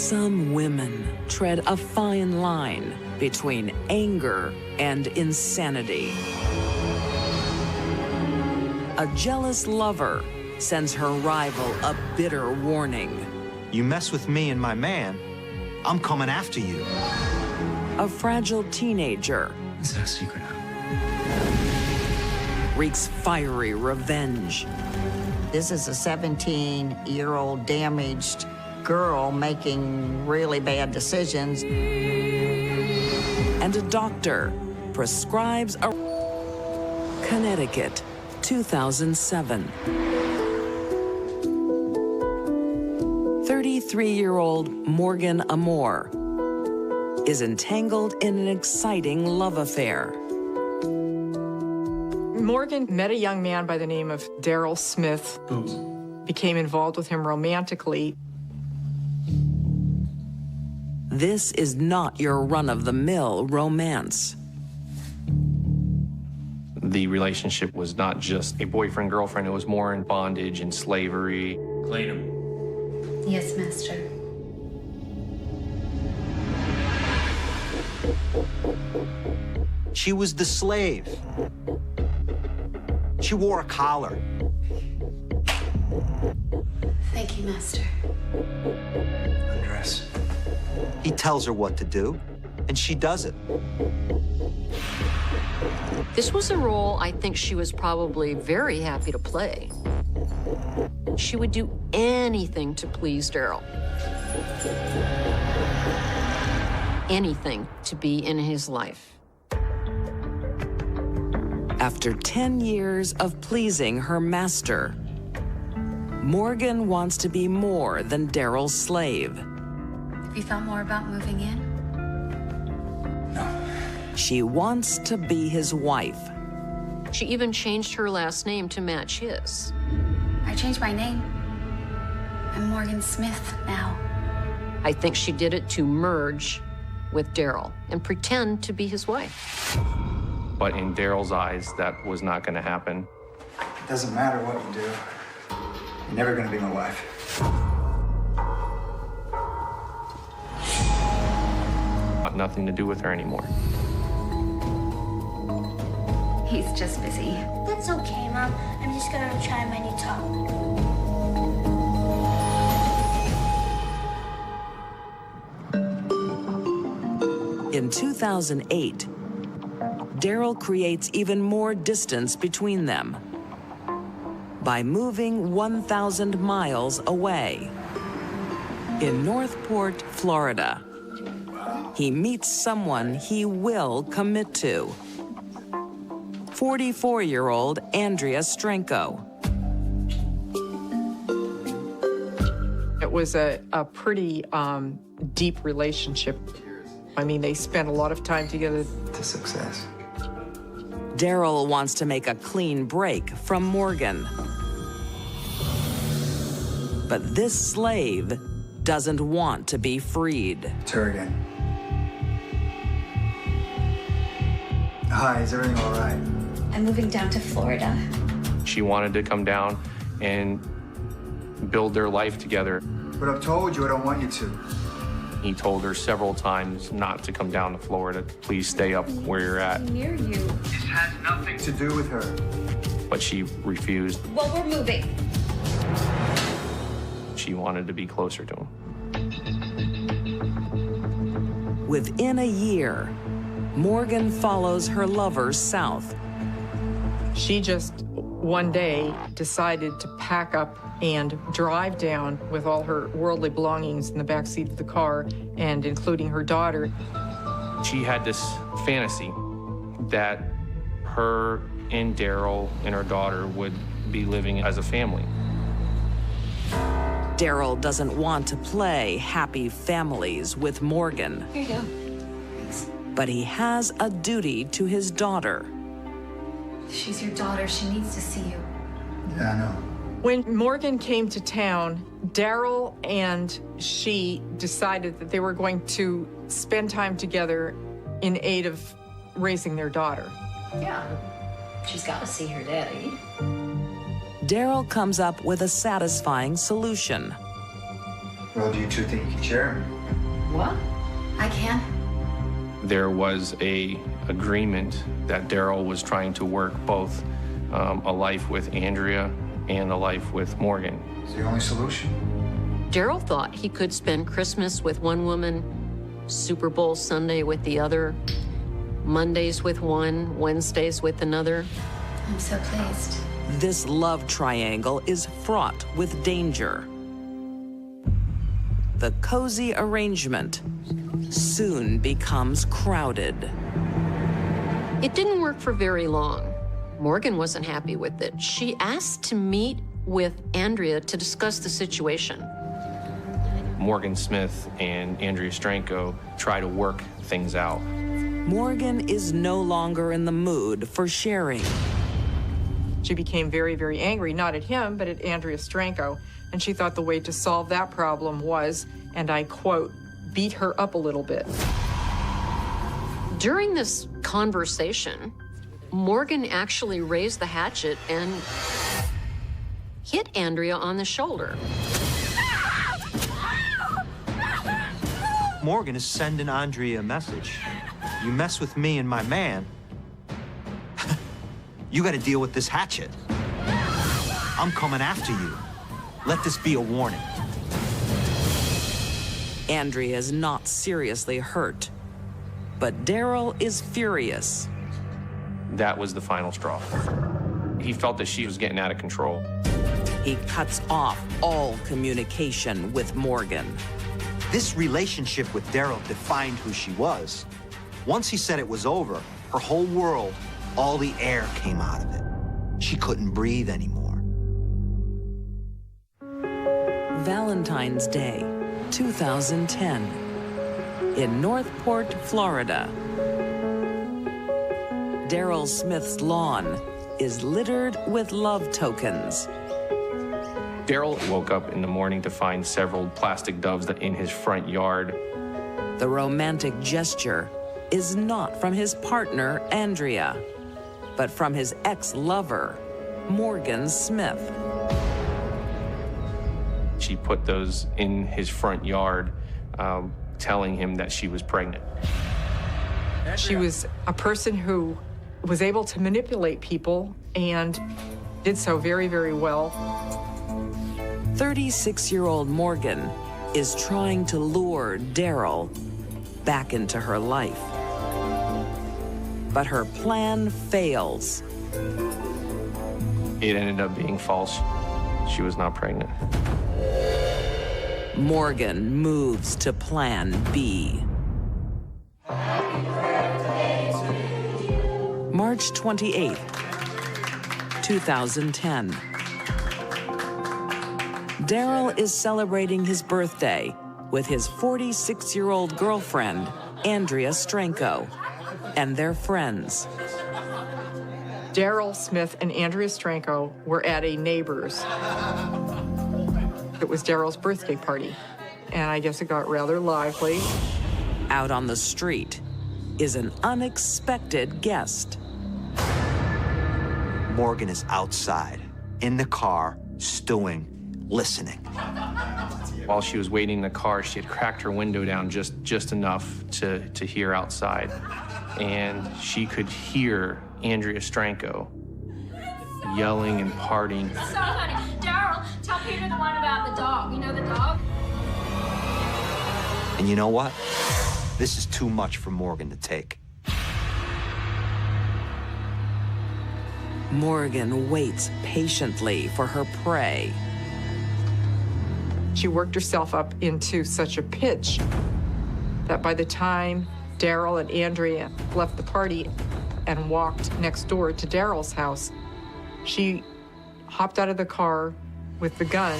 Some women tread a fine line between anger and insanity. A jealous lover sends her rival a bitter warning. You mess with me and my man, I'm coming after you. A fragile teenager Is that a secret? wreaks fiery revenge. This is a 17-year-old damaged girl making really bad decisions. And a doctor prescribes a... Connecticut, 2007. 33-year-old Morgan Amor is entangled in an exciting love affair. Morgan met a young man by the name of Daryl Smith, became involved with him romantically. This is not your run-of-the-mill romance. The relationship was not just a boyfriend-girlfriend, it was more in bondage and slavery. Clean him. Yes, master. She was the slave. She wore a collar. Thank you, master. Undress. He tells her what to do, and she does it. This was a role I think she was probably very happy to play. She would do anything to please Daryl. Anything to be in his life. After 10 years of pleasing her master, Morgan wants to be more than Daryl's slave. Have you thought more about moving in? No. She wants to be his wife. She even changed her last name to match his. I changed my name. I'm Morgan Smith now. I think she did it to merge with Daryl and pretend to be his wife. But in Daryl's eyes, that was not going to happen. It doesn't matter what you do. You're never going to be my wife. Got nothing to do with her anymore. He's just busy. That's okay, Mom. I'm just gonna try my new top. In 2008, Daryl creates even more distance between them by moving 1,000 miles away. In Northport, Florida, he meets someone he will commit to. 44-year-old Andrea Strenko. It was a pretty deep relationship. I mean, they spent a lot of time together. To success. Daryl wants to make a clean break from Morgan. But this slave doesn't want to be freed. It's her again. Hi, is everything all right? I'm moving down to Florida. She wanted to come down and build their life together. But I've told you I don't want you to. He told her several times not to come down to Florida. Please stay up where you're at. Near you. This has nothing to do with her. But she refused. Well, we're moving. She wanted to be closer to him. Within a year, Morgan follows her lover south. She just one day decided to pack up and drive down with all her worldly belongings in the backseat of the car, and including her daughter. She had this fantasy that her and Daryl and her daughter would be living as a family. Daryl doesn't want to play happy families with Morgan. Here you go. But he has a duty to his daughter. She's your daughter. She needs to see you. Yeah, I know. When Morgan came to town, Daryl and she decided that they were going to spend time together in aid of raising their daughter. Yeah. She's got to see her daddy. Daryl comes up with a satisfying solution. Well, do you two think you can share him? What? I can. There was a agreement that Daryl was trying to work both a life with Andrea and a life with Morgan. It's the only solution. Daryl thought he could spend Christmas with one woman, Super Bowl Sunday with the other, Mondays with one, Wednesdays with another. I'm so pleased. This love triangle is fraught with danger. The cozy arrangement soon becomes crowded. It didn't work for very long. Morgan wasn't happy with it. She asked to meet with Andrea to discuss the situation. Morgan Smith and Andrea Stranko try to work things out. Morgan is no longer in the mood for sharing. She became very, very angry, not at him, but at Andrea Stranko. And she thought the way to solve that problem was, and I quote, beat her up a little bit. During this conversation, Morgan actually raised the hatchet and hit Andrea on the shoulder. Morgan is sending Andrea a message. You mess with me and my man, you gotta deal with this hatchet. I'm coming after you. Let this be a warning. Andrea is not seriously hurt, but Daryl is furious. That was the final straw. He felt that she was getting out of control. He cuts off all communication with Morgan. This relationship with Daryl defined who she was. Once he said it was over, her whole world, all the air came out of it. She couldn't breathe anymore. Valentine's Day, 2010, in Northport, Florida. Daryl Smith's lawn is littered with love tokens. Daryl woke up in the morning to find several plastic doves in his front yard. The romantic gesture is not from his partner, Andrea, but from his ex-lover, Morgan Smith. She put those in his front yard, telling him that she was pregnant. She was a person who was able to manipulate people and did so very, very well. 36-year-old Morgan is trying to lure Daryl back into her life. But her plan fails. It ended up being false. She was not pregnant. Morgan moves to plan B. March 28th, 2010. Daryl is celebrating his birthday with his 46-year-old girlfriend, Andrea Stranko, and their friends. Daryl Smith and Andrea Stranko were at a neighbor's. It was Daryl's birthday party, and I guess it got rather lively. Out on the street is an unexpected guest. Morgan is outside, in the car, stewing, listening. While she was waiting in the car, she had cracked her window down just enough to hear outside. And she could hear Andrea Stranko yelling and partying. So funny. Daryl, tell Peter the one about the dog. You know the dog? And you know what? This is too much for Morgan to take. Morgan waits patiently for her prey. She worked herself up into such a pitch that by the time Daryl and Andrea left the party and walked next door to Daryl's house, she hopped out of the car with the gun.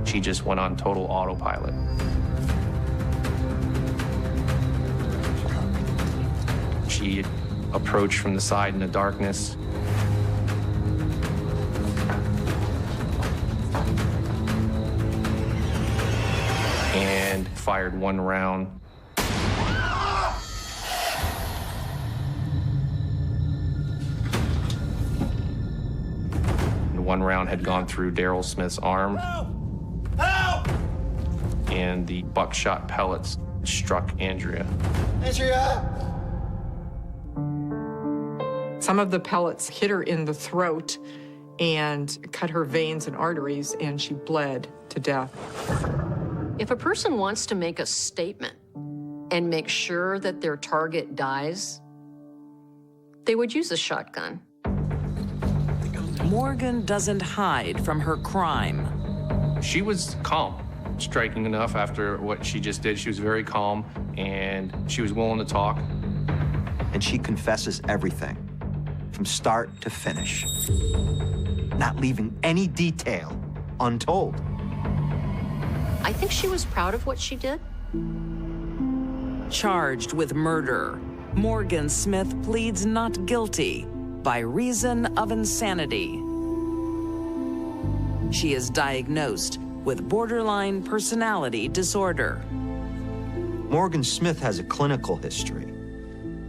She just went on total autopilot. She approached from the side in the darkness. And fired one round. And one round had gone through Daryl Smith's arm. Help! and the buckshot pellets struck Andrea. Andrea! Some of the pellets hit her in the throat and cut her veins and arteries, and she bled to death. If a person wants to make a statement and make sure that their target dies, they would use a shotgun. Morgan doesn't hide from her crime. She was calm, striking enough after what she just did. She was very calm, and she was willing to talk. And she confesses everything, from start to finish, not leaving any detail untold. I think she was proud of what she did. Charged with murder, Morgan Smith pleads not guilty by reason of insanity. She is diagnosed with borderline personality disorder. Morgan Smith has a clinical history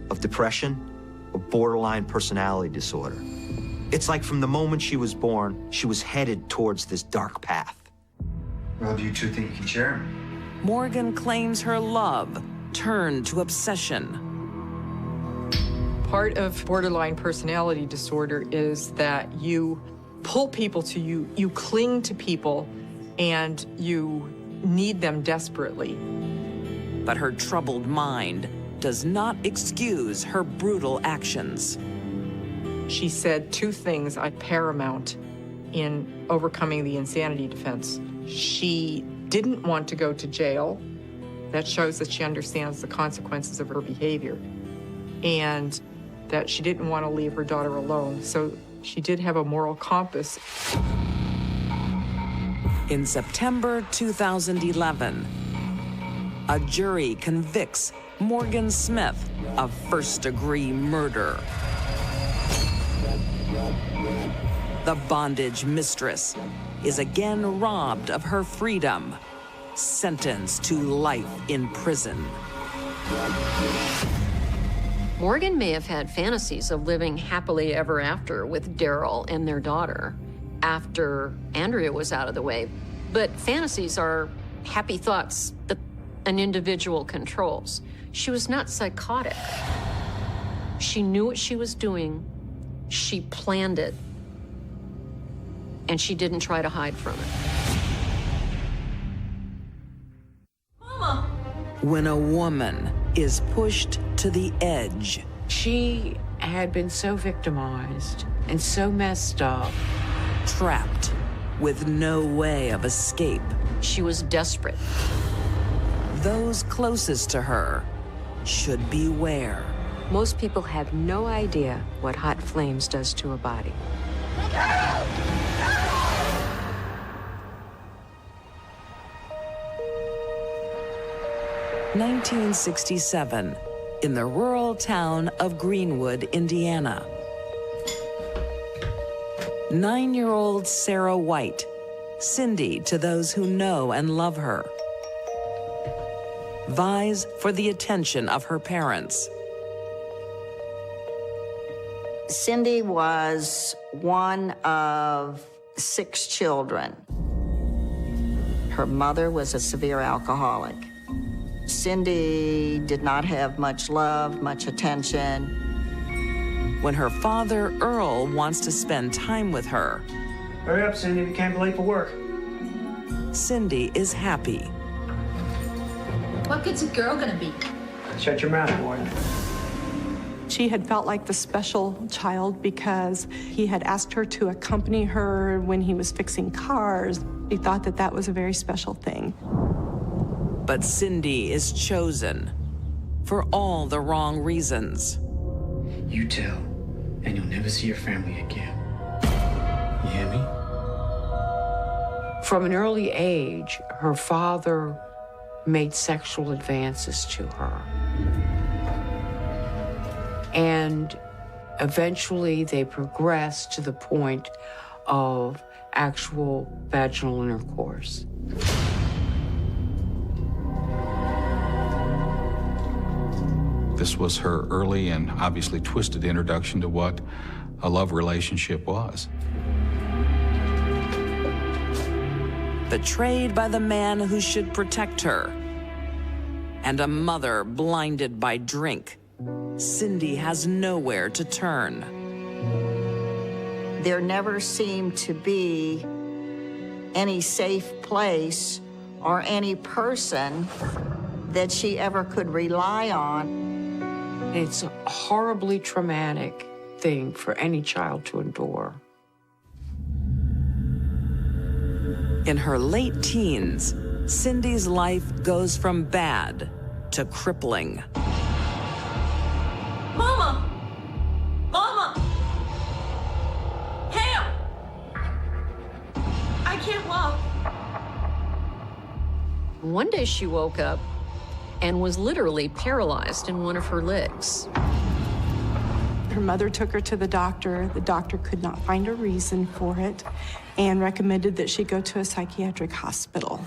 of depression, of borderline personality disorder. It's like from the moment she was born, she was headed towards this dark path. Well, do you two think you can share him? Morgan claims her love turned to obsession. Part of borderline personality disorder is that you pull people to you, you cling to people, and you need them desperately. But her troubled mind does not excuse her brutal actions. She said two things are paramount in overcoming the insanity defense. She didn't want to go to jail. That shows that she understands the consequences of her behavior. And that she didn't want to leave her daughter alone. So she did have a moral compass. In September 2011, a jury convicts Morgan Smith of first-degree murder. The bondage mistress is again robbed of her freedom, sentenced to life in prison. Morgan may have had fantasies of living happily ever after with Daryl and their daughter after Andrea was out of the way, but fantasies are happy thoughts that an individual controls. She was not psychotic. She knew what she was doing, she planned it, and she didn't try to hide from it. Mama! When a woman is pushed to the edge, she had been so victimized and so messed up. Trapped with no way of escape. She was desperate. Those closest to her should beware. Most people have no idea what hot flames does to a body. 1967, in the rural town of Greenwood, Indiana. 9-year-old Sarah White, Cindy to those who know and love her, vies for the attention of her parents. Cindy was one of 6 children. Her mother was a severe alcoholic. Cindy did not have much love, much attention. When her father, Earl, wants to spend time with her, Hurry up, Cindy. We can't be late for work. Cindy is happy. What good's a girl gonna be? Shut your mouth, boy. She had felt like the special child because he had asked her to accompany her when he was fixing cars. He thought that that was a very special thing. But Cindy is chosen for all the wrong reasons. You tell, and you'll never see your family again. You hear me? From an early age, her father made sexual advances to her. And eventually they progressed to the point of actual vaginal intercourse. This was her early and obviously twisted introduction to what a love relationship was. betrayed by the man who should protect her, and a mother blinded by drink, Cindy has nowhere to turn. There never seemed to be any safe place or any person that she ever could rely on. It's a horribly traumatic thing for any child to endure. In her late teens, Cindy's life goes from bad to crippling. Mama! Mama! Help! I can't walk. One day she woke up and was literally paralyzed in one of her legs. Her mother took her to the doctor. The doctor could not find a reason for it and recommended that she go to a psychiatric hospital.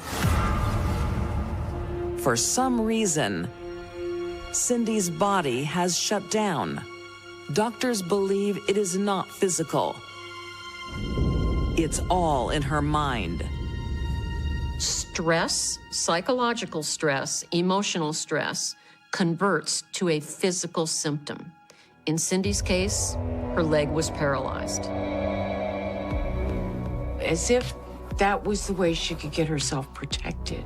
For some reason, Cindy's body has shut down. Doctors believe it is not physical. It's all in her mind. Stress, psychological stress, emotional stress, converts to a physical symptom. In Cindy's case, her leg was paralyzed. As if that was the way she could get herself protected.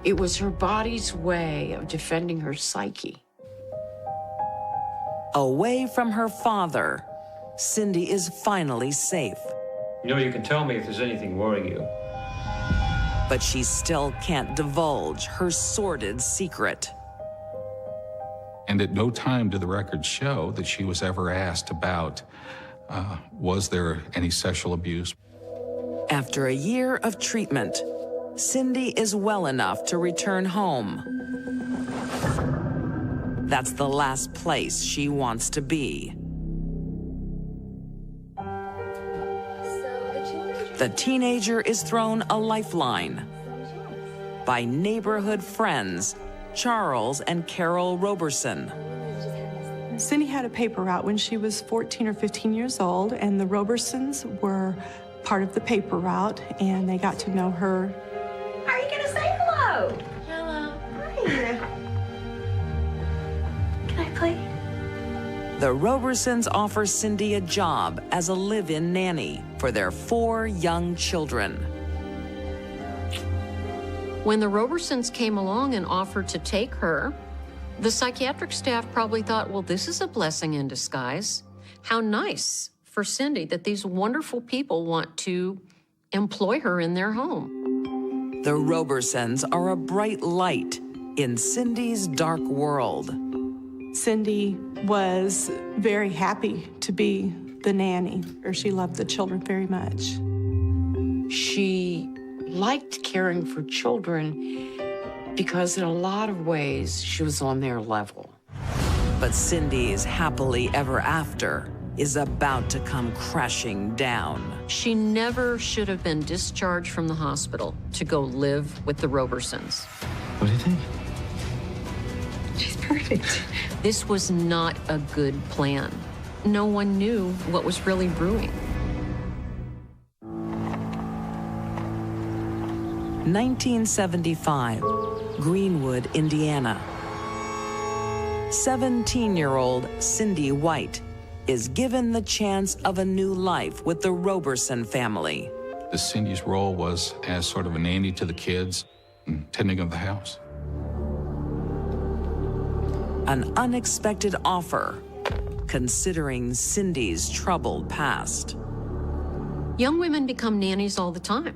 It was her body's way of defending her psyche. Away from her father, Cindy is finally safe. You know, you can tell me if there's anything worrying you. But she still can't divulge her sordid secret. And at no time did the records show that she was ever asked about, was there any sexual abuse? After a year of treatment, Cindy is well enough to return home. That's the last place she wants to be. The teenager is thrown a lifeline by neighborhood friends Charles and Carol Roberson. Cindy had a paper route when she was 14 or 15 years old, and the Robersons were part of the paper route, and they got to know her. Are you gonna say hello? Hello. Hi. Can I play? The Robersons offer Cindy a job as a live-in nanny for their 4 young children. When the Robersons came along and offered to take her, the psychiatric staff probably thought, well, this is a blessing in disguise. How nice for Cindy that these wonderful people want to employ her in their home. The Robersons are a bright light in Cindy's dark world. Cindy was very happy to be the nanny, or she loved the children very much. She liked caring for children because in a lot of ways she was on their level. But Cindy's happily ever after is about to come crashing down. She never should have been discharged from the hospital to go live with the Robersons. What do you think? She's perfect. This was not a good plan. No one knew what was really brewing. 1975, Greenwood, Indiana. 17-year-old Cindy White is given the chance of a new life with the Roberson family. Cindy's role was as sort of a nanny to the kids and tending of the house. An unexpected offer, considering Cindy's troubled past. Young women become nannies all the time,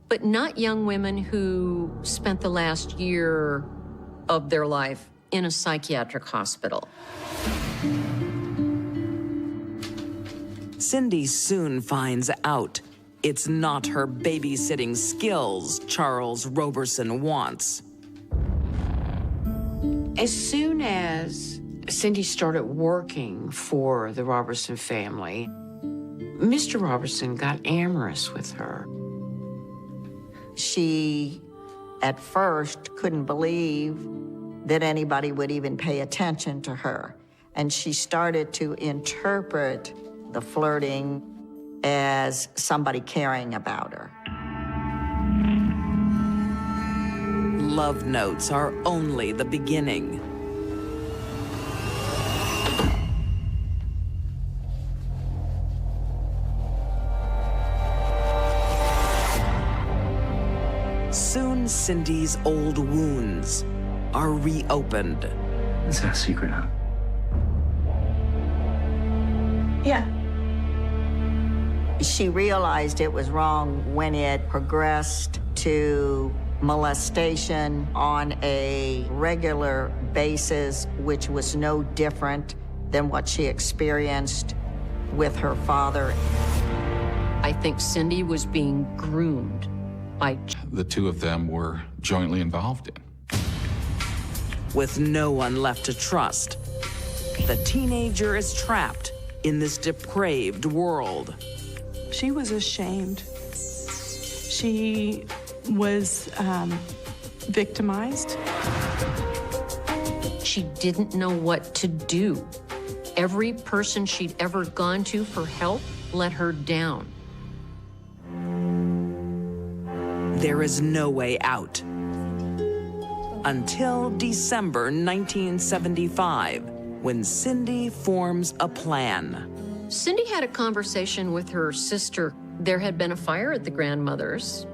but not young women who spent the last year of their life in a psychiatric hospital. Cindy soon finds out it's not her babysitting skills Charles Roberson wants. As soon as Cindy started working for the Roberson family, Mr. Roberson got amorous with her. She, at first, couldn't believe that anybody would even pay attention to her. And she started to interpret the flirting as somebody caring about her. love notes are only the beginning. Soon, Cindy's old wounds are reopened. Is that a secret, huh? Yeah. She realized it was wrong when it progressed to molestation on a regular basis, which was no different than what she experienced with her father. I think Cindy was being groomed by... The two of them were jointly involved in. With no one left to trust, the teenager is trapped in this depraved world. She was ashamed. She was victimized. She didn't know what to do. Every person she'd ever gone to for help let her down. There is no way out. Until December 1975, when Cindy forms a plan. Cindy had a conversation with her sister. There had been a fire at the grandmother's.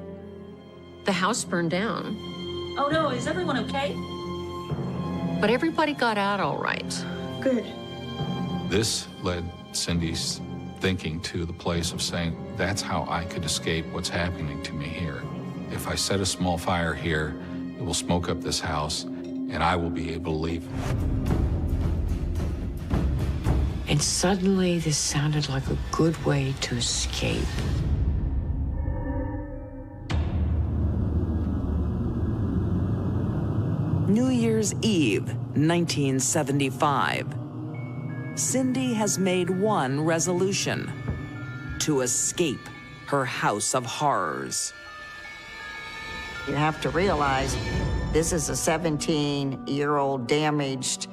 The house burned down. Oh no, is everyone okay? But everybody got out all right. Good. This led Cindy's thinking to the place of saying, that's how I could escape what's happening to me here. If I set a small fire here, it will smoke up this house, and I will be able to leave. And suddenly, this sounded like a good way to escape. New Year's Eve, 1975. Cindy has made one resolution: to escape her house of horrors. You have to realize this is a 17-year-old damaged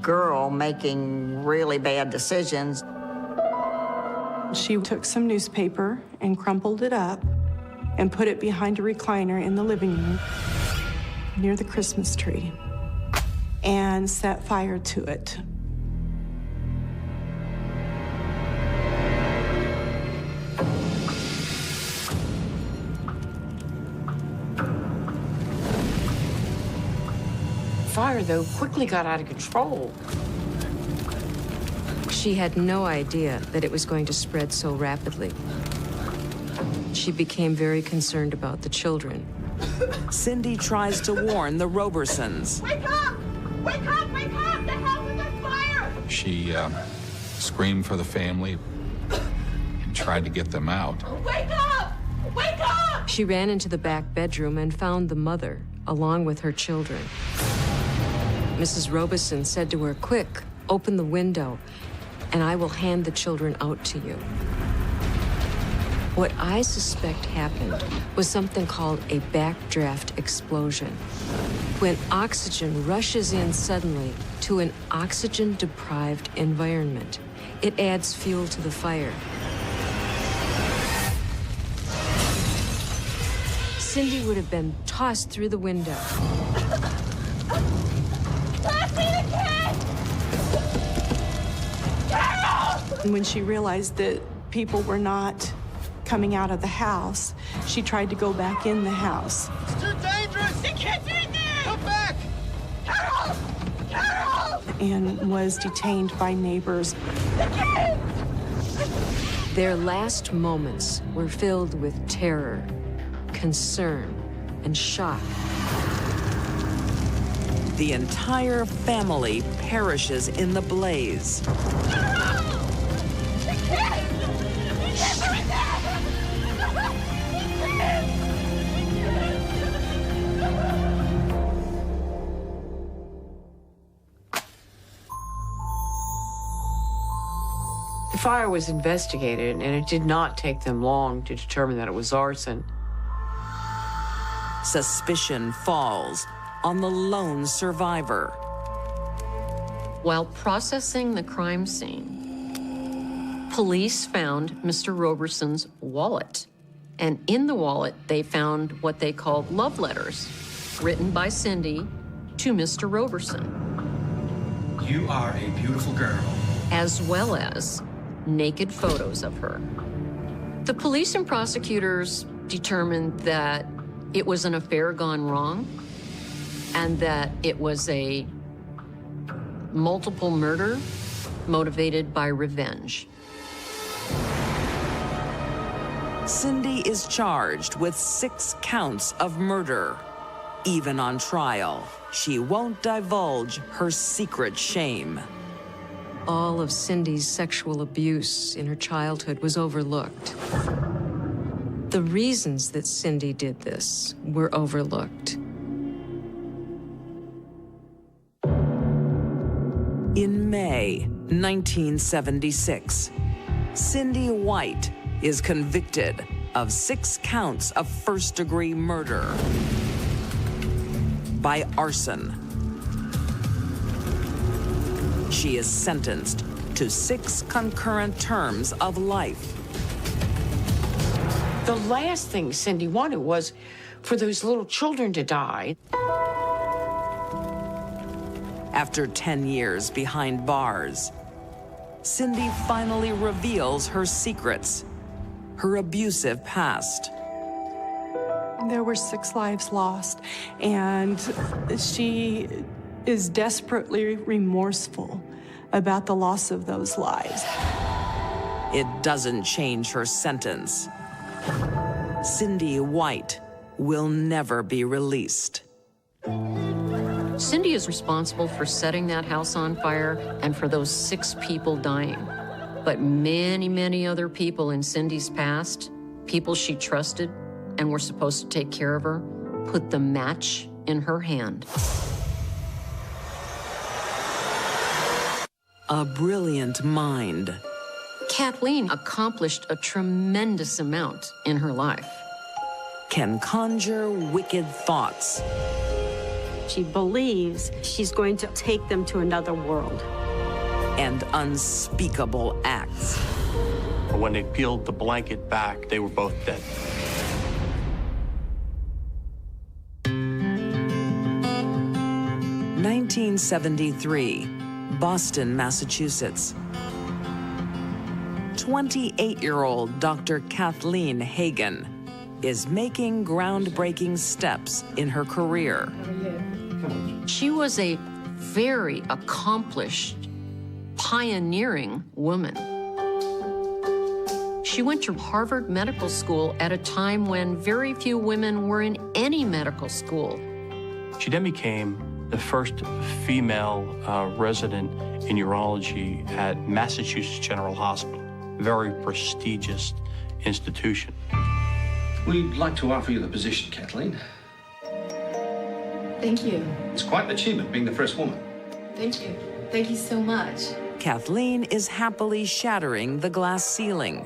girl making really bad decisions. She took some newspaper and crumpled it up and put it behind a recliner in the living room near the Christmas tree and set fire to it. Fire, though, quickly got out of control. She had no idea that it was going to spread so rapidly. She became very concerned about the children. Cindy tries to warn the Robersons. Wake up! Wake up! Wake up! The house is on fire! She screamed for the family and tried to get them out. Wake up! Wake up! She ran into the back bedroom and found the mother, along with her children. Mrs. Robeson said to her, "Quick, open the window, and I will hand the children out to you." What I suspect happened was something called a backdraft explosion. When oxygen rushes in suddenly to an oxygen-deprived environment, it adds fuel to the fire. Cindy would have been tossed through the window. Let me the kid! Carol! And when she realized that people were not coming out of the house, she tried to go back in the house. It's too dangerous! The kid's in there! Come back! Carol! Carol! And was detained by neighbors. The kid! Their last moments were filled with terror, concern, and shock. The entire family perishes in the blaze. Carol! The kid! The kids are in there! The fire was investigated, and it did not take them long to determine that it was arson. Suspicion falls on the lone survivor. While processing the crime scene, police found Mr. Roberson's wallet. And in the wallet, they found what they called love letters. written by Cindy to Mr. Roberson. You are a beautiful girl. As well as naked photos of her. The police and prosecutors determined that it was an affair gone wrong and that it was a multiple murder motivated by revenge. Cindy is charged with 6 counts of murder. Even on trial, she won't divulge her secret shame. All of Cindy's sexual abuse in her childhood was overlooked. The reasons that Cindy did this were overlooked. In May 1976, Cindy White is convicted of 6 counts of first-degree murder by arson. She is sentenced to 6 concurrent terms of life. The last thing Cindy wanted was for those little children to die. After 10 years behind bars, Cindy finally reveals her secrets, her abusive past. There were 6 lives lost, and she is desperately remorseful about the loss of those lives. It doesn't change her sentence. Cindy White will never be released. Cindy is responsible for setting that house on fire and for those 6 people dying. But many, many other people in Cindy's past, people she trusted and were supposed to take care of her, put the match in her hand. A brilliant mind. Kathleen accomplished a tremendous amount in her life. Can conjure wicked thoughts. She believes she's going to take them to another world. And unspeakable acts. When they peeled the blanket back, they were both dead. (1973), Boston, Massachusetts. 28-year-old Dr. Kathleen Hagen is making groundbreaking steps in her career. She was a very accomplished, pioneering woman. She went to Harvard Medical School at a time when very few women were in any medical school. She then became the first female resident in urology at Massachusetts General Hospital, very prestigious institution. We'd like to offer you the position, Kathleen. Thank you. It's quite an achievement being the first woman. Thank you. Thank you so much. Kathleen is happily shattering the glass ceiling.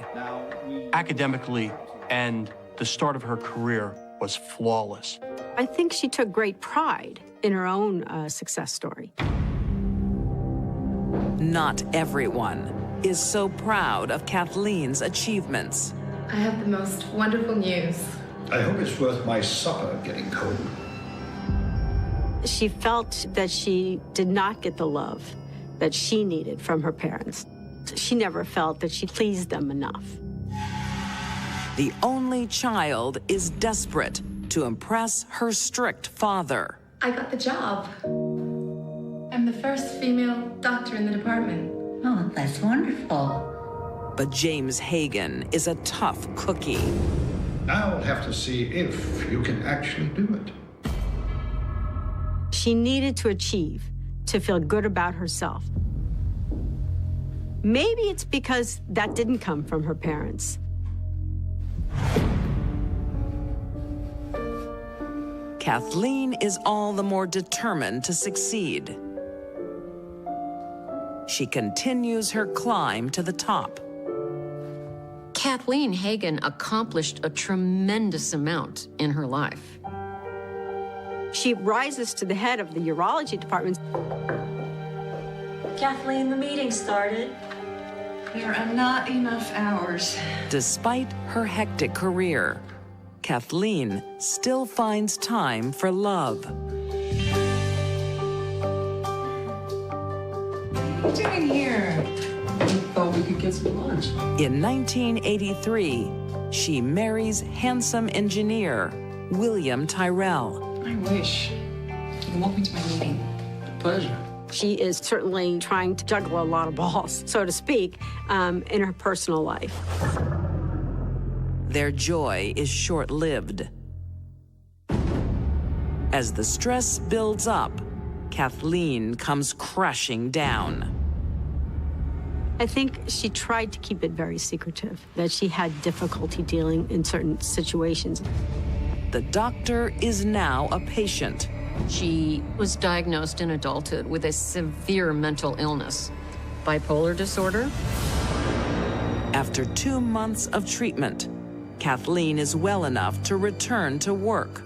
Academically and the start of her career was flawless. I think she took great pride in her own success story. Not everyone is so proud of Kathleen's achievements. I have the most wonderful news. I hope it's worth my supper getting cold. She felt that she did not get the love that she needed from her parents. She never felt that she pleased them enough. The only child is desperate to impress her strict father. I got the job. I'm the first female doctor in the department. Oh, that's wonderful. But James Hagen is a tough cookie. Now we'll have to see if you can actually do it. She needed to achieve to feel good about herself. Maybe it's because that didn't come from her parents. Kathleen is all the more determined to succeed. She continues her climb to the top. Kathleen Hagen accomplished a tremendous amount in her life. She rises to the head of the urology department. Kathleen, the meeting started. There are not enough hours. Despite her hectic career, Kathleen still finds time for love. What are you doing here? I thought we could get some lunch. In 1983, she marries handsome engineer William Tyrell. I wish. You can walk me to my meeting. Pleasure. She is certainly trying to juggle a lot of balls, so to speak, in her personal life. Their joy is short-lived. As the stress builds up, Kathleen comes crashing down. I think she tried to keep it very secretive, that she had difficulty dealing in certain situations. The doctor is now a patient. She was diagnosed in adulthood with a severe mental illness, bipolar disorder. After 2 months of treatment, Kathleen is well enough to return to work.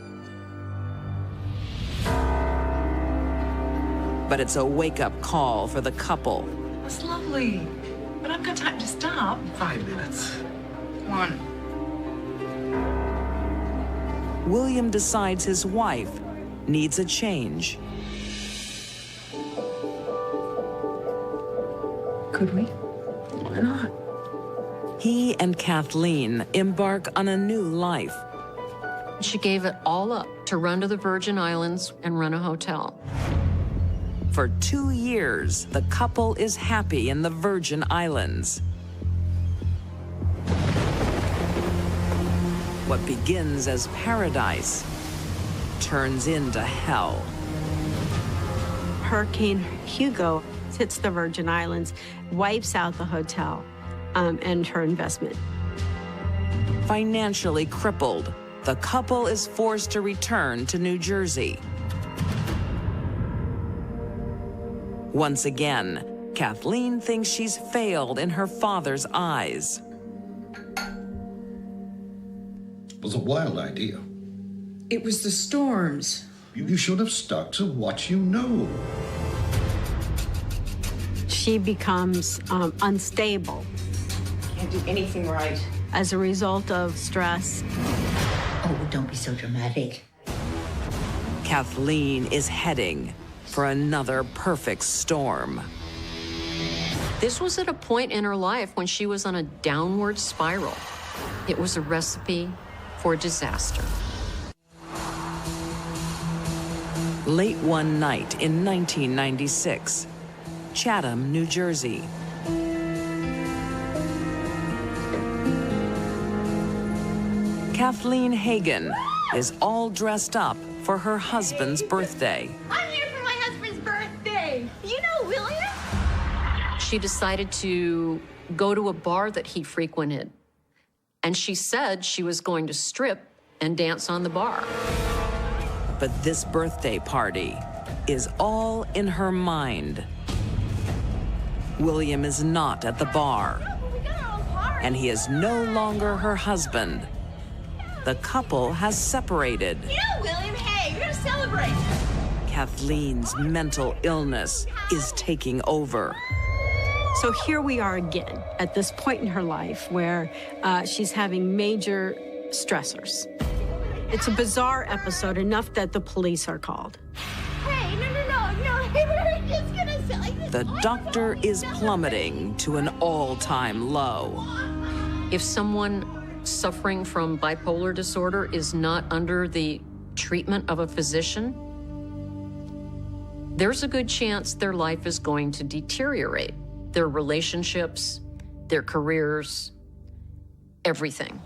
But it's a wake-up call for the couple. That's lovely, but I've got time to stop. 5 minutes. Come on. William decides his wife needs a change. Could we? Why not? He and Kathleen embark on a new life. She gave it all up to run to the Virgin Islands and run a hotel. For 2 years, the couple is happy in the Virgin Islands. What begins as paradise turns into hell. Hurricane Hugo hits the Virgin Islands, wipes out the hotel and her investment. Financially crippled, the couple is forced to return to New Jersey. Once again, Kathleen thinks she's failed in her father's eyes. It was a wild idea. It was the storms. You should have stuck to what you know. She becomes unstable. Can't do anything right. As a result of stress. Oh, don't be so dramatic. Kathleen is heading for another perfect storm. This was at a point in her life when she was on a downward spiral. It was a recipe for disaster. Late one night in 1996, Chatham, New Jersey. Kathleen Hagen is all dressed up for her husband's birthday. I'm here for my husband's birthday. You know William? She decided to go to a bar that he frequented. And she said she was going to strip and dance on the bar. But this birthday party is all in her mind. William is not at the bar, and he is no longer her husband. The couple has separated. You know William, hey, we're gonna celebrate. Kathleen's mental illness is taking over. So here we are again at this point in her life where she's having major stressors. It's a bizarre episode, enough that the police are called. Hey, no, we're just gonna celebrate. The doctor is plummeting to an all-time low. If someone suffering from bipolar disorder is not under the treatment of a physician, there's a good chance their life is going to deteriorate. Their relationships, their careers, everything.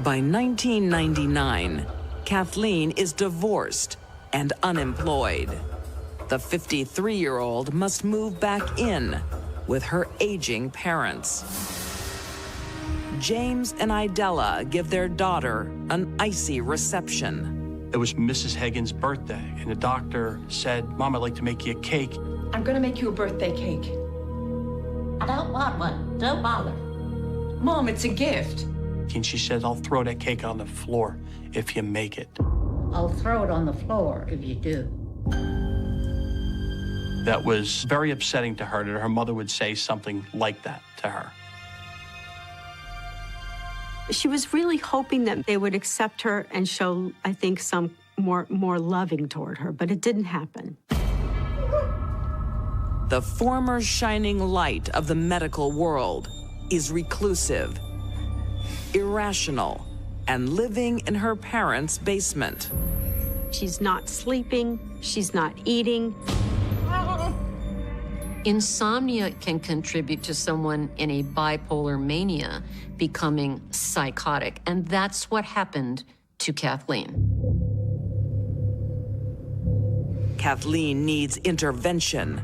By 1999, Kathleen is divorced and unemployed. The 53-year-old must move back in with her aging parents. James and Idella give their daughter an icy reception. It was Mrs. Hagen's birthday, and the doctor said, "Mom, I'd like to make you a cake." I'm gonna make you a birthday cake. I don't want one. Don't bother. Mom, it's a gift. And she said, "I'll throw that cake on the floor if you make it." I'll throw it on the floor if you do. That was very upsetting to her, that her mother would say something like that to her. She was really hoping that they would accept her and show, I think, some more loving toward her, but it didn't happen. The former shining light of the medical world is reclusive, irrational, and living in her parents' basement. She's not sleeping, she's not eating. Insomnia can contribute to someone in a bipolar mania becoming psychotic, and that's what happened to Kathleen. Kathleen needs intervention,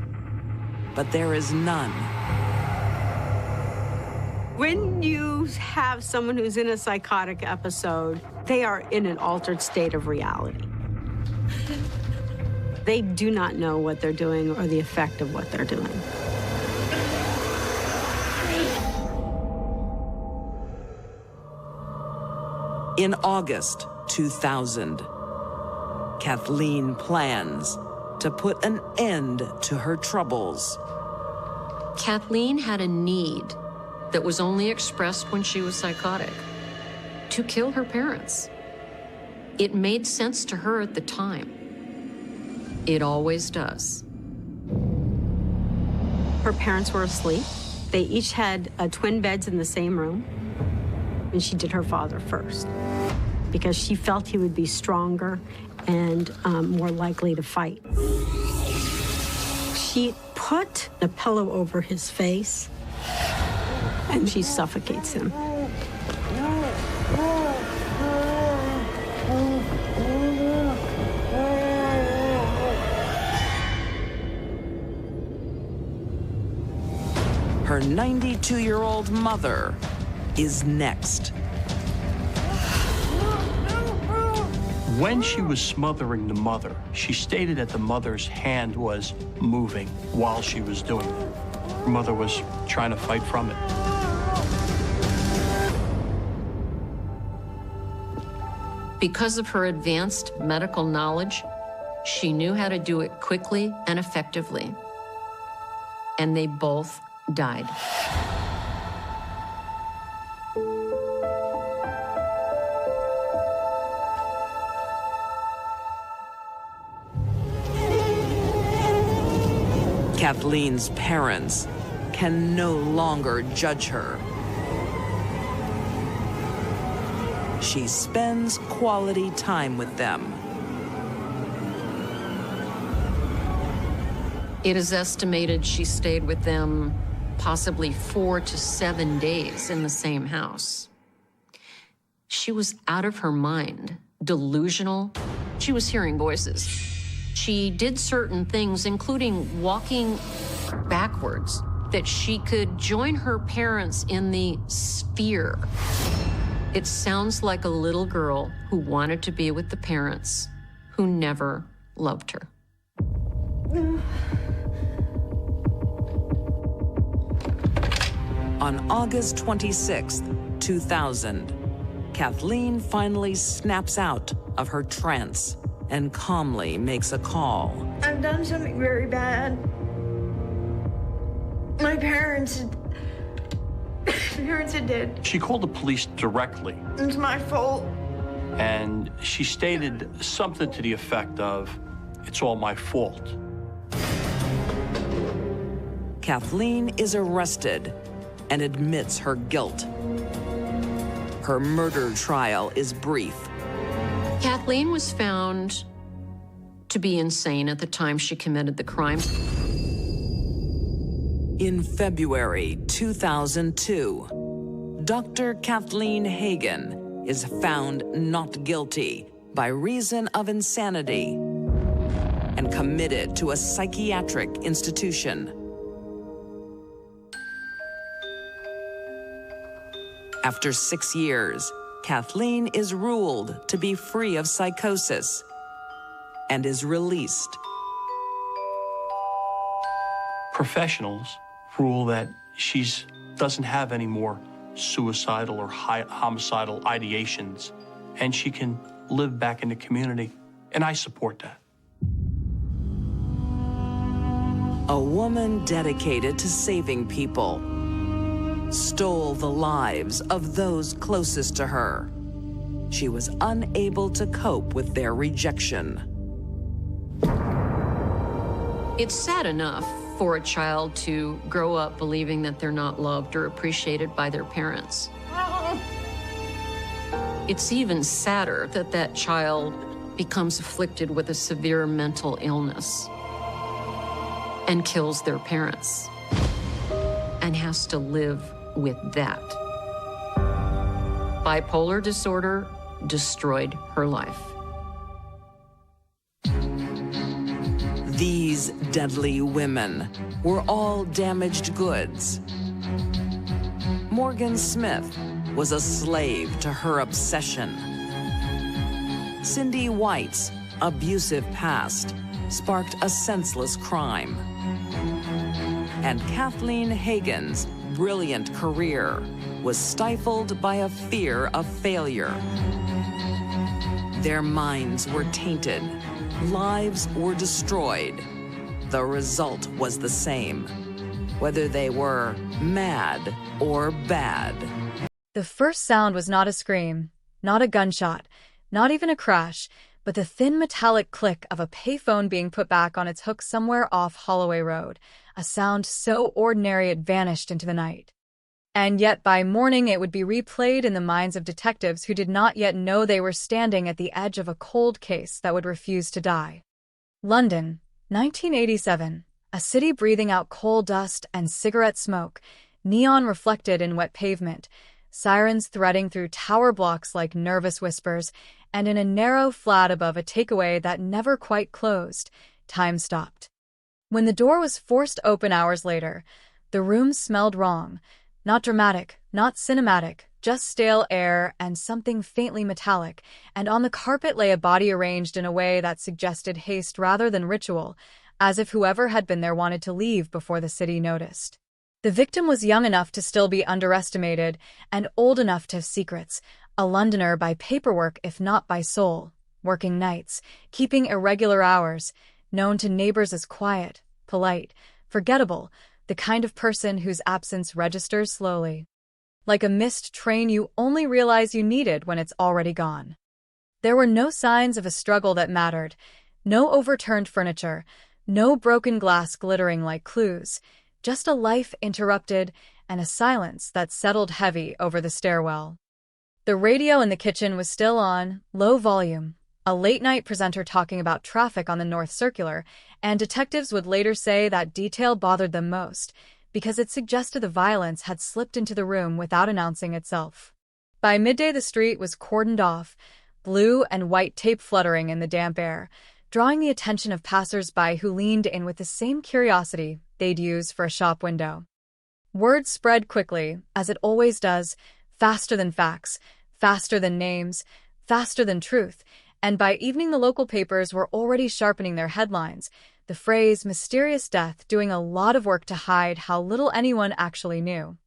but there is none. When you have someone who's in a psychotic episode, they are in an altered state of reality. They do not know what they're doing or the effect of what they're doing. In August 2000, Kathleen plans to put an end to her troubles. Kathleen had a need that was only expressed when she was psychotic: to kill her parents. It made sense to her at the time. It always does. Her parents were asleep. They each had twin beds in the same room. And she did her father first because she felt he would be stronger and more likely to fight. She put a pillow over his face and she suffocates him. Her 92-year-old mother is next. When she was smothering the mother, she stated that the mother's hand was moving while she was doing it. Her mother was trying to fight from it. Because of her advanced medical knowledge, she knew how to do it quickly and effectively. And they both died. Kathleen's parents can no longer judge her. She spends quality time with them. It is estimated she stayed with them possibly 4 to 7 days in the same house. She was out of her mind, delusional. She was hearing voices. She did certain things, including walking backwards, that she could join her parents in the sphere. It sounds like a little girl who wanted to be with the parents who never loved her. On August 26, 2000, Kathleen finally snaps out of her trance and calmly makes a call. I've done something very bad. My parents are dead. She called the police directly. It's my fault. And she stated something to the effect of, "It's all my fault." Kathleen is arrested and admits her guilt. Her murder trial is brief. Kathleen was found to be insane at the time she committed the crime. In February 2002, Dr. Kathleen Hagen is found not guilty by reason of insanity and committed to a psychiatric institution. After 6 years, Kathleen is ruled to be free of psychosis and is released. Professionals rule that she doesn't have any more suicidal or homicidal ideations, and she can live back in the community, and I support that. A woman dedicated to saving people, stole the lives of those closest to her. She was unable to cope with their rejection. It's sad enough for a child to grow up believing that they're not loved or appreciated by their parents. It's even sadder that that child becomes afflicted with a severe mental illness and kills their parents and has to live with that. Bipolar disorder destroyed her life. These deadly women were all damaged goods. Morgan Smith was a slave to her obsession. Cindy White's abusive past sparked a senseless crime. And Kathleen Hagen's brilliant career was stifled by a fear of failure. Their minds were tainted, lives were destroyed. The result was the same, whether they were mad or bad. The first sound was not a scream, not a gunshot, not even a crash, but the thin metallic click of a payphone being put back on its hook somewhere off Holloway Road, a sound so ordinary it vanished into the night. And yet by morning it would be replayed in the minds of detectives who did not yet know they were standing at the edge of a cold case that would refuse to die. London, 1987, a city breathing out coal dust and cigarette smoke, neon reflected in wet pavement, sirens threading through tower blocks like nervous whispers, and in a narrow flat above a takeaway that never quite closed, time stopped. When the door was forced open hours later, the room smelled wrong. Not dramatic, not cinematic, just stale air and something faintly metallic, and on the carpet lay a body arranged in a way that suggested haste rather than ritual, as if whoever had been there wanted to leave before the city noticed. The victim was young enough to still be underestimated and old enough to have secrets, a Londoner by paperwork if not by soul, working nights, keeping irregular hours, known to neighbors as quiet, polite, forgettable, the kind of person whose absence registers slowly. Like a missed train you only realize you needed when it's already gone. There were no signs of a struggle that mattered, no overturned furniture, no broken glass glittering like clues, just a life interrupted and a silence that settled heavy over the stairwell. The radio in the kitchen was still on, low volume, a late-night presenter talking about traffic on the North Circular, and detectives would later say that detail bothered them most, because it suggested the violence had slipped into the room without announcing itself. By midday the street was cordoned off, blue and white tape fluttering in the damp air, drawing the attention of passers-by who leaned in with the same curiosity they'd use for a shop window. Word spread quickly, as it always does, faster than facts, faster than names, faster than truth, and by evening the local papers were already sharpening their headlines, the phrase mysterious death doing a lot of work to hide how little anyone actually knew.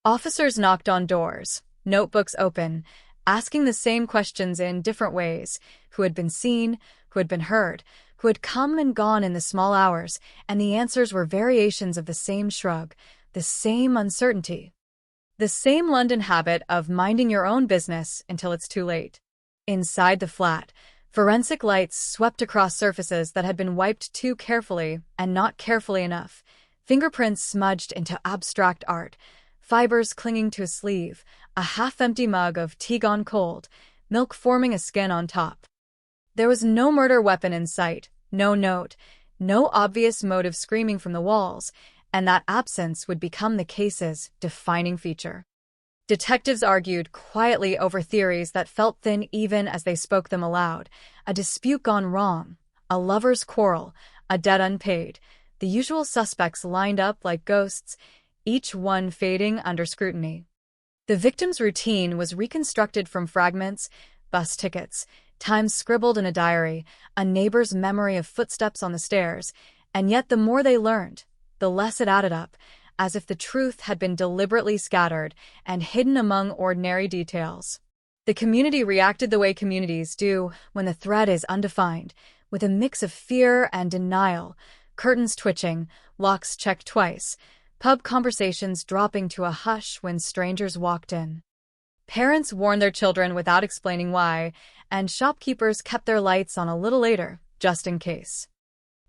Officers knocked on doors, notebooks open, asking the same questions in different ways: who had been seen, who had been heard, who had come and gone in the small hours, and the answers were variations of the same shrug, the same uncertainty. The same London habit of minding your own business until it's too late. Inside the flat, forensic lights swept across surfaces that had been wiped too carefully and not carefully enough, fingerprints smudged into abstract art, fibers clinging to a sleeve, a half-empty mug of tea gone cold, milk forming a skin on top. There was no murder weapon in sight, no note, no obvious motive screaming from the walls, and that absence would become the case's defining feature. Detectives argued quietly over theories that felt thin even as they spoke them aloud. A dispute gone wrong, a lover's quarrel, a debt unpaid, the usual suspects lined up like ghosts, each one fading under scrutiny. The victim's routine was reconstructed from fragments, bus tickets, times scribbled in a diary, a neighbor's memory of footsteps on the stairs, and yet the more they learned, the less it added up, as if the truth had been deliberately scattered and hidden among ordinary details. The community reacted the way communities do when the threat is undefined, with a mix of fear and denial, curtains twitching, locks checked twice, pub conversations dropping to a hush when strangers walked in. Parents warned their children without explaining why, and shopkeepers kept their lights on a little later, just in case.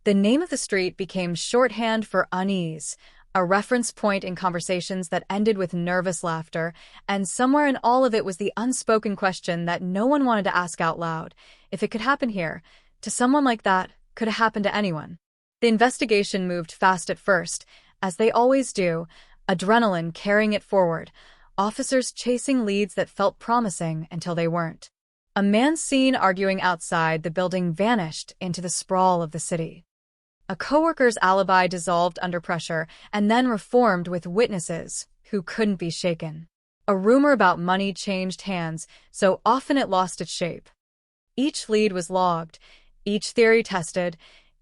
The name of the street became shorthand for unease, a reference point in conversations that ended with nervous laughter, and somewhere in all of it was the unspoken question that no one wanted to ask out loud. If it could happen here, to someone like that, could it happen to anyone? The investigation moved fast at first, as they always do, adrenaline carrying it forward, officers chasing leads that felt promising until they weren't. A man seen arguing outside the building vanished into the sprawl of the city. A coworker's alibi dissolved under pressure and then reformed with witnesses who couldn't be shaken. A rumor about money changed hands, so often it lost its shape. Each lead was logged, each theory tested,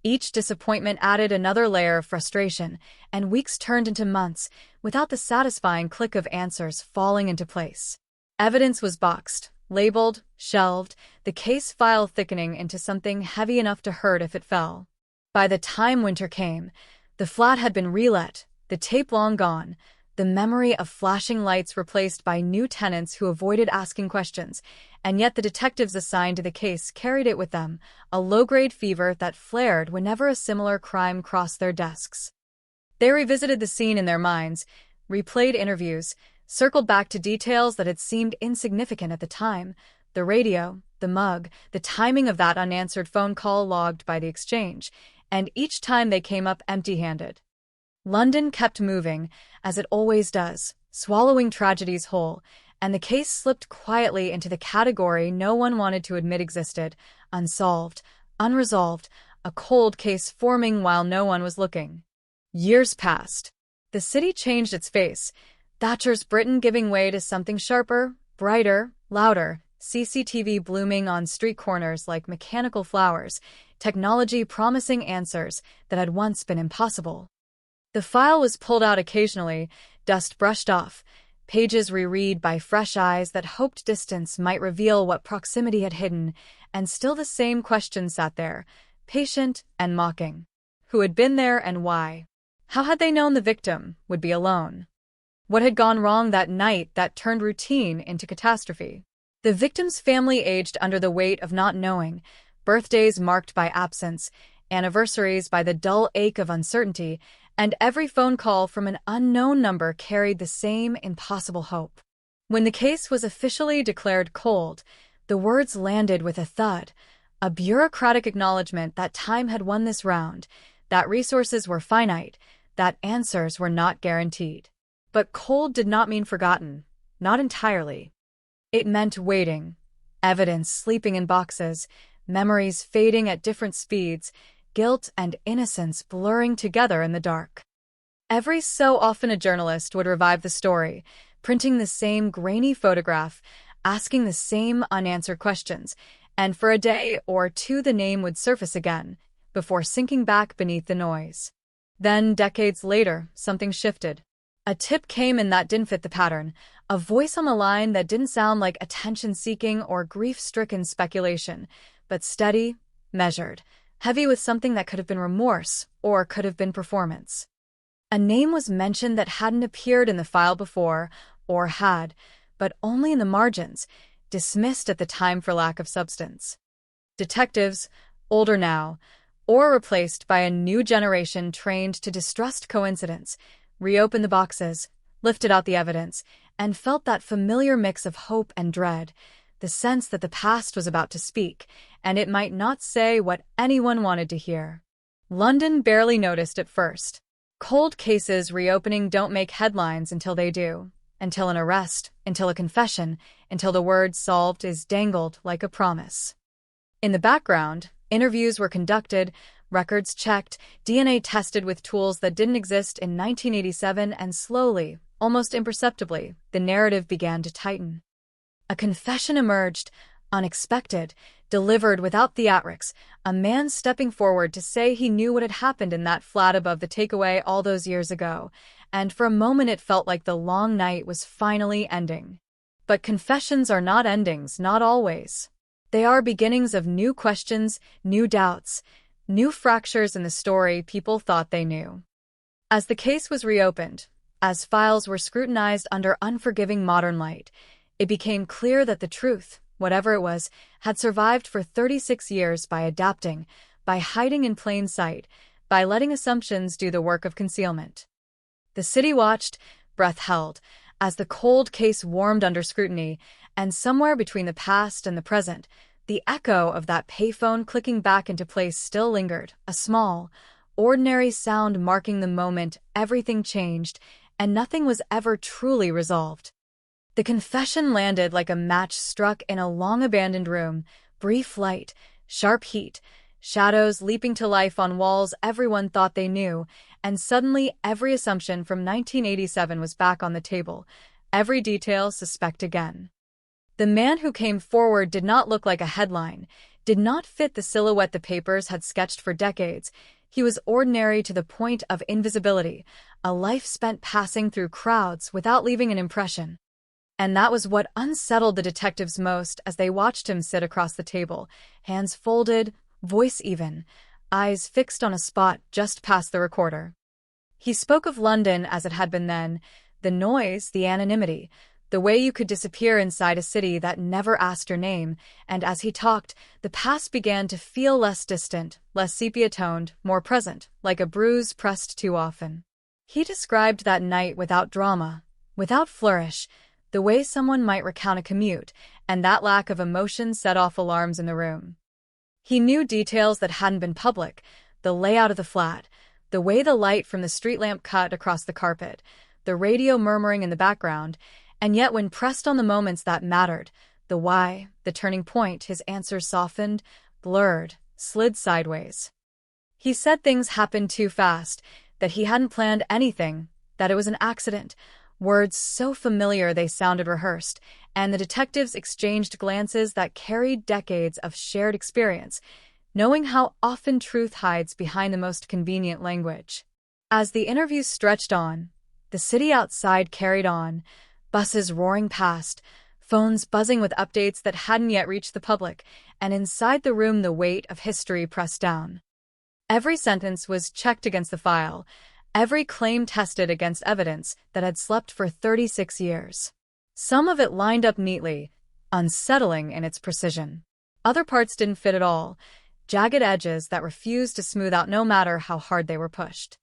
each disappointment added another layer of frustration, and weeks turned into months without the satisfying click of answers falling into place. Evidence was boxed, labeled, shelved, the case file thickening into something heavy enough to hurt if it fell. By the time winter came, the flat had been relet, the tape long gone, the memory of flashing lights replaced by new tenants who avoided asking questions, and yet the detectives assigned to the case carried it with them, a low-grade fever that flared whenever a similar crime crossed their desks. They revisited the scene in their minds, replayed interviews, circled back to details that had seemed insignificant at the time, the radio, the mug, the timing of that unanswered phone call logged by the exchange, and each time they came up empty-handed. London kept moving, as it always does, swallowing tragedies whole, and the case slipped quietly into the category no one wanted to admit existed, unsolved, unresolved, a cold case forming while no one was looking. Years passed. The city changed its face, Thatcher's Britain giving way to something sharper, brighter, louder, CCTV blooming on street corners like mechanical flowers, technology promising answers that had once been impossible. The file was pulled out occasionally, dust brushed off, pages reread by fresh eyes that hoped distance might reveal what proximity had hidden, and still the same question sat there, patient and mocking. Who had been there and why? How had they known the victim would be alone? What had gone wrong that night that turned routine into catastrophe? The victim's family aged under the weight of not knowing, birthdays marked by absence, anniversaries by the dull ache of uncertainty, and every phone call from an unknown number carried the same impossible hope. When the case was officially declared cold, the words landed with a thud, a bureaucratic acknowledgement that time had won this round, that resources were finite, that answers were not guaranteed. But cold did not mean forgotten, not entirely. It meant waiting, evidence sleeping in boxes, memories fading at different speeds, guilt and innocence blurring together in the dark. Every so often a journalist would revive the story, printing the same grainy photograph, asking the same unanswered questions, and for a day or two the name would surface again, before sinking back beneath the noise. Then, decades later, something shifted. A tip came in that didn't fit the pattern, a voice on the line that didn't sound like attention-seeking or grief-stricken speculation, but steady, measured, heavy with something that could have been remorse or could have been performance. A name was mentioned that hadn't appeared in the file before, or had, but only in the margins, dismissed at the time for lack of substance. Detectives, older now, or replaced by a new generation trained to distrust coincidence, reopened the boxes, lifted out the evidence, and felt that familiar mix of hope and dread, the sense that the past was about to speak, and it might not say what anyone wanted to hear. London barely noticed at first. Cold cases reopening don't make headlines until they do, until an arrest, until a confession, until the word solved is dangled like a promise. In the background, interviews were conducted, records checked, DNA tested with tools that didn't exist in 1987, and slowly, almost imperceptibly, the narrative began to tighten. A confession emerged, unexpected, delivered without theatrics, a man stepping forward to say he knew what had happened in that flat above the takeaway all those years ago, and for a moment it felt like the long night was finally ending. But confessions are not endings, not always. They are beginnings of new questions, new doubts, new fractures in the story people thought they knew. As the case was reopened, as files were scrutinized under unforgiving modern light, it became clear that the truth, whatever it was, had survived for 36 years by adapting, by hiding in plain sight, by letting assumptions do the work of concealment. The city watched, breath held, as the cold case warmed under scrutiny, and somewhere between the past and the present, the echo of that payphone clicking back into place still lingered, a small, ordinary sound marking the moment everything changed and nothing was ever truly resolved. The confession landed like a match struck in a long-abandoned room, brief light, sharp heat, shadows leaping to life on walls everyone thought they knew, and suddenly every assumption from 1987 was back on the table, every detail suspect again. The man who came forward did not look like a headline, did not fit the silhouette the papers had sketched for decades. He was ordinary to the point of invisibility, a life spent passing through crowds without leaving an impression. And that was what unsettled the detectives most as they watched him sit across the table, hands folded, voice even, eyes fixed on a spot just past the recorder. He spoke of London as it had been then, the noise, the anonymity, the way you could disappear inside a city that never asked your name, and as he talked, the past began to feel less distant, less sepia-toned, more present, like a bruise pressed too often. He described that night without drama, without flourish, the way someone might recount a commute, and that lack of emotion set off alarms in the room. He knew details that hadn't been public, the layout of the flat, the way the light from the street lamp cut across the carpet, the radio murmuring in the background, and yet when pressed on the moments that mattered, the why, the turning point, his answers softened, blurred, slid sideways. He said things happened too fast, that he hadn't planned anything, that it was an accident, words so familiar they sounded rehearsed, and the detectives exchanged glances that carried decades of shared experience, knowing how often truth hides behind the most convenient language. As the interview stretched on, the city outside carried on, buses roaring past, phones buzzing with updates that hadn't yet reached the public, and inside the room the weight of history pressed down. Every sentence was checked against the file, every claim tested against evidence that had slept for 36 years. Some of it lined up neatly, unsettling in its precision. Other parts didn't fit at all, jagged edges that refused to smooth out no matter how hard they were pushed.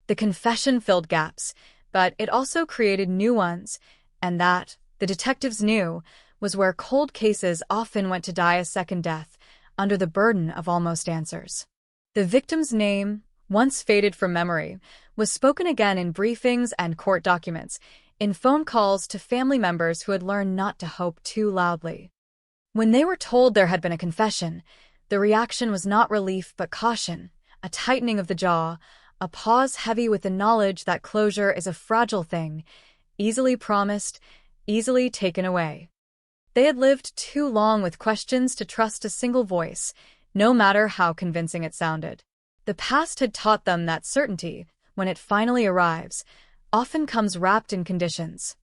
The confession filled gaps, but it also created new ones, and that, the detectives knew, was where cold cases often went to die a second death, under the burden of almost answers. The victim's name, once faded from memory, was spoken again in briefings and court documents, in phone calls to family members who had learned not to hope too loudly. When they were told there had been a confession, the reaction was not relief but caution, a tightening of the jaw, a pause heavy with the knowledge that closure is a fragile thing, easily promised, easily taken away. They had lived too long with questions to trust a single voice, no matter how convincing it sounded. The past had taught them that certainty, when it finally arrives, often comes wrapped in conditions.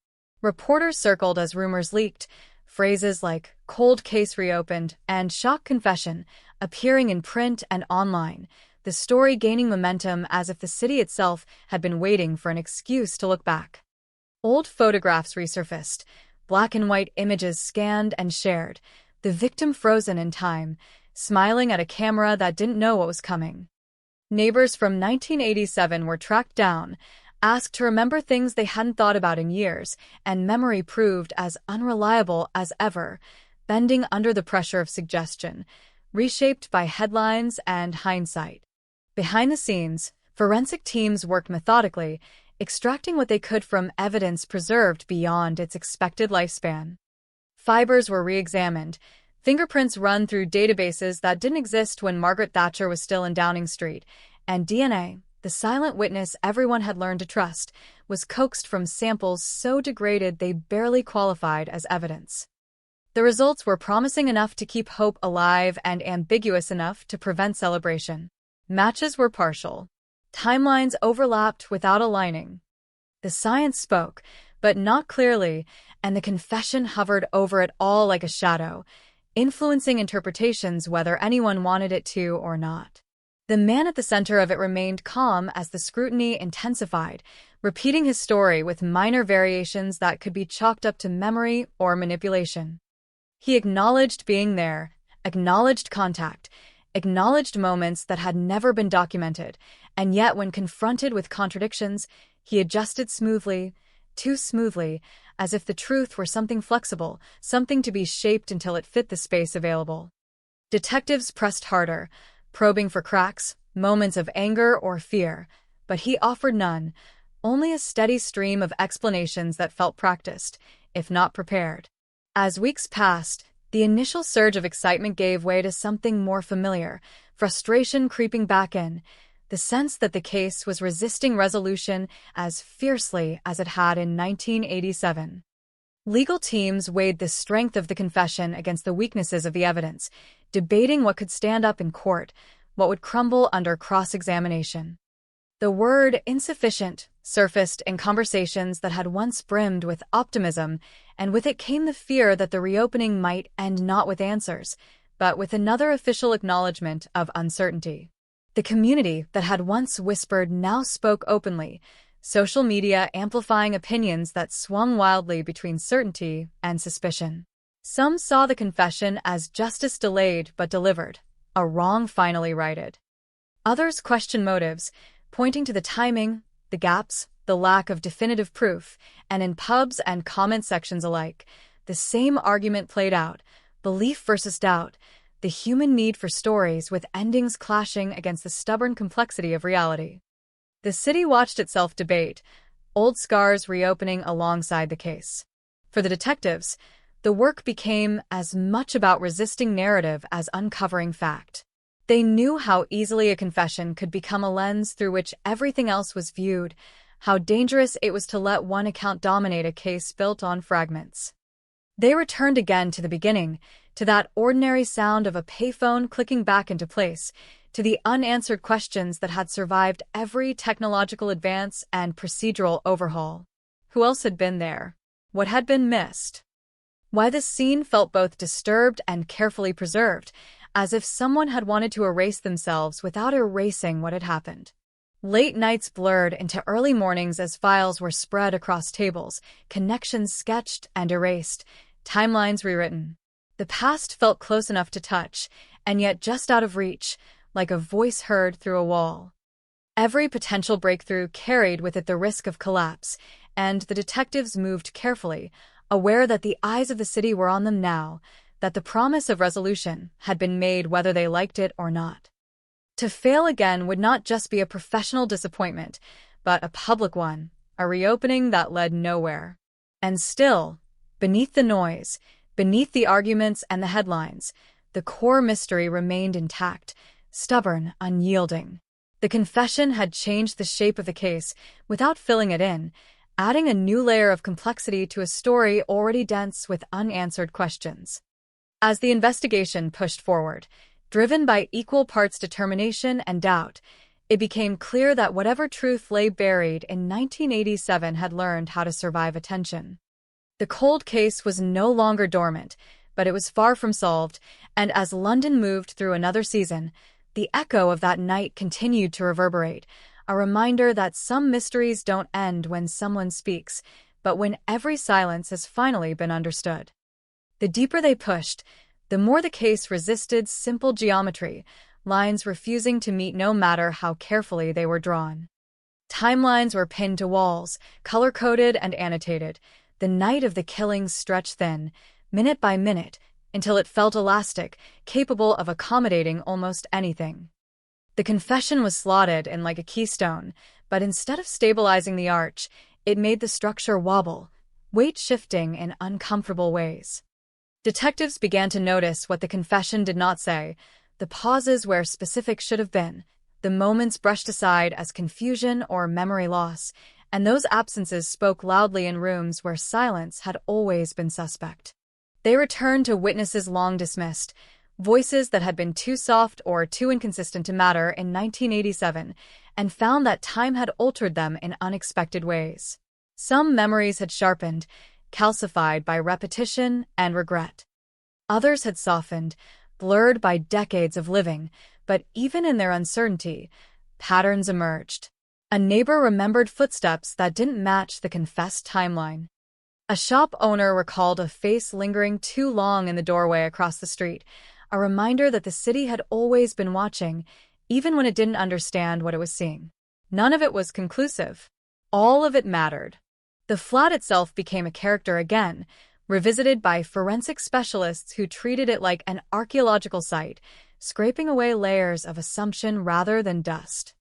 Reporters circled as rumors leaked, phrases like cold case reopened and shock confession appearing in print and online, the story gaining momentum as if the city itself had been waiting for an excuse to look back. Old photographs resurfaced, black and white images scanned and shared, the victim frozen in time, smiling at a camera that didn't know what was coming. Neighbors from 1987 were tracked down, asked to remember things they hadn't thought about in years, and memory proved as unreliable as ever, bending under the pressure of suggestion, reshaped by headlines and hindsight. Behind the scenes, forensic teams worked methodically, extracting what they could from evidence preserved beyond its expected lifespan. Fibers were re-examined, fingerprints run through databases that didn't exist when Margaret Thatcher was still in Downing Street, and DNA, the silent witness everyone had learned to trust, was coaxed from samples so degraded they barely qualified as evidence. The results were promising enough to keep hope alive and ambiguous enough to prevent celebration. Matches were partial. Timelines overlapped without aligning. The science spoke, but not clearly, and the confession hovered over it all like a shadow, influencing interpretations whether anyone wanted it to or not. The man at the center of it remained calm as the scrutiny intensified, repeating his story with minor variations that could be chalked up to memory or manipulation. He acknowledged being there, acknowledged contact, acknowledged moments that had never been documented, and yet when confronted with contradictions, he adjusted smoothly, too smoothly, as if the truth were something flexible, something to be shaped until it fit the space available. Detectives pressed harder, probing for cracks, moments of anger or fear, but he offered none, only a steady stream of explanations that felt practiced, if not prepared. As weeks passed, the initial surge of excitement gave way to something more familiar, frustration creeping back in, the sense that the case was resisting resolution as fiercely as it had in 1987. Legal teams weighed the strength of the confession against the weaknesses of the evidence, debating what could stand up in court, what would crumble under cross-examination. The word insufficient surfaced in conversations that had once brimmed with optimism, and with it came the fear that the reopening might end not with answers, but with another official acknowledgement of uncertainty. The community that had once whispered now spoke openly, social media amplifying opinions that swung wildly between certainty and suspicion. Some saw the confession as justice delayed but delivered, a wrong finally righted. Others questioned motives, pointing to the timing, the gaps, the lack of definitive proof, and in pubs and comment sections alike, the same argument played out, belief versus doubt, the human need for stories with endings clashing against the stubborn complexity of reality. The city watched itself debate, old scars reopening alongside the case. For the detectives, the work became as much about resisting narrative as uncovering fact. They knew how easily a confession could become a lens through which everything else was viewed, how dangerous it was to let one account dominate a case built on fragments. They returned again to the beginning, to that ordinary sound of a payphone clicking back into place, to the unanswered questions that had survived every technological advance and procedural overhaul. Who else had been there? What had been missed? Why the scene felt both disturbed and carefully preserved, as if someone had wanted to erase themselves without erasing what had happened. Late nights blurred into early mornings as files were spread across tables, connections sketched and erased, timelines rewritten. The past felt close enough to touch, and yet just out of reach, like a voice heard through a wall. Every potential breakthrough carried with it the risk of collapse, and the detectives moved carefully, aware that the eyes of the city were on them now, that the promise of resolution had been made whether they liked it or not. To fail again would not just be a professional disappointment, but a public one, a reopening that led nowhere. And still, beneath the noise, beneath the arguments and the headlines, the core mystery remained intact, stubborn, unyielding. The confession had changed the shape of the case without filling it in, adding a new layer of complexity to a story already dense with unanswered questions. As the investigation pushed forward, driven by equal parts determination and doubt, it became clear that whatever truth lay buried in 1987 had learned how to survive attention. The cold case was no longer dormant, but it was far from solved, and as London moved through another season, the echo of that night continued to reverberate, a reminder that some mysteries don't end when someone speaks, but when every silence has finally been understood. The deeper they pushed, the more the case resisted simple geometry, lines refusing to meet no matter how carefully they were drawn. Timelines were pinned to walls, color-coded and annotated. The night of the killings stretched thin, minute by minute, until it felt elastic, capable of accommodating almost anything. The confession was slotted in like a keystone, but instead of stabilizing the arch, it made the structure wobble, weight shifting in uncomfortable ways. Detectives began to notice what the confession did not say, the pauses where specifics should have been, the moments brushed aside as confusion or memory loss, and those absences spoke loudly in rooms where silence had always been suspect. They returned to witnesses long dismissed, voices that had been too soft or too inconsistent to matter in 1987, and found that time had altered them in unexpected ways. Some memories had sharpened, calcified by repetition and regret. Others had softened, blurred by decades of living, But even in their uncertainty, patterns emerged. A neighbor remembered footsteps that didn't match the confessed timeline. A shop owner recalled a face lingering too long in the doorway across the street, a reminder that the city had always been watching, even when it didn't understand what it was seeing. None of it was conclusive. All of it mattered. The flat itself became a character again, revisited by forensic specialists who treated it like an archaeological site, scraping away layers of assumption rather than dust.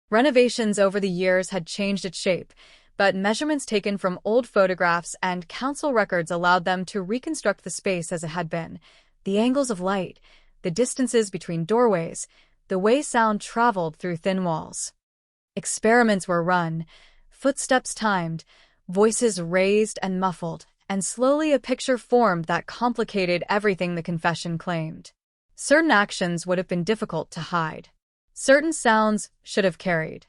Renovations over the years had changed its shape, but measurements taken from old photographs and council records allowed them to reconstruct the space as it had been. The angles of light, the distances between doorways, the way sound traveled through thin walls. Experiments were run, footsteps timed, voices raised and muffled, and slowly a picture formed that complicated everything the confession claimed. Certain actions would have been difficult to hide. Certain sounds should have carried.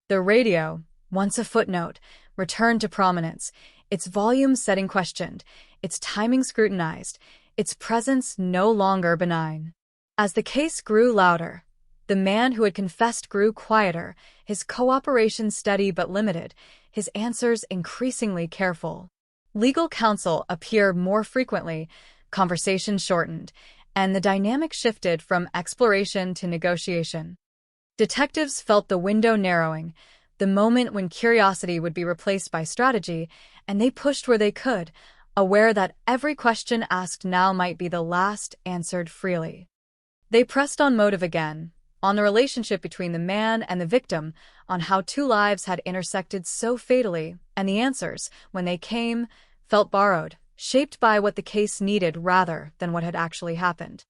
The radio, once a footnote, returned to prominence, its volume setting questioned, its timing scrutinized, its presence no longer benign. As the case grew louder, the man who had confessed grew quieter, his cooperation steady but limited, his answers increasingly careful. Legal counsel appeared more frequently, conversation shortened, and the dynamic shifted from exploration to negotiation. Detectives felt the window narrowing, the moment when curiosity would be replaced by strategy, and they pushed where they could, aware that every question asked now might be the last answered freely. They pressed on motive again, on the relationship between the man and the victim, on how two lives had intersected so fatally, and the answers, when they came, felt borrowed, shaped by what the case needed rather than what had actually happened.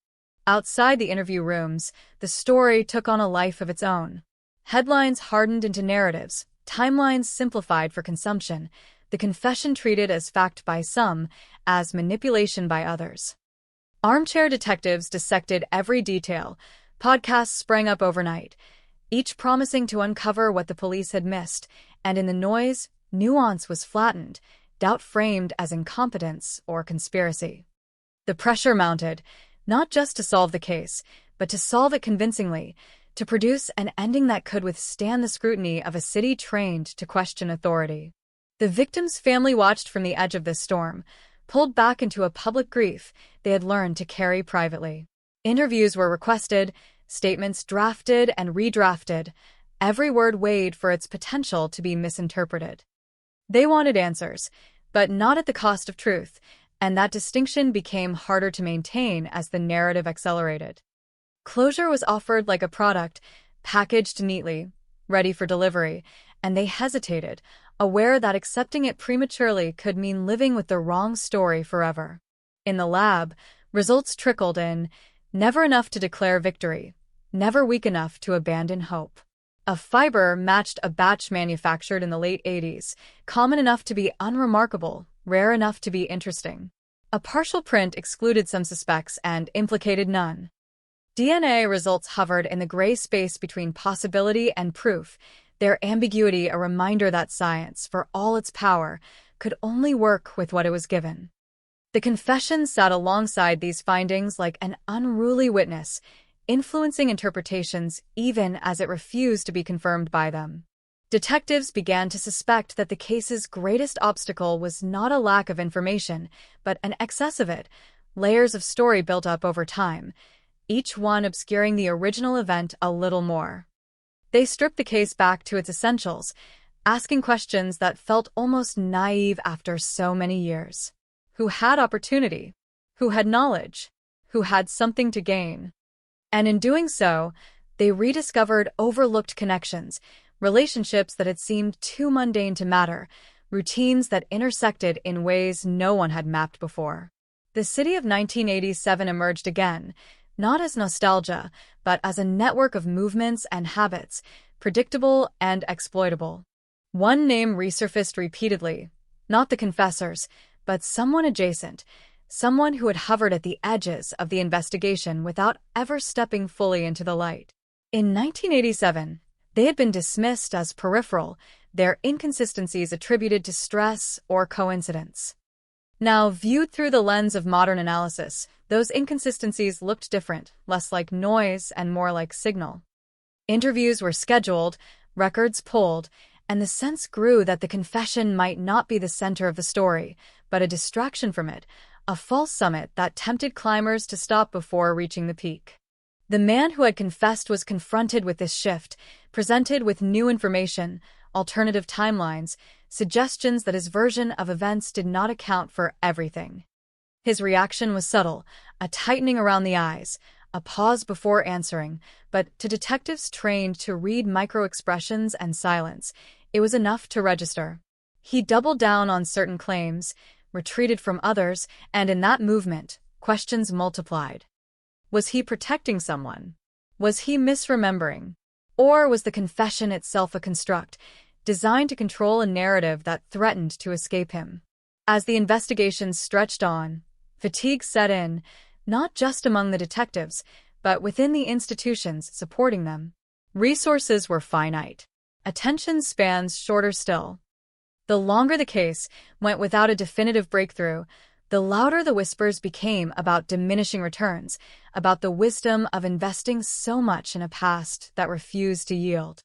Outside the interview rooms, the story took on a life of its own. Headlines hardened into narratives, timelines simplified for consumption, the confession treated as fact by some, as manipulation by others. Armchair detectives dissected every detail. Podcasts sprang up overnight, each promising to uncover what the police had missed, and in the noise, nuance was flattened, doubt framed as incompetence or conspiracy. The pressure mounted, not just to solve the case, but to solve it convincingly, to produce an ending that could withstand the scrutiny of a city trained to question authority. The victim's family watched from the edge of this storm, pulled back into a public grief they had learned to carry privately. Interviews were requested, statements drafted and redrafted, every word weighed for its potential to be misinterpreted. They wanted answers, but not at the cost of truth, and that distinction became harder to maintain as the narrative accelerated. Closure was offered like a product, packaged neatly, ready for delivery, and they hesitated, aware that accepting it prematurely could mean living with the wrong story forever. In the lab, results trickled in, never enough to declare victory, never weak enough to abandon hope. A fiber matched a batch manufactured in the late 80s, common enough to be unremarkable, rare enough to be interesting. A partial print excluded some suspects and implicated none. DNA results hovered in the gray space between possibility and proof, their ambiguity a reminder that science, for all its power, could only work with what it was given. The confession sat alongside these findings like an unruly witness, influencing interpretations even as it refused to be confirmed by them. Detectives began to suspect that the case's greatest obstacle was not a lack of information, but an excess of it, layers of story built up over time, each one obscuring the original event a little more. They stripped the case back to its essentials, asking questions that felt almost naive after so many years. Who had opportunity? Who had knowledge? Who had something to gain? And in doing so, they rediscovered overlooked connections, relationships that had seemed too mundane to matter, routines that intersected in ways no one had mapped before. The city of 1987 emerged again, not as nostalgia, but as a network of movements and habits, predictable and exploitable. One name resurfaced repeatedly, not the confessors, but someone adjacent, someone who had hovered at the edges of the investigation without ever stepping fully into the light. In 1987, they had been dismissed as peripheral, their inconsistencies attributed to stress or coincidence. Now, viewed through the lens of modern analysis, those inconsistencies looked different, less like noise and more like signal. Interviews were scheduled, records pulled, and the sense grew that the confession might not be the center of the story, but a distraction from it, a false summit that tempted climbers to stop before reaching the peak. The man who had confessed was confronted with this shift, presented with new information, alternative timelines, suggestions that his version of events did not account for everything. His reaction was subtle, a tightening around the eyes, a pause before answering, but to detectives trained to read micro-expressions and silence, it was enough to register. He doubled down on certain claims, retreated from others, and in that movement, questions multiplied. Was he protecting someone? Was he misremembering? Or was the confession itself a construct, designed to control a narrative that threatened to escape him? As the investigation stretched on, fatigue set in, not just among the detectives, but within the institutions supporting them. Resources were finite. Attention spans shorter still. The longer the case went without a definitive breakthrough, the louder the whispers became about diminishing returns, about the wisdom of investing so much in a past that refused to yield.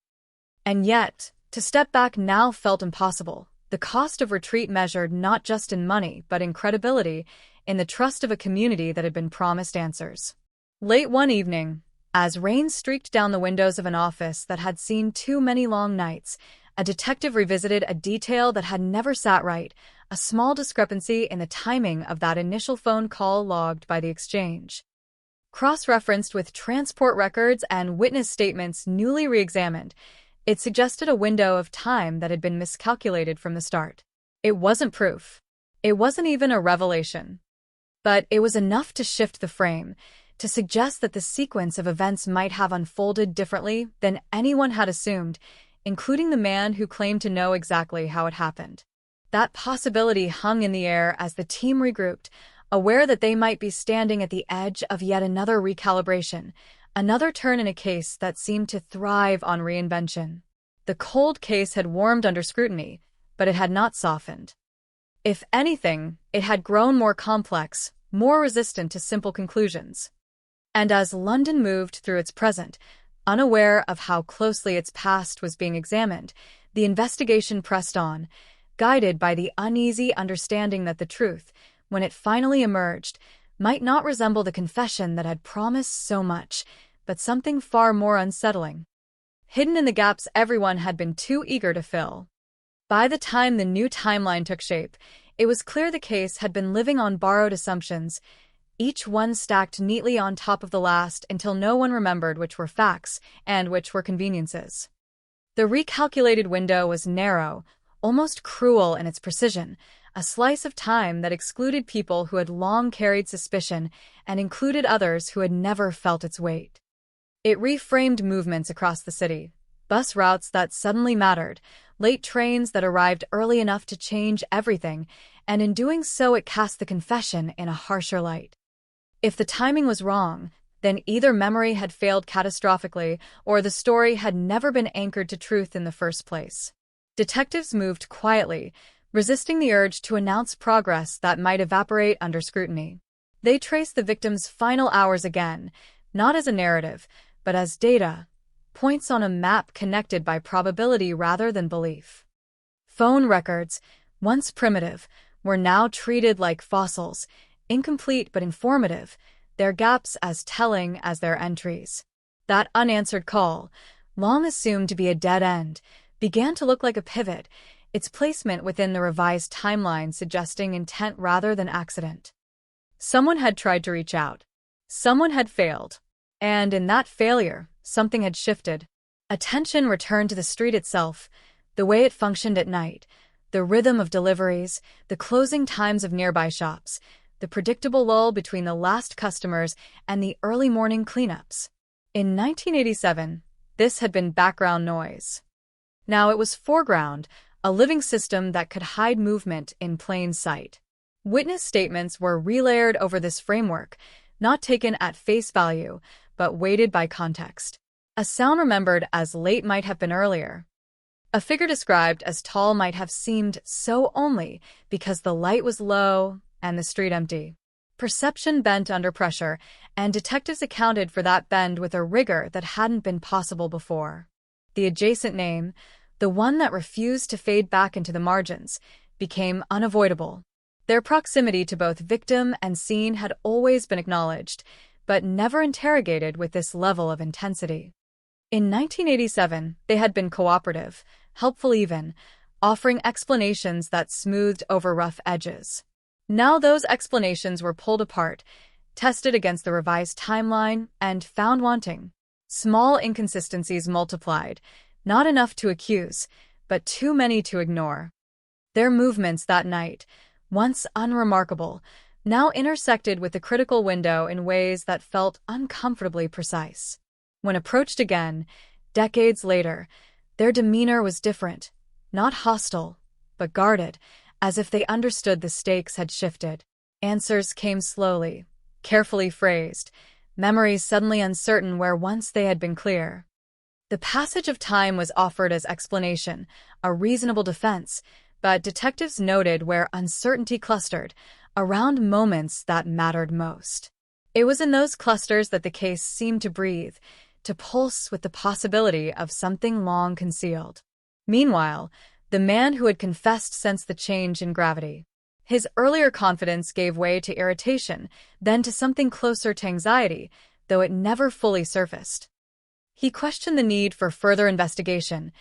And yet, to step back now felt impossible. The cost of retreat measured not just in money, but in credibility, in the trust of a community that had been promised answers. Late one evening, as rain streaked down the windows of an office that had seen too many long nights, a detective revisited a detail that had never sat right, a small discrepancy in the timing of that initial phone call logged by the exchange. Cross-referenced with transport records and witness statements newly re-examined, it suggested a window of time that had been miscalculated from the start. It wasn't proof. It wasn't even a revelation. But it was enough to shift the frame, to suggest that the sequence of events might have unfolded differently than anyone had assumed, including the man who claimed to know exactly how it happened. That possibility hung in the air as the team regrouped, aware that they might be standing at the edge of yet another recalibration, another turn in a case that seemed to thrive on reinvention. The cold case had warmed under scrutiny, but it had not softened. If anything, it had grown more complex, more resistant to simple conclusions. And as London moved through its present, unaware of how closely its past was being examined, the investigation pressed on, guided by the uneasy understanding that the truth, when it finally emerged, might not resemble the confession that had promised so much, but something far more unsettling. Hidden in the gaps everyone had been too eager to fill. By the time the new timeline took shape, it was clear the case had been living on borrowed assumptions, each one stacked neatly on top of the last until no one remembered which were facts and which were conveniences. The recalculated window was narrow, almost cruel in its precision, a slice of time that excluded people who had long carried suspicion and included others who had never felt its weight. It reframed movements across the city, bus routes that suddenly mattered, late trains that arrived early enough to change everything, and in doing so it cast the confession in a harsher light. If the timing was wrong, then either memory had failed catastrophically or the story had never been anchored to truth in the first place. Detectives moved quietly, resisting the urge to announce progress that might evaporate under scrutiny. They traced the victim's final hours again, not as a narrative, but as data, points on a map connected by probability rather than belief. Phone records, once primitive, were now treated like fossils, incomplete but informative, their gaps as telling as their entries. That unanswered call, long assumed to be a dead end, began to look like a pivot, its placement within the revised timeline suggesting intent rather than accident. Someone had tried to reach out. Someone had failed. And in that failure, something had shifted. Attention returned to the street itself, the way it functioned at night, the rhythm of deliveries, the closing times of nearby shops, the predictable lull between the last customers and the early morning cleanups. In 1987, this had been background noise. Now it was foreground, a living system that could hide movement in plain sight. Witness statements were relayered over this framework, not taken at face value, but weighted by context. A sound remembered as late might have been earlier. A figure described as tall might have seemed so only because the light was low and the street empty. Perception bent under pressure, and detectives accounted for that bend with a rigor that hadn't been possible before. The adjacent name, the one that refused to fade back into the margins, became unavoidable. Their proximity to both victim and scene had always been acknowledged, but never interrogated with this level of intensity. In 1987, they had been cooperative, helpful even, offering explanations that smoothed over rough edges. Now those explanations were pulled apart, tested against the revised timeline, and found wanting. Small inconsistencies multiplied, not enough to accuse, but too many to ignore. Their movements that night, once unremarkable, now intersected with the critical window in ways that felt uncomfortably precise. When approached again, decades later, their demeanor was different, not hostile, but guarded, as if they understood the stakes had shifted. Answers came slowly, carefully phrased, memories suddenly uncertain where once they had been clear. The passage of time was offered as explanation, a reasonable defense, but detectives noted where uncertainty clustered, around moments that mattered most. It was in those clusters that the case seemed to breathe, to pulse with the possibility of something long concealed. Meanwhile, the man who had confessed sensed the change in gravity. His earlier confidence gave way to irritation, then to something closer to anxiety, though it never fully surfaced. He questioned the need for further investigation,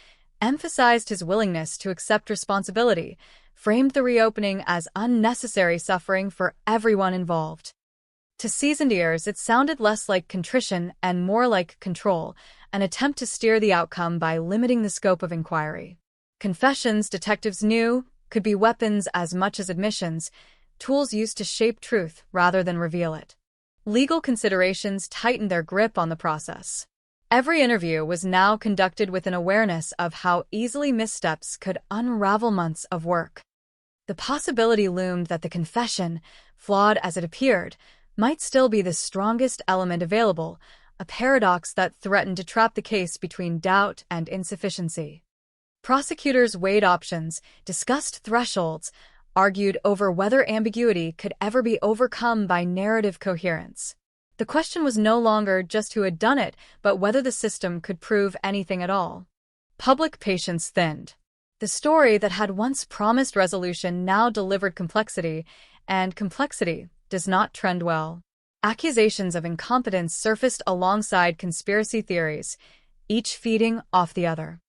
emphasized his willingness to accept responsibility, framed the reopening as unnecessary suffering for everyone involved. To seasoned ears, it sounded less like contrition and more like control, an attempt to steer the outcome by limiting the scope of inquiry. Confessions, detectives knew, could be weapons as much as admissions, tools used to shape truth rather than reveal it. Legal considerations tightened their grip on the process. Every interview was now conducted with an awareness of how easily missteps could unravel months of work. The possibility loomed that the confession, flawed as it appeared, might still be the strongest element available, a paradox that threatened to trap the case between doubt and insufficiency. Prosecutors weighed options, discussed thresholds, argued over whether ambiguity could ever be overcome by narrative coherence. The question was no longer just who had done it, but whether the system could prove anything at all. Public patience thinned. The story that had once promised resolution now delivered complexity, and complexity does not trend well. Accusations of incompetence surfaced alongside conspiracy theories, each feeding off the other.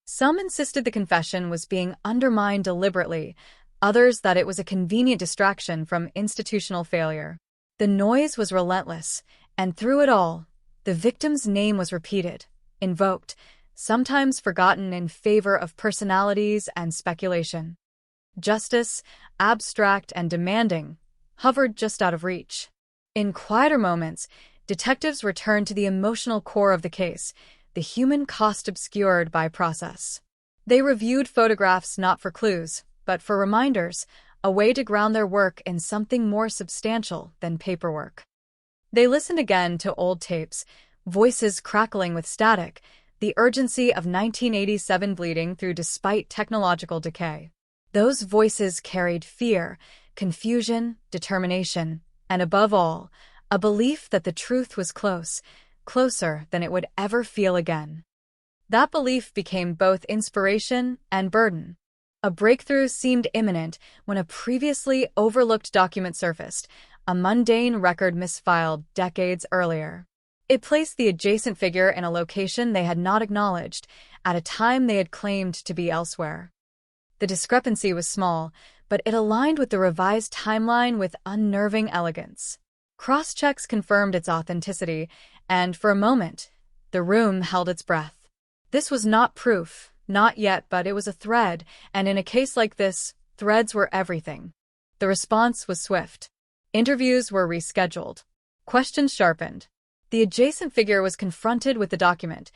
Some insisted the confession was being undermined deliberately, others that it was a convenient distraction from institutional failure. The noise was relentless, and through it all, the victim's name was repeated, invoked, sometimes forgotten in favor of personalities and speculation. Justice, abstract and demanding, hovered just out of reach. In quieter moments, detectives returned to the emotional core of the case, the human cost obscured by process. They reviewed photographs not for clues, but for reminders, a way to ground their work in something more substantial than paperwork. They listened again to old tapes, voices crackling with static, the urgency of 1987 bleeding through despite technological decay. Those voices carried fear, confusion, determination, and above all, a belief that the truth was close, closer than it would ever feel again. That belief became both inspiration and burden. A breakthrough seemed imminent when a previously overlooked document surfaced, a mundane record misfiled decades earlier. It placed the adjacent figure in a location they had not acknowledged, at a time they had claimed to be elsewhere. The discrepancy was small, but it aligned with the revised timeline with unnerving elegance. Cross-checks confirmed its authenticity, and for a moment, the room held its breath. This was not proof, not yet, but it was a thread, and in a case like this, threads were everything. The response was swift. Interviews were rescheduled. Questions sharpened. The adjacent figure was confronted with the document,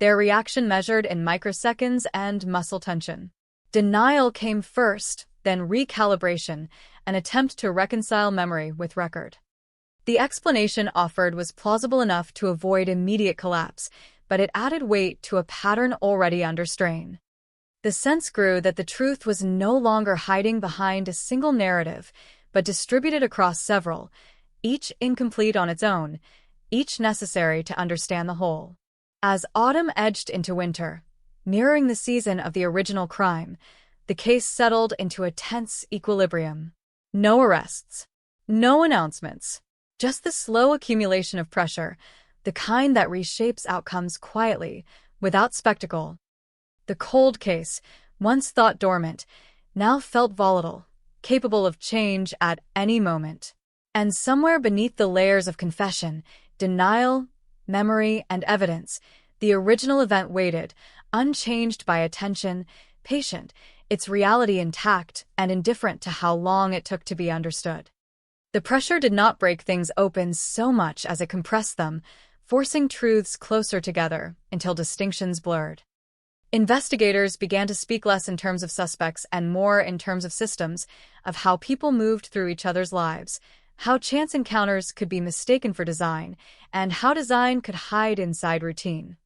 their reaction measured in microseconds and muscle tension. Denial came first, then recalibration, an attempt to reconcile memory with record. The explanation offered was plausible enough to avoid immediate collapse, but it added weight to a pattern already under strain. The sense grew that the truth was no longer hiding behind a single narrative, but distributed across several, each incomplete on its own, each necessary to understand the whole. As autumn edged into winter, mirroring the season of the original crime, the case settled into a tense equilibrium. No arrests, no announcements, just the slow accumulation of pressure, the kind that reshapes outcomes quietly, without spectacle. The cold case, once thought dormant, now felt volatile, capable of change at any moment. And somewhere beneath the layers of confession, denial, memory, and evidence, the original event waited, unchanged by attention, patient, its reality intact and indifferent to how long it took to be understood. The pressure did not break things open so much as it compressed them, forcing truths closer together until distinctions blurred. Investigators began to speak less in terms of suspects and more in terms of systems, of how people moved through each other's lives, how chance encounters could be mistaken for design, and how design could hide inside routine.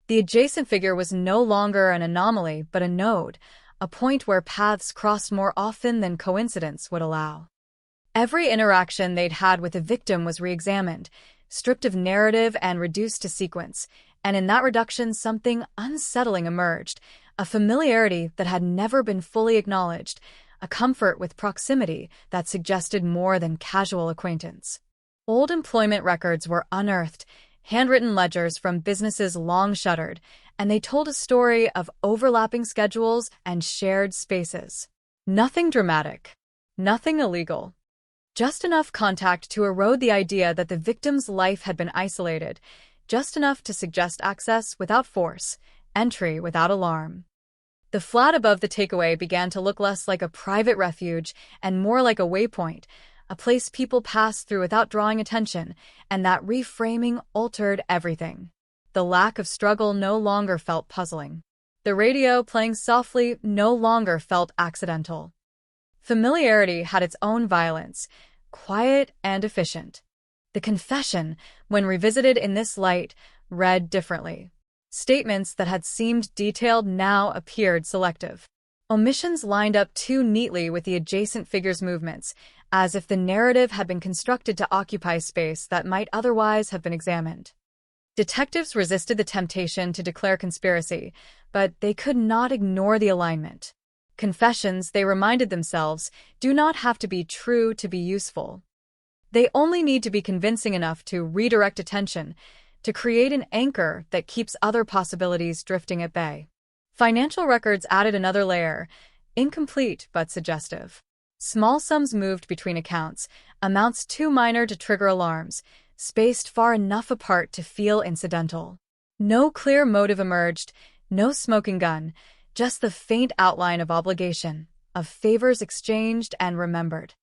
The adjacent figure was no longer an anomaly but a node, a point where paths crossed more often than coincidence would allow. Every interaction they'd had with the victim was re-examined, stripped of narrative and reduced to sequence, and in that reduction something unsettling emerged, a familiarity that had never been fully acknowledged, a comfort with proximity that suggested more than casual acquaintance. Old employment records were unearthed, handwritten ledgers from businesses long shuttered, and they told a story of overlapping schedules and shared spaces. Nothing dramatic, nothing illegal. Just enough contact to erode the idea that the victim's life had been isolated, just enough to suggest access without force, entry without alarm. The flat above the takeaway began to look less like a private refuge and more like a waypoint, a place people passed through without drawing attention, and that reframing altered everything. The lack of struggle no longer felt puzzling. The radio playing softly no longer felt accidental. Familiarity had its own violence, quiet and efficient. The confession, when revisited in this light, read differently. Statements that had seemed detailed now appeared selective. Omissions lined up too neatly with the adjacent figure's movements, as if the narrative had been constructed to occupy space that might otherwise have been examined. Detectives resisted the temptation to declare conspiracy, but they could not ignore the alignment. Confessions, they reminded themselves, do not have to be true to be useful. They only need to be convincing enough to redirect attention, to create an anchor that keeps other possibilities drifting at bay. Financial records added another layer, incomplete but suggestive. Small sums moved between accounts, amounts too minor to trigger alarms, spaced far enough apart to feel incidental. No clear motive emerged, no smoking gun, just the faint outline of obligation, of favors exchanged and remembered.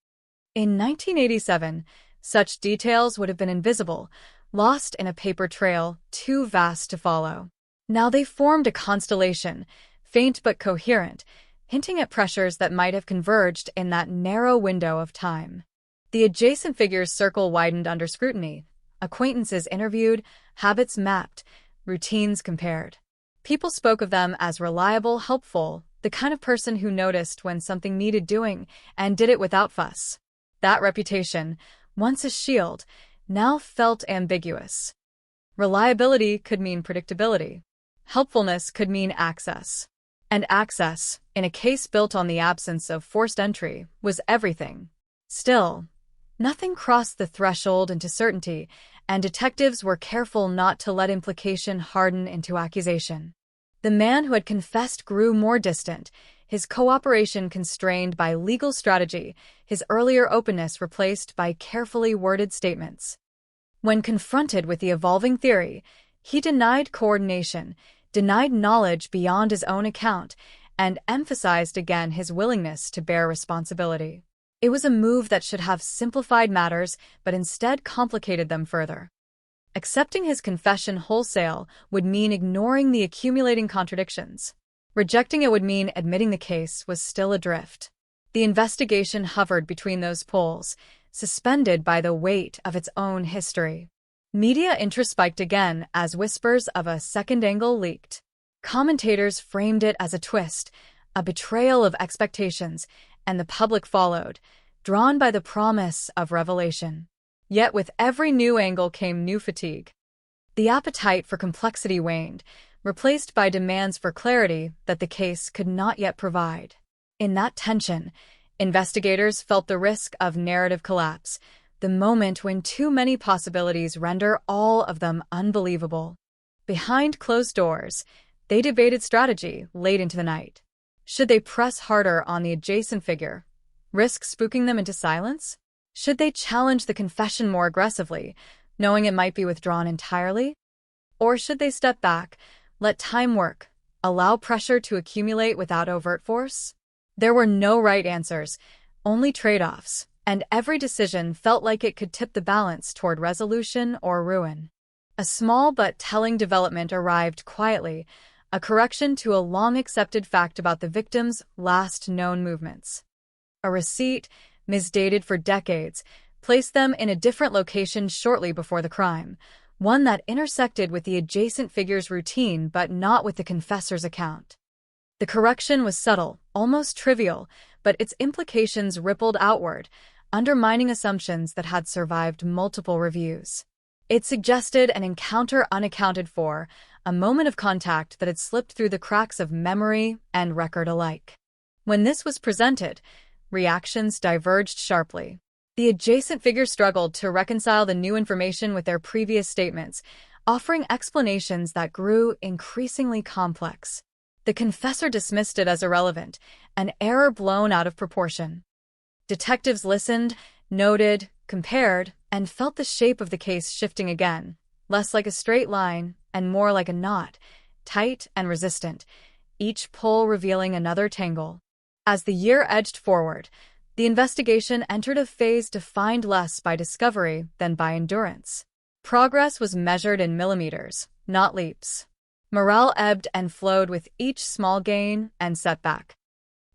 In 1987, such details would have been invisible, lost in a paper trail too vast to follow. Now they formed a constellation, faint but coherent, hinting at pressures that might have converged in that narrow window of time. The adjacent figure's circle widened under scrutiny, acquaintances interviewed, habits mapped, routines compared. People spoke of them as reliable, helpful, the kind of person who noticed when something needed doing and did it without fuss. That reputation, once a shield, now felt ambiguous. Reliability could mean predictability. Helpfulness could mean access. And access, in a case built on the absence of forced entry, was everything. Still, nothing crossed the threshold into certainty, and detectives were careful not to let implication harden into accusation. The man who had confessed grew more distant, his cooperation constrained by legal strategy, his earlier openness replaced by carefully worded statements. When confronted with the evolving theory, he denied coordination, denied knowledge beyond his own account, and emphasized again his willingness to bear responsibility. It was a move that should have simplified matters, but instead complicated them further. Accepting his confession wholesale would mean ignoring the accumulating contradictions. Rejecting it would mean admitting the case was still adrift. The investigation hovered between those poles, suspended by the weight of its own history. Media interest spiked again as whispers of a second angle leaked. Commentators framed it as a twist, a betrayal of expectations, and the public followed, drawn by the promise of revelation. Yet with every new angle came new fatigue. The appetite for complexity waned, replaced by demands for clarity that the case could not yet provide. In that tension, investigators felt the risk of narrative collapse, the moment when too many possibilities render all of them unbelievable. Behind closed doors, they debated strategy late into the night. Should they press harder on the adjacent figure, risk spooking them into silence? Should they challenge the confession more aggressively, knowing it might be withdrawn entirely? Or should they step back, let time work, allow pressure to accumulate without overt force? There were no right answers, only trade-offs, and every decision felt like it could tip the balance toward resolution or ruin. A small but telling development arrived quietly, a correction to a long-accepted fact about the victim's last known movements. A receipt, misdated for decades, placed them in a different location shortly before the crime, one that intersected with the adjacent figure's routine but not with the confessor's account. The correction was subtle, almost trivial, but its implications rippled outward, undermining assumptions that had survived multiple reviews. It suggested an encounter unaccounted for, a moment of contact that had slipped through the cracks of memory and record alike. When this was presented, reactions diverged sharply. The adjacent figure struggled to reconcile the new information with their previous statements, offering explanations that grew increasingly complex. The confessor dismissed it as irrelevant, an error blown out of proportion. Detectives listened, noted, compared, and felt the shape of the case shifting again, less like a straight line and more like a knot, tight and resistant, each pull revealing another tangle. As the year edged forward, the investigation entered a phase defined less by discovery than by endurance. Progress was measured in millimeters, not leaps. Morale ebbed and flowed with each small gain and setback.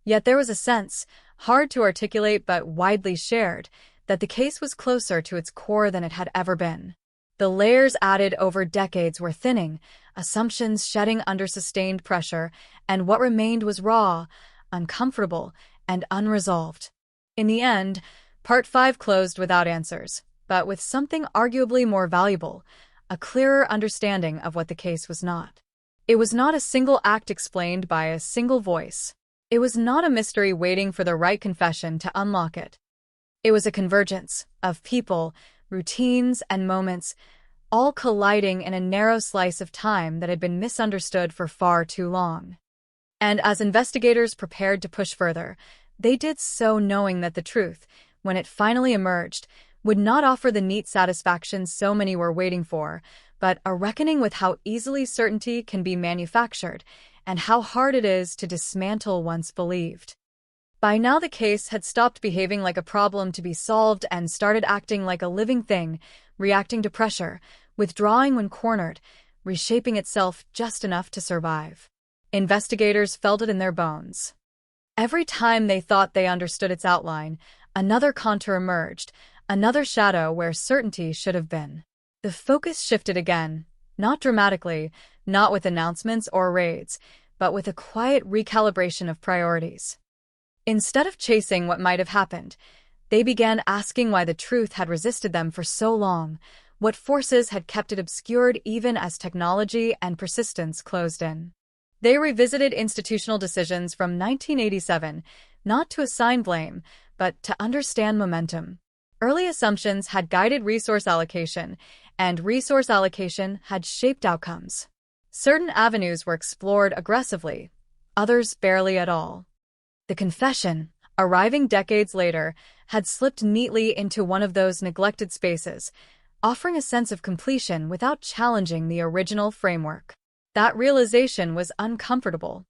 Yet there was a sense, hard to articulate but widely shared, that the case was closer to its core than it had ever been. The layers added over decades were thinning, assumptions shedding under sustained pressure, and what remained was raw, uncomfortable, and unresolved. In the end, Part 5 closed without answers, but with something arguably more valuable, a clearer understanding of what the case was not. It was not a single act explained by a single voice. It was not a mystery waiting for the right confession to unlock it. It was a convergence of people, routines, and moments, all colliding in a narrow slice of time that had been misunderstood for far too long. And as investigators prepared to push further, they did so knowing that the truth, when it finally emerged, would not offer the neat satisfaction so many were waiting for, but a reckoning with how easily certainty can be manufactured and how hard it is to dismantle once believed. By now the case had stopped behaving like a problem to be solved and started acting like a living thing, reacting to pressure, withdrawing when cornered, reshaping itself just enough to survive. Investigators felt it in their bones. Every time they thought they understood its outline, another contour emerged, another shadow where certainty should have been. The focus shifted again, not dramatically, not with announcements or raids, but with a quiet recalibration of priorities. Instead of chasing what might have happened, they began asking why the truth had resisted them for so long, what forces had kept it obscured even as technology and persistence closed in. They revisited institutional decisions from 1987, not to assign blame, but to understand momentum. Early assumptions had guided resource allocation, and resource allocation had shaped outcomes. Certain avenues were explored aggressively, others barely at all. The confession, arriving decades later, had slipped neatly into one of those neglected spaces, offering a sense of completion without challenging the original framework. That realization was uncomfortable.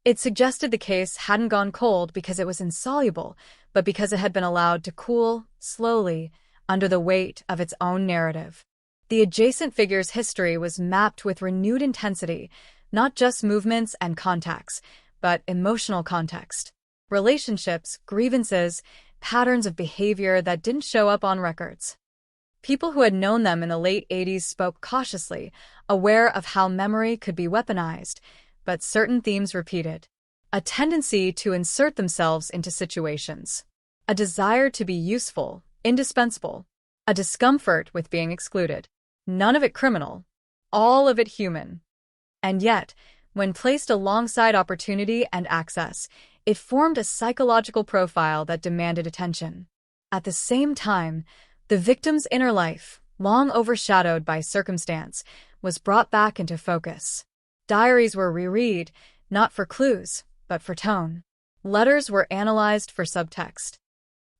It suggested the case hadn't gone cold because it was insoluble, but because it had been allowed to cool, slowly, under the weight of its own narrative. The adjacent figure's history was mapped with renewed intensity, not just movements and contacts, but emotional context. Relationships, grievances, patterns of behavior that didn't show up on records. People who had known them in the late 80s spoke cautiously, aware of how memory could be weaponized, but certain themes repeated. A tendency to insert themselves into situations. A desire to be useful, indispensable. A discomfort with being excluded. None of it criminal. All of it human. And yet, when placed alongside opportunity and access, it formed a psychological profile that demanded attention. At the same time, the victim's inner life, long overshadowed by circumstance, was brought back into focus. Diaries were reread, not for clues, but for tone. Letters were analyzed for subtext.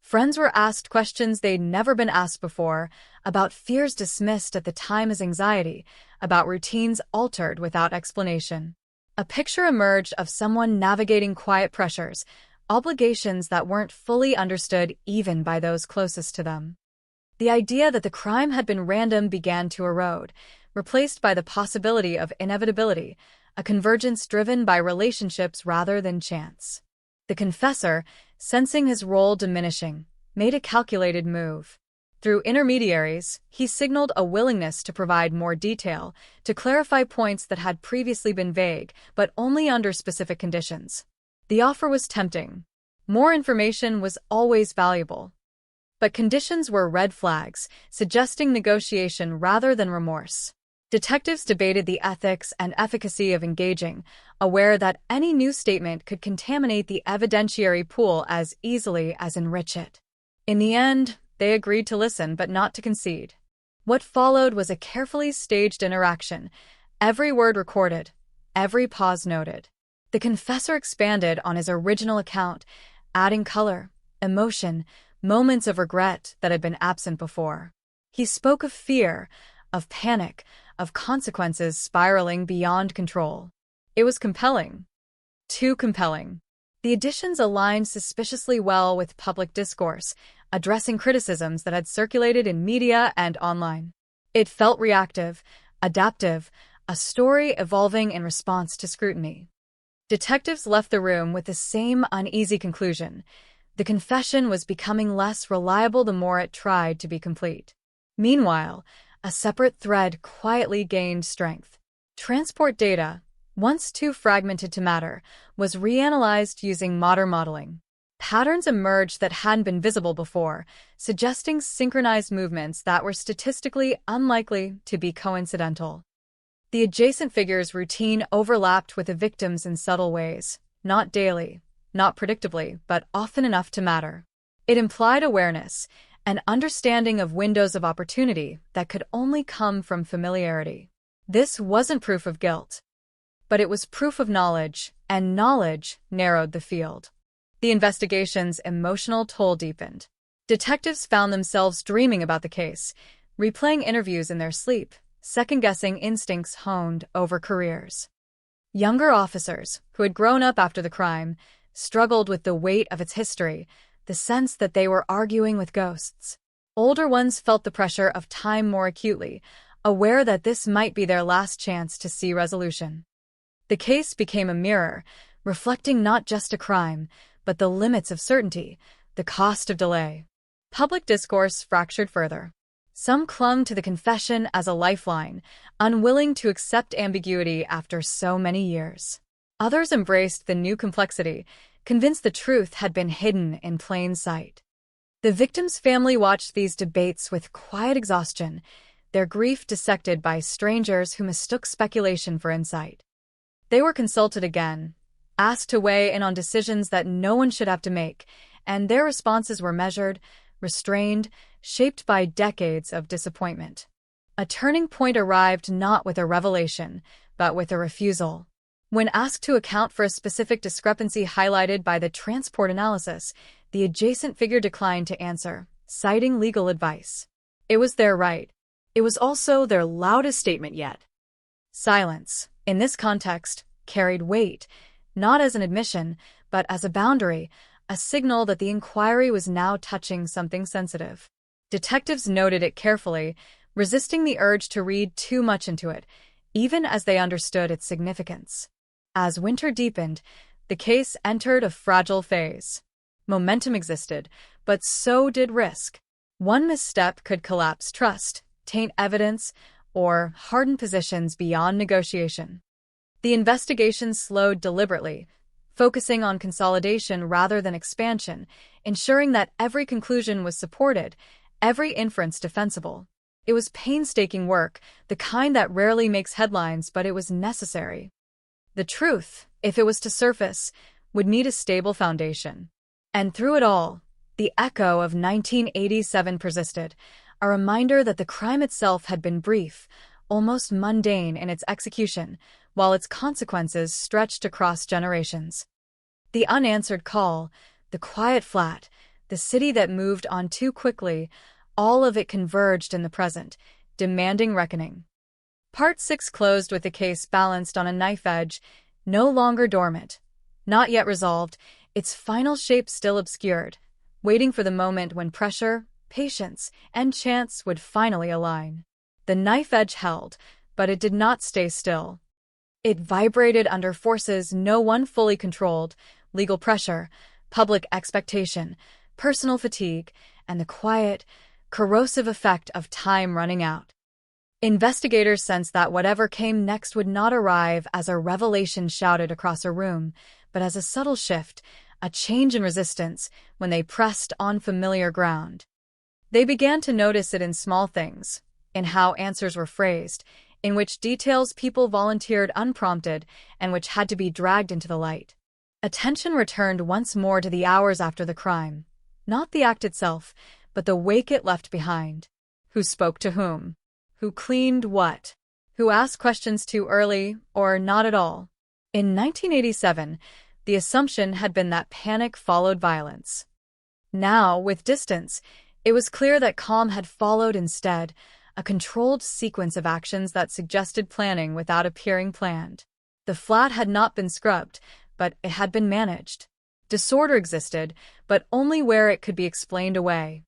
Friends were asked questions they'd never been asked before, about fears dismissed at the time as anxiety, about routines altered without explanation. A picture emerged of someone navigating quiet pressures, obligations that weren't fully understood even by those closest to them. The idea that the crime had been random began to erode, replaced by the possibility of inevitability, a convergence driven by relationships rather than chance. The confessor, sensing his role diminishing, made a calculated move. Through intermediaries, he signaled a willingness to provide more detail, to clarify points that had previously been vague, but only under specific conditions. The offer was tempting. More information was always valuable. But conditions were red flags, suggesting negotiation rather than remorse. Detectives debated the ethics and efficacy of engaging, aware that any new statement could contaminate the evidentiary pool as easily as enrich it. In the end, they agreed to listen but not to concede. What followed was a carefully staged interaction, every word recorded, every pause noted. The confessor expanded on his original account, adding color, emotion, moments of regret that had been absent before. He spoke of fear, of panic, of consequences spiraling beyond control. It was compelling. Too compelling. The additions aligned suspiciously well with public discourse, addressing criticisms that had circulated in media and online. It felt reactive, adaptive, a story evolving in response to scrutiny. Detectives left the room with the same uneasy conclusion. The confession was becoming less reliable the more it tried to be complete. Meanwhile, a separate thread quietly gained strength. Transport data, once too fragmented to matter, was reanalyzed using modern modeling. Patterns emerged that hadn't been visible before, suggesting synchronized movements that were statistically unlikely to be coincidental. The adjacent figure's routine overlapped with the victim's in subtle ways, not daily, not predictably, but often enough to matter. It implied awareness, an understanding of windows of opportunity that could only come from familiarity. This wasn't proof of guilt, but it was proof of knowledge, and knowledge narrowed the field. The investigation's emotional toll deepened. Detectives found themselves dreaming about the case, replaying interviews in their sleep, second-guessing instincts honed over careers. Younger officers, who had grown up after the crime, struggled with the weight of its history, the sense that they were arguing with ghosts. Older ones felt the pressure of time more acutely, aware that this might be their last chance to see resolution. The case became a mirror, reflecting not just a crime, but the limits of certainty, the cost of delay. Public discourse fractured further. Some clung to the confession as a lifeline, unwilling to accept ambiguity after so many years. Others embraced the new complexity, convinced the truth had been hidden in plain sight. The victim's family watched these debates with quiet exhaustion, their grief dissected by strangers who mistook speculation for insight. They were consulted again, asked to weigh in on decisions that no one should have to make, and their responses were measured, restrained, shaped by decades of disappointment. A turning point arrived not with a revelation, but with a refusal. When asked to account for a specific discrepancy highlighted by the transport analysis, the adjacent figure declined to answer, citing legal advice. It was their right. It was also their loudest statement yet. Silence, in this context, carried weight, not as an admission, but as a boundary, a signal that the inquiry was now touching something sensitive. Detectives noted it carefully, resisting the urge to read too much into it, even as they understood its significance. As winter deepened, the case entered a fragile phase. Momentum existed, but so did risk. One misstep could collapse trust, taint evidence, or harden positions beyond negotiation. The investigation slowed deliberately, focusing on consolidation rather than expansion, ensuring that every conclusion was supported, every inference defensible. It was painstaking work, the kind that rarely makes headlines, but it was necessary. The truth, if it was to surface, would need a stable foundation. And through it all, the echo of 1987 persisted, a reminder that the crime itself had been brief, almost mundane in its execution, while its consequences stretched across generations. The unanswered call, the quiet flat, the city that moved on too quickly, all of it converged in the present, demanding reckoning. Part 6 closed with the case balanced on a knife edge, no longer dormant, not yet resolved, its final shape still obscured, waiting for the moment when pressure, patience, and chance would finally align. The knife edge held, but it did not stay still. It vibrated under forces no one fully controlled: legal pressure, public expectation, personal fatigue, and the quiet, corrosive effect of time running out. Investigators sensed that whatever came next would not arrive as a revelation shouted across a room, but as a subtle shift, a change in resistance when they pressed on familiar ground. They began to notice it in small things, in how answers were phrased, in which details people volunteered unprompted and which had to be dragged into the light. Attention returned once more to the hours after the crime, not the act itself, but the wake it left behind. Who spoke to whom? Who cleaned what? Who asked questions too early or not at all? In 1987, the assumption had been that panic followed violence. Now, with distance, it was clear that calm had followed instead, a controlled sequence of actions that suggested planning without appearing planned. The flat had not been scrubbed, but it had been managed. Disorder existed, but only where it could be explained away.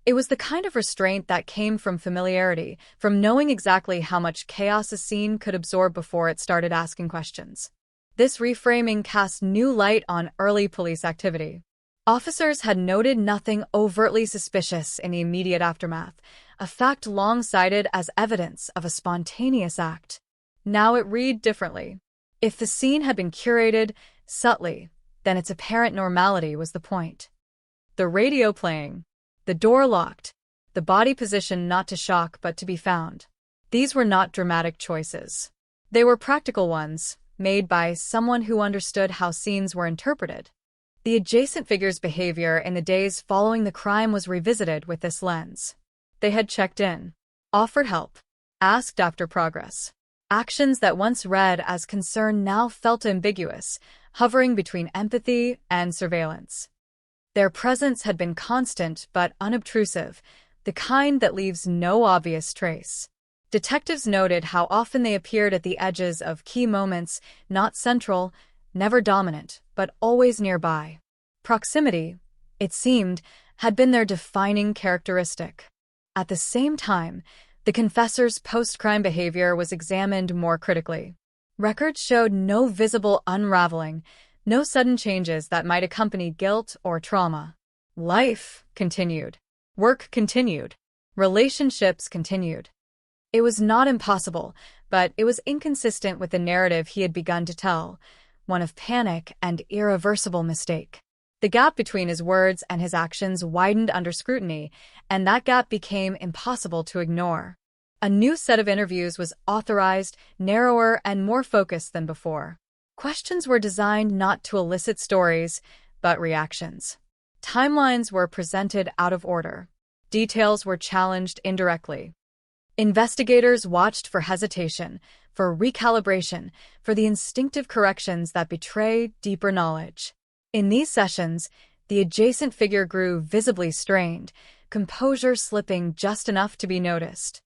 It was the kind of restraint that came from familiarity, from knowing exactly how much chaos a scene could absorb before it started asking questions. This reframing cast new light on early police activity. Officers had noted nothing overtly suspicious in the immediate aftermath, a fact long cited as evidence of a spontaneous act. Now it read differently. If the scene had been curated, subtly, then its apparent normality was the point. The radio playing, the door locked, the body positioned not to shock but to be found. These were not dramatic choices. They were practical ones, made by someone who understood how scenes were interpreted. The adjacent figure's behavior in the days following the crime was revisited with this lens. They had checked in, offered help, asked after progress. Actions that once read as concern now felt ambiguous, hovering between empathy and surveillance. Their presence had been constant but unobtrusive, the kind that leaves no obvious trace. Detectives noted how often they appeared at the edges of key moments, not central, never dominant, but always nearby. Proximity, it seemed, had been their defining characteristic. At the same time, the confessor's post-crime behavior was examined more critically. Records showed no visible unraveling, no sudden changes that might accompany guilt or trauma. Life continued. Work continued. Relationships continued. It was not impossible, but it was inconsistent with the narrative he had begun to tell, one of panic and irreversible mistake. The gap between his words and his actions widened under scrutiny, and that gap became impossible to ignore. A new set of interviews was authorized, narrower and more focused than before. Questions were designed not to elicit stories, but reactions. Timelines were presented out of order. Details were challenged indirectly. Investigators watched for hesitation, for recalibration, for the instinctive corrections that betray deeper knowledge. In these sessions, the adjacent figure grew visibly strained, composure slipping just enough to be noticed.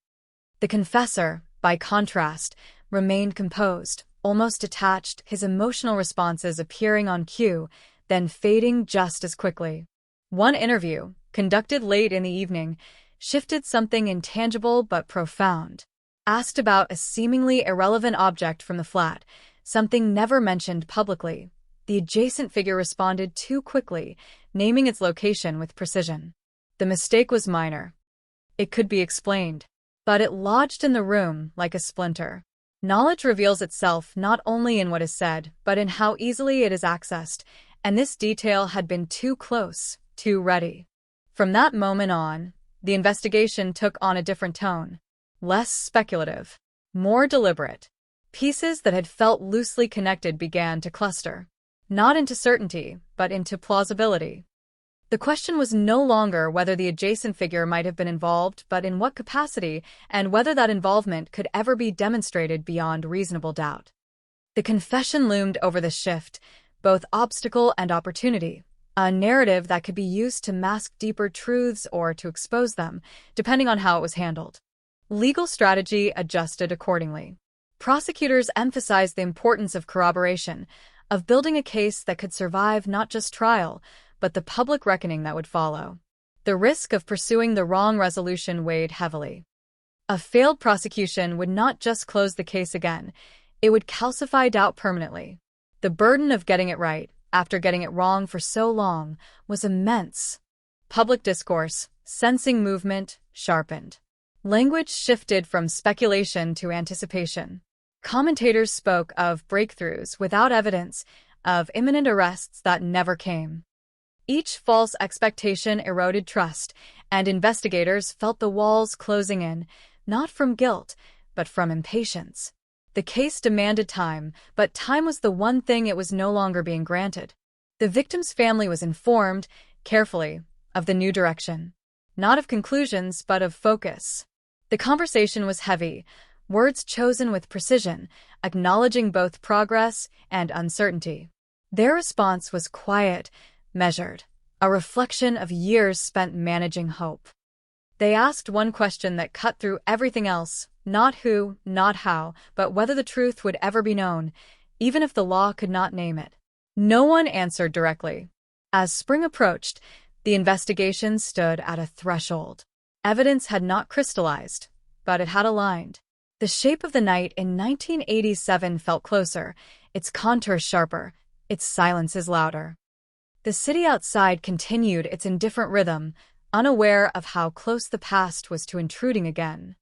The confessor, by contrast, remained composed, almost detached, his emotional responses appearing on cue, then fading just as quickly. One interview, conducted late in the evening, shifted something intangible but profound. Asked about a seemingly irrelevant object from the flat, something never mentioned publicly, the adjacent figure responded too quickly, naming its location with precision. The mistake was minor. It could be explained, but it lodged in the room like a splinter. Knowledge reveals itself not only in what is said, but in how easily it is accessed, and this detail had been too close, too ready. From that moment on, the investigation took on a different tone. Less speculative, more deliberate. Pieces that had felt loosely connected began to cluster. Not into certainty, but into plausibility. The question was no longer whether the adjacent figure might have been involved, but in what capacity, and whether that involvement could ever be demonstrated beyond reasonable doubt. The confession loomed over the shift, both obstacle and opportunity, a narrative that could be used to mask deeper truths or to expose them, depending on how it was handled. Legal strategy adjusted accordingly. Prosecutors emphasized the importance of corroboration, of building a case that could survive not just trial, but the public reckoning that would follow. The risk of pursuing the wrong resolution weighed heavily. A failed prosecution would not just close the case again, it would calcify doubt permanently. The burden of getting it right, after getting it wrong for so long, was immense. Public discourse, sensing movement, sharpened. Language shifted from speculation to anticipation. Commentators spoke of breakthroughs without evidence, of imminent arrests that never came. Each false expectation eroded trust, and investigators felt the walls closing in, not from guilt, but from impatience. The case demanded time, but time was the one thing it was no longer being granted. The victim's family was informed, carefully, of the new direction. Not of conclusions, but of focus. The conversation was heavy, words chosen with precision, acknowledging both progress and uncertainty. Their response was quiet, measured, a reflection of years spent managing hope. They asked one question that cut through everything else, not who, not how, but whether the truth would ever be known, even if the law could not name it. No one answered directly. As spring approached, the investigation stood at a threshold. Evidence had not crystallized, but it had aligned. The shape of the night in 1987 felt closer, its contours sharper, its silences louder. The city outside continued its indifferent rhythm, unaware of how close the past was to intruding again.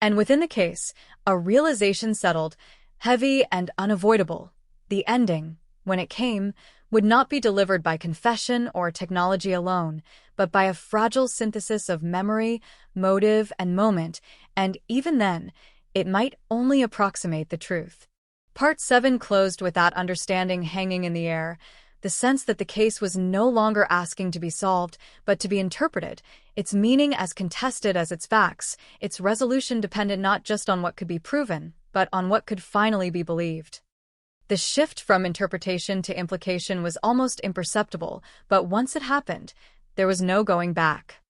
And within the case, a realization settled, heavy and unavoidable. The ending, when it came, would not be delivered by confession or technology alone, but by a fragile synthesis of memory, motive, and moment, and even then, it might only approximate the truth. Part 7 closed with that understanding hanging in the air, the sense that the case was no longer asking to be solved, but to be interpreted, its meaning as contested as its facts, its resolution dependent not just on what could be proven, but on what could finally be believed. The shift from interpretation to implication was almost imperceptible, but once it happened, there was no going back.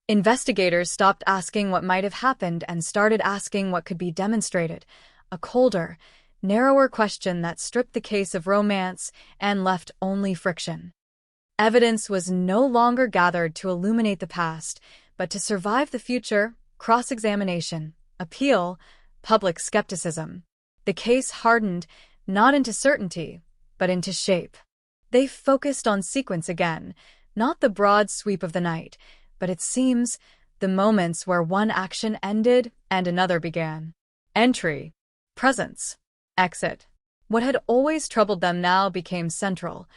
Investigators stopped asking what might have happened and started asking what could be demonstrated, a colder, narrower question that stripped the case of romance and left only friction. Evidence was no longer gathered to illuminate the past, but to survive the future, cross-examination, appeal, public skepticism. The case hardened, not into certainty, but into shape. They focused on sequence again, not the broad sweep of the night, but it seems the moments where one action ended and another began. Entry, presence, exit. What had always troubled them now became central,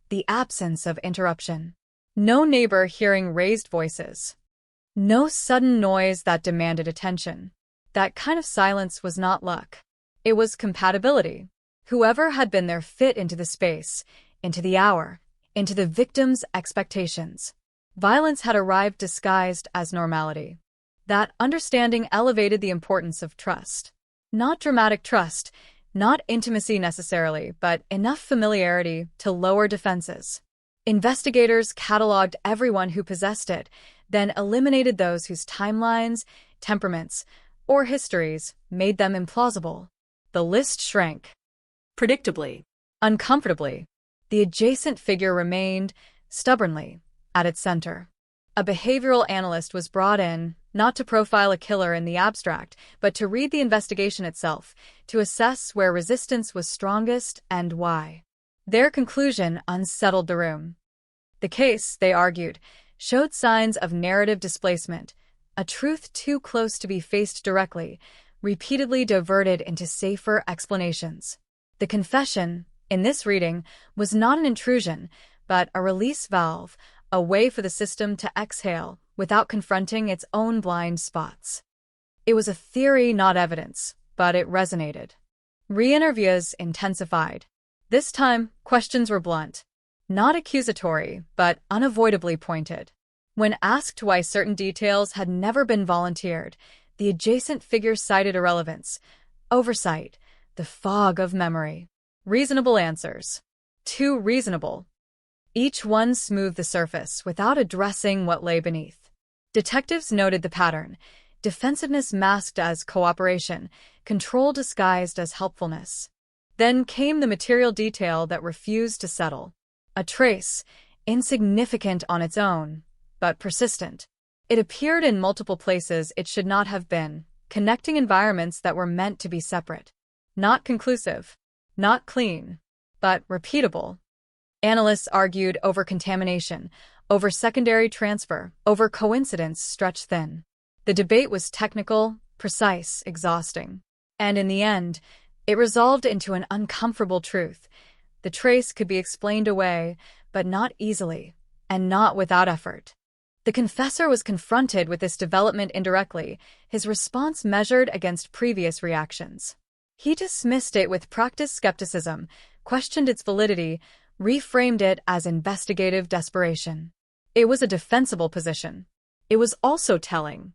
the absence of interruption. No neighbor hearing raised voices. No sudden noise that demanded attention. That kind of silence was not luck. It was compatibility. Whoever had been there fit into the space, into the hour, into the victim's expectations. Violence had arrived disguised as normality. That understanding elevated the importance of trust. Not dramatic trust, not intimacy necessarily, but enough familiarity to lower defenses. Investigators cataloged everyone who possessed it, then eliminated those whose timelines, temperaments, or histories made them implausible. The list shrank. Predictably, uncomfortably, the adjacent figure remained, stubbornly, at its center. A behavioral analyst was brought in, not to profile a killer in the abstract, but to read the investigation itself, to assess where resistance was strongest and why. Their conclusion unsettled the room. The case, they argued, showed signs of narrative displacement, a truth too close to be faced directly, repeatedly diverted into safer explanations. The confession, in this reading, was not an intrusion, but a release valve, a way for the system to exhale without confronting its own blind spots. It was a theory, not evidence, but it resonated. Re-interviews intensified. This time, questions were blunt. Not accusatory, but unavoidably pointed. When asked why certain details had never been volunteered, the adjacent figures cited irrelevance, oversight, the fog of memory. Reasonable answers. Too reasonable. Each one smoothed the surface without addressing what lay beneath. Detectives noted the pattern: defensiveness masked as cooperation, control disguised as helpfulness. Then came the material detail that refused to settle. A trace, insignificant on its own, but persistent. It appeared in multiple places it should not have been, connecting environments that were meant to be separate. Not conclusive, not clean, but repeatable. Analysts argued over contamination, over secondary transfer, over coincidence stretched thin. The debate was technical, precise, exhausting. And in the end, it resolved into an uncomfortable truth. The trace could be explained away, but not easily, and not without effort. The confessor was confronted with this development indirectly, his response measured against previous reactions. He dismissed it with practiced skepticism, questioned its validity, reframed it as investigative desperation. It was a defensible position. It was also telling.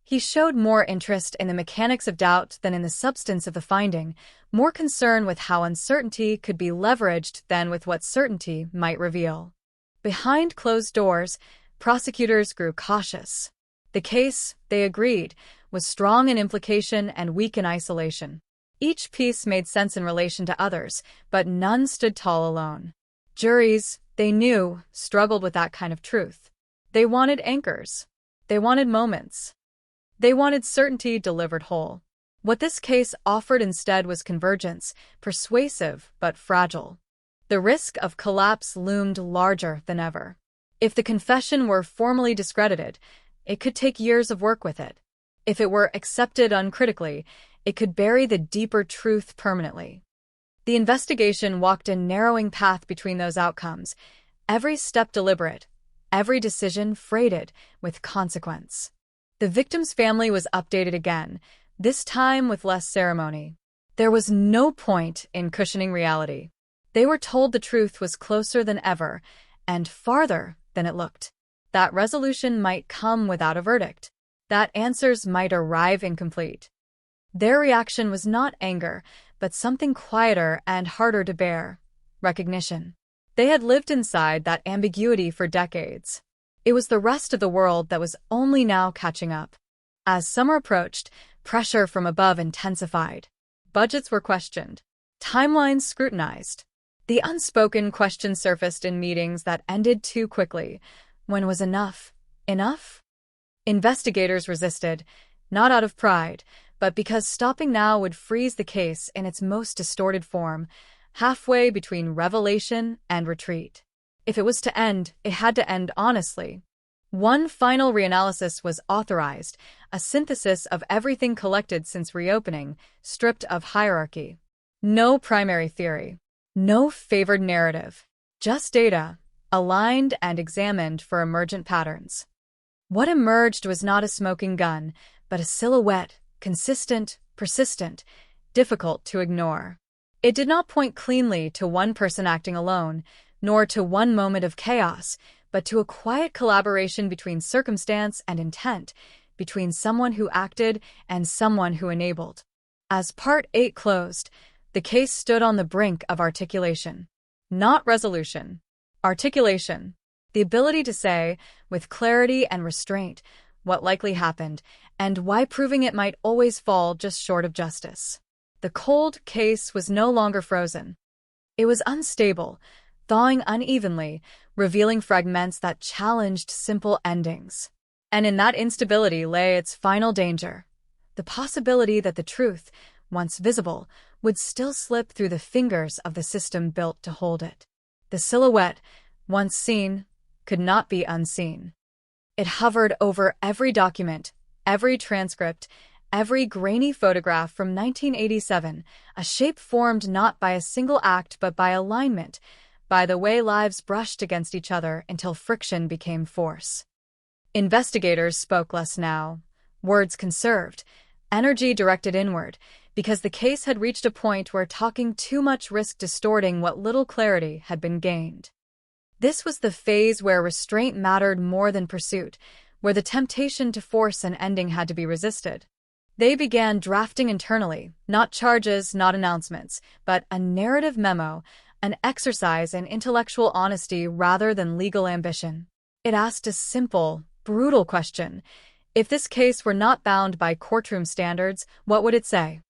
He showed more interest in the mechanics of doubt than in the substance of the finding, more concern with how uncertainty could be leveraged than with what certainty might reveal. Behind closed doors, prosecutors grew cautious. The case, they agreed, was strong in implication and weak in isolation. Each piece made sense in relation to others, but none stood tall alone. Juries, they knew, struggled with that kind of truth. They wanted anchors. They wanted moments. They wanted certainty delivered whole. What this case offered instead was convergence, persuasive but fragile. The risk of collapse loomed larger than ever. If the confession were formally discredited, it could take years of work with it. If it were accepted uncritically, it could bury the deeper truth permanently. The investigation walked a narrowing path between those outcomes, every step deliberate, every decision freighted with consequence. The victim's family was updated again, this time with less ceremony. There was no point in cushioning reality. They were told the truth was closer than ever, and farther than it looked. That resolution might come without a verdict. That answers might arrive incomplete. Their reaction was not anger, but something quieter and harder to bear: recognition. They had lived inside that ambiguity for decades. It was the rest of the world that was only now catching up. As summer approached, pressure from above intensified. Budgets were questioned. Timelines scrutinized. The unspoken question surfaced in meetings that ended too quickly. When was enough? Enough? Investigators resisted, not out of pride, but because stopping now would freeze the case in its most distorted form, halfway between revelation and retreat. If it was to end, it had to end honestly. One final reanalysis was authorized, a synthesis of everything collected since reopening, stripped of hierarchy. No primary theory. No favored narrative. Just data, aligned and examined for emergent patterns. What emerged was not a smoking gun, but a silhouette, consistent, persistent, difficult to ignore. It did not point cleanly to one person acting alone, nor to one moment of chaos, but to a quiet collaboration between circumstance and intent, between someone who acted and someone who enabled. As Part 8 closed, the case stood on the brink of articulation. Not resolution. Articulation. The ability to say, with clarity and restraint, what likely happened, and why proving it might always fall just short of justice. The cold case was no longer frozen. It was unstable, thawing unevenly, revealing fragments that challenged simple endings. And in that instability lay its final danger: the possibility that the truth, once visible, would still slip through the fingers of the system built to hold it. The silhouette, once seen, could not be unseen. It hovered over every document, every transcript, Every grainy photograph from 1987, a shape formed not by a single act but by alignment, by the way lives brushed against each other until friction became force. Investigators spoke less now, words conserved, energy directed inward, because the case had reached a point where talking too much risked distorting what little clarity had been gained. This was the phase where restraint mattered more than pursuit, where the temptation to force an ending had to be resisted. They began drafting internally, not charges, not announcements, but a narrative memo, an exercise in intellectual honesty rather than legal ambition. It asked a simple, brutal question. If this case were not bound by courtroom standards, what would it say?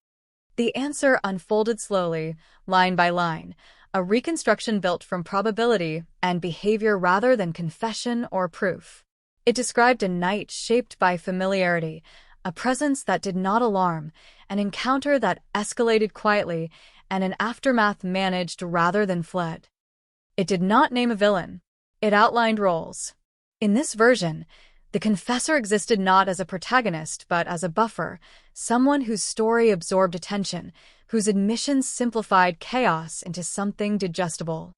The answer unfolded slowly, line by line, a reconstruction built from probability and behavior rather than confession or proof. It described a night shaped by familiarity, a presence that did not alarm, an encounter that escalated quietly, and an aftermath managed rather than fled. It did not name a villain. It outlined roles. In this version, the confessor existed not as a protagonist but as a buffer, someone whose story absorbed attention, whose admissions simplified chaos into something digestible.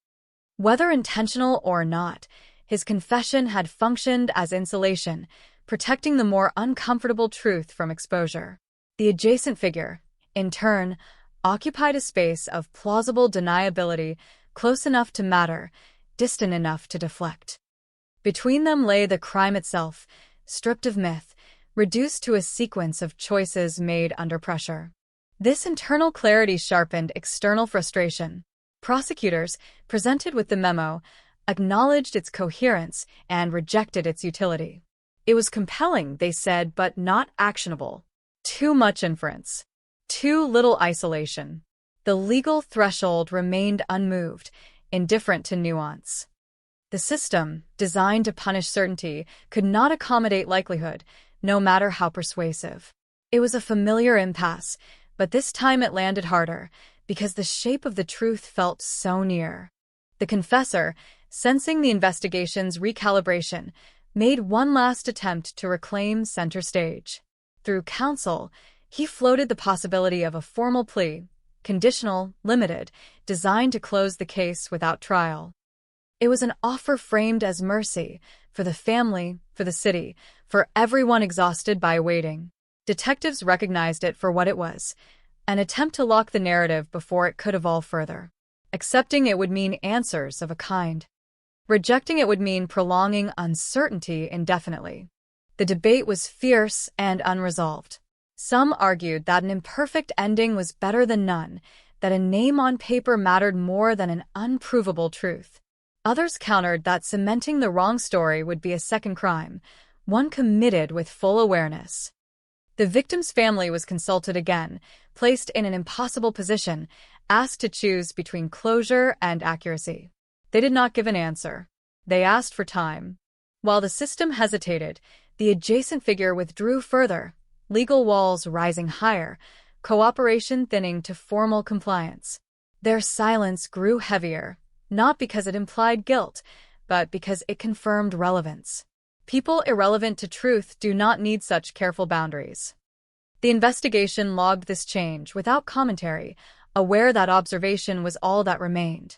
Whether intentional or not, his confession had functioned as insulation, protecting the more uncomfortable truth from exposure. The adjacent figure, in turn, occupied a space of plausible deniability, close enough to matter, distant enough to deflect. Between them lay the crime itself, stripped of myth, reduced to a sequence of choices made under pressure. This internal clarity sharpened external frustration. Prosecutors, presented with the memo, acknowledged its coherence and rejected its utility. It was compelling, they said, but not actionable. Too much inference. Too little isolation. The legal threshold remained unmoved, indifferent to nuance. The system, designed to punish certainty, could not accommodate likelihood, no matter how persuasive. It was a familiar impasse, but this time it landed harder, because the shape of the truth felt so near. The confessor, sensing the investigation's recalibration, made one last attempt to reclaim center stage. Through counsel, he floated the possibility of a formal plea, conditional, limited, designed to close the case without trial. It was an offer framed as mercy, for the family, for the city, for everyone exhausted by waiting. Detectives recognized it for what it was, an attempt to lock the narrative before it could evolve further. Accepting it would mean answers of a kind. Rejecting it would mean prolonging uncertainty indefinitely. The debate was fierce and unresolved. Some argued that an imperfect ending was better than none, that a name on paper mattered more than an unprovable truth. Others countered that cementing the wrong story would be a second crime, one committed with full awareness. The victim's family was consulted again, placed in an impossible position, asked to choose between closure and accuracy. They did not give an answer. They asked for time. While the system hesitated, the adjacent figure withdrew further, legal walls rising higher, cooperation thinning to formal compliance. Their silence grew heavier, not because it implied guilt, but because it confirmed relevance. People irrelevant to truth do not need such careful boundaries. The investigation logged this change without commentary, aware that observation was all that remained.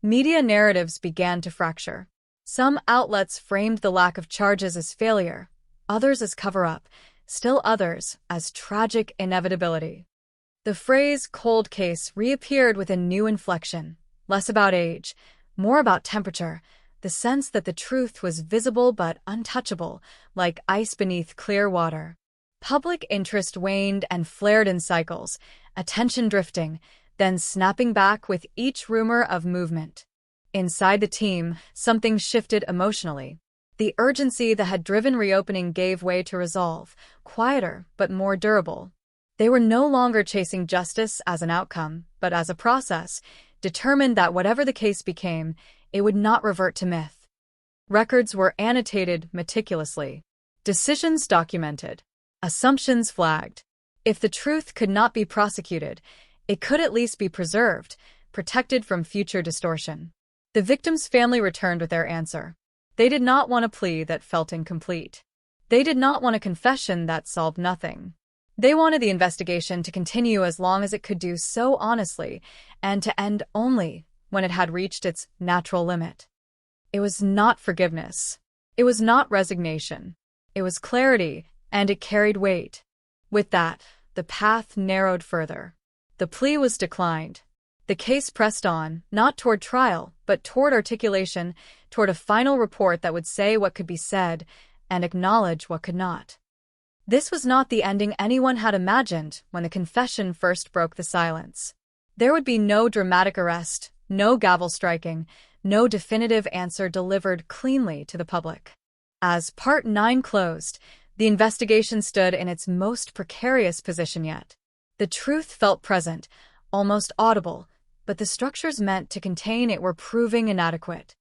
Media narratives began to fracture. Some outlets framed the lack of charges as failure, others as cover-up, still others as tragic inevitability. The phrase cold case reappeared with a new inflection, less about age, more about temperature, the sense that the truth was visible but untouchable, like ice beneath clear water. Public interest waned and flared in cycles, attention drifting, then snapping back with each rumor of movement. Inside the team, something shifted emotionally. The urgency that had driven reopening gave way to resolve, quieter but more durable. They were no longer chasing justice as an outcome, but as a process, determined that whatever the case became, it would not revert to myth. Records were annotated meticulously, decisions documented, assumptions flagged. If the truth could not be prosecuted, it could at least be preserved, protected from future distortion. The victim's family returned with their answer. They did not want a plea that felt incomplete. They did not want a confession that solved nothing. They wanted the investigation to continue as long as it could do so honestly, and to end only when it had reached its natural limit. It was not forgiveness. It was not resignation. It was clarity, and it carried weight. With that, the path narrowed further. The plea was declined. The case pressed on, not toward trial, but toward articulation, toward a final report that would say what could be said and acknowledge what could not. This was not the ending anyone had imagined when the confession first broke the silence. There would be no dramatic arrest, no gavel striking, no definitive answer delivered cleanly to the public. As Part 9 closed, the investigation stood in its most precarious position yet. The truth felt present, almost audible, but the structures meant to contain it were proving inadequate.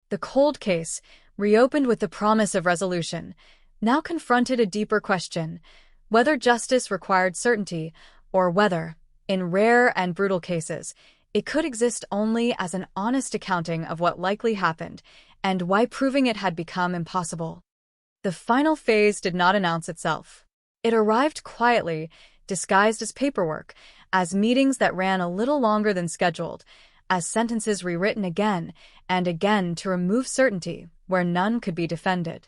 The cold case, reopened with the promise of resolution, now confronted a deeper question: whether justice required certainty, or whether, in rare and brutal cases, it could exist only as an honest accounting of what likely happened and why proving it had become impossible. The final phase did not announce itself. It arrived quietly, disguised as paperwork, as meetings that ran a little longer than scheduled, as sentences rewritten again and again to remove certainty where none could be defended.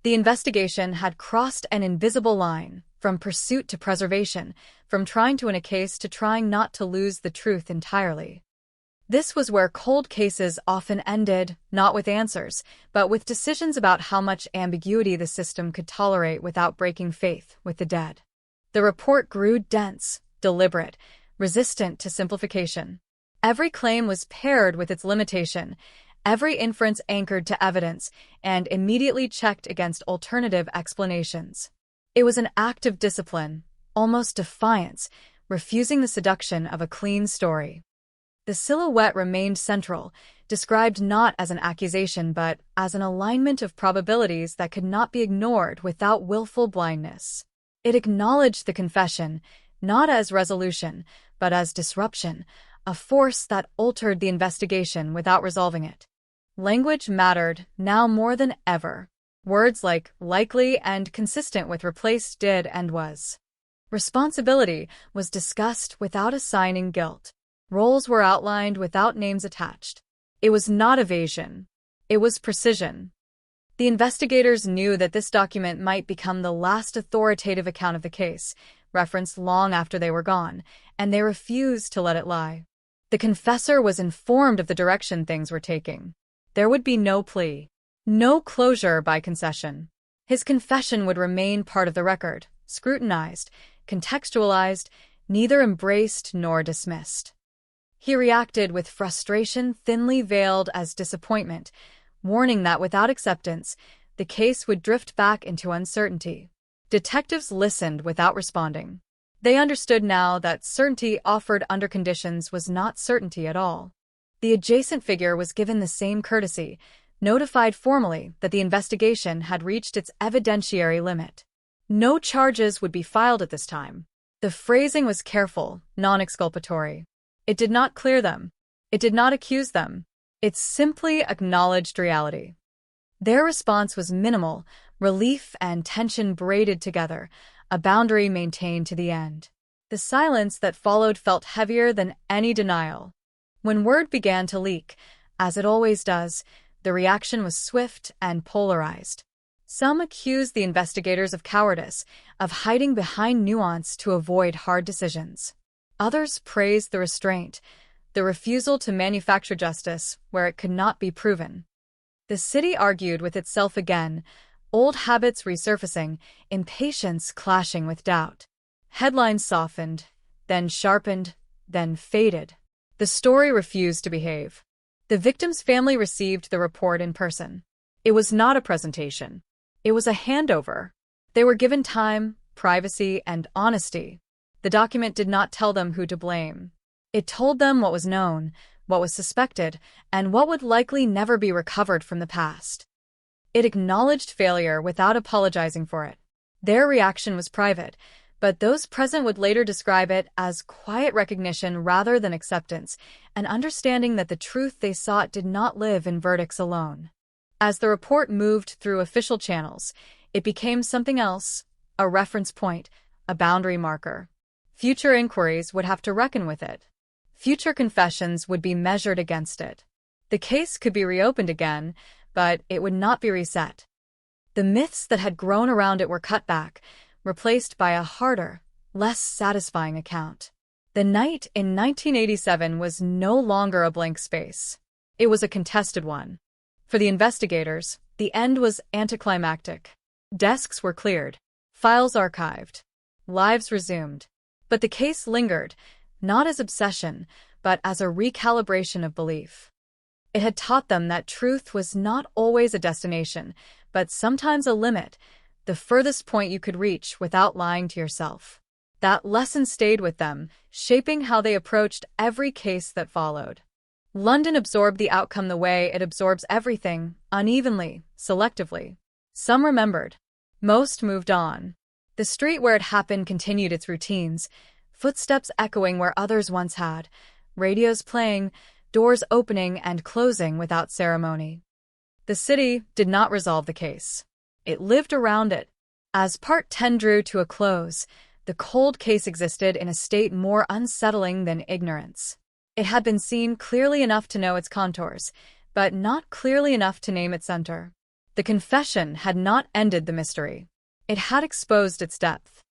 The investigation had crossed an invisible line, from pursuit to preservation, from trying to win a case to trying not to lose the truth entirely. This was where cold cases often ended, not with answers, but with decisions about how much ambiguity the system could tolerate without breaking faith with the dead. The report grew dense, deliberate, resistant to simplification. Every claim was paired with its limitation, every inference anchored to evidence, and immediately checked against alternative explanations. It was an act of discipline, almost defiance, refusing the seduction of a clean story. The silhouette remained central, described not as an accusation but as an alignment of probabilities that could not be ignored without willful blindness. It acknowledged the confession, not as resolution, but as disruption, a force that altered the investigation without resolving it. Language mattered now more than ever. Words like likely and consistent with replaced did and was. Responsibility was discussed without assigning guilt. Roles were outlined without names attached. It was not evasion. It was precision. The investigators knew that this document might become the last authoritative account of the case, referenced long after they were gone, and they refused to let it lie. The confessor was informed of the direction things were taking. There would be no plea, no closure by concession. His confession would remain part of the record, scrutinized, contextualized, neither embraced nor dismissed. He reacted with frustration thinly veiled as disappointment, warning that without acceptance, the case would drift back into uncertainty. Detectives listened without responding. They understood now that certainty offered under conditions was not certainty at all. The adjacent figure was given the same courtesy, notified formally that the investigation had reached its evidentiary limit. No charges would be filed at this time. The phrasing was careful, non-exculpatory. It did not clear them. It did not accuse them. It simply acknowledged reality. Their response was minimal, relief and tension braided together, a boundary maintained to the end. The silence that followed felt heavier than any denial. When word began to leak, as it always does, the reaction was swift and polarized. Some accused the investigators of cowardice, of hiding behind nuance to avoid hard decisions. Others praised the restraint, the refusal to manufacture justice where it could not be proven. The city argued with itself again, old habits resurfacing, impatience clashing with doubt. Headlines softened, then sharpened, then faded. The story refused to behave. The victim's family received the report in person. It was not a presentation. It was a handover. They were given time, privacy, and honesty. The document did not tell them who to blame. It told them what was known, what was suspected, and what would likely never be recovered from the past. It acknowledged failure without apologizing for it. Their reaction was private, but those present would later describe it as quiet recognition rather than acceptance, an understanding that the truth they sought did not live in verdicts alone. As the report moved through official channels, it became something else, a reference point, a boundary marker. Future inquiries would have to reckon with it. Future confessions would be measured against it. The case could be reopened again, but it would not be reset. The myths that had grown around it were cut back, replaced by a harder, less satisfying account. The night in 1987 was no longer a blank space. It was a contested one. For the investigators, the end was anticlimactic. Desks were cleared, files archived, lives resumed. But the case lingered, not as obsession, but as a recalibration of belief. It had taught them that truth was not always a destination, but sometimes a limit, the furthest point you could reach without lying to yourself. That lesson stayed with them, shaping how they approached every case that followed. London absorbed the outcome the way it absorbs everything, unevenly, selectively. Some remembered. Most moved on. The street where it happened continued its routines, footsteps echoing where others once had, radios playing, doors opening and closing without ceremony. The city did not resolve the case. It lived around it. As Part 10 drew to a close, the cold case existed in a state more unsettling than ignorance. It had been seen clearly enough to know its contours, but not clearly enough to name its center. The confession had not ended the mystery. It had exposed its depth.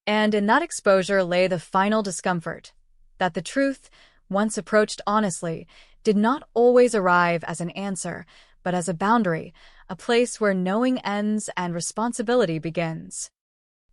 And in that exposure lay the final discomfort, that the truth, once approached honestly, did not always arrive as an answer, but as a boundary, a place where knowing ends and responsibility begins.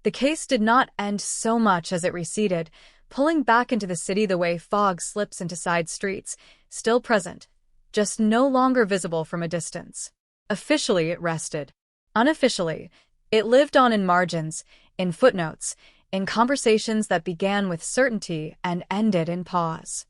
The case did not end so much as it receded, pulling back into the city the way fog slips into side streets, still present, just no longer visible from a distance. Officially, it rested. Unofficially, it lived on in margins, in footnotes, in conversations that began with certainty and ended in pause.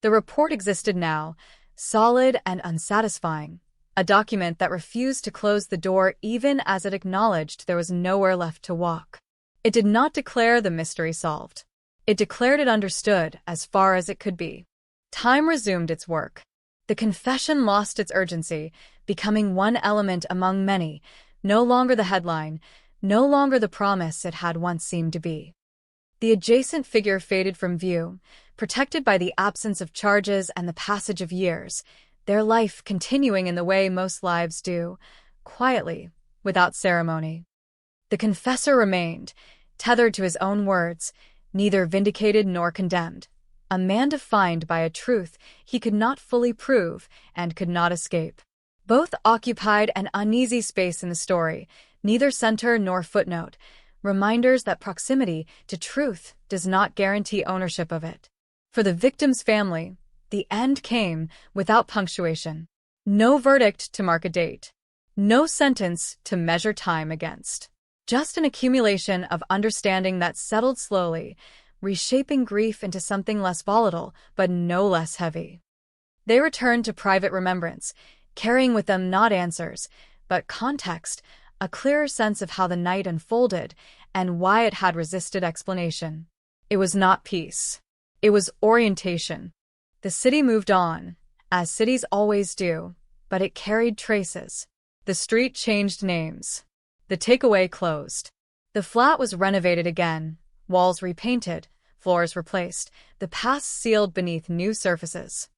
The report existed now, solid and unsatisfying, a document that refused to close the door even as it acknowledged there was nowhere left to walk. It did not declare the mystery solved. It declared it understood as far as it could be. Time resumed its work. The confession lost its urgency, becoming one element among many, no longer the headline, no longer the promise it had once seemed to be. The adjacent figure faded from view, protected by the absence of charges and the passage of years, their life continuing in the way most lives do, quietly, without ceremony. The confessor remained, tethered to his own words, neither vindicated nor condemned, a man defined by a truth he could not fully prove and could not escape. Both occupied an uneasy space in the story, neither center nor footnote, reminders that proximity to truth does not guarantee ownership of it. For the victim's family, the end came without punctuation. No verdict to mark a date. No sentence to measure time against. Just an accumulation of understanding that settled slowly, reshaping grief into something less volatile but no less heavy. They returned to private remembrance, carrying with them not answers, but context, a clearer sense of how the night unfolded and why it had resisted explanation. It was not peace. It was orientation. The city moved on, as cities always do, but it carried traces. The street changed names. The takeaway closed. The flat was renovated again, walls repainted, floors replaced, the past sealed beneath new surfaces.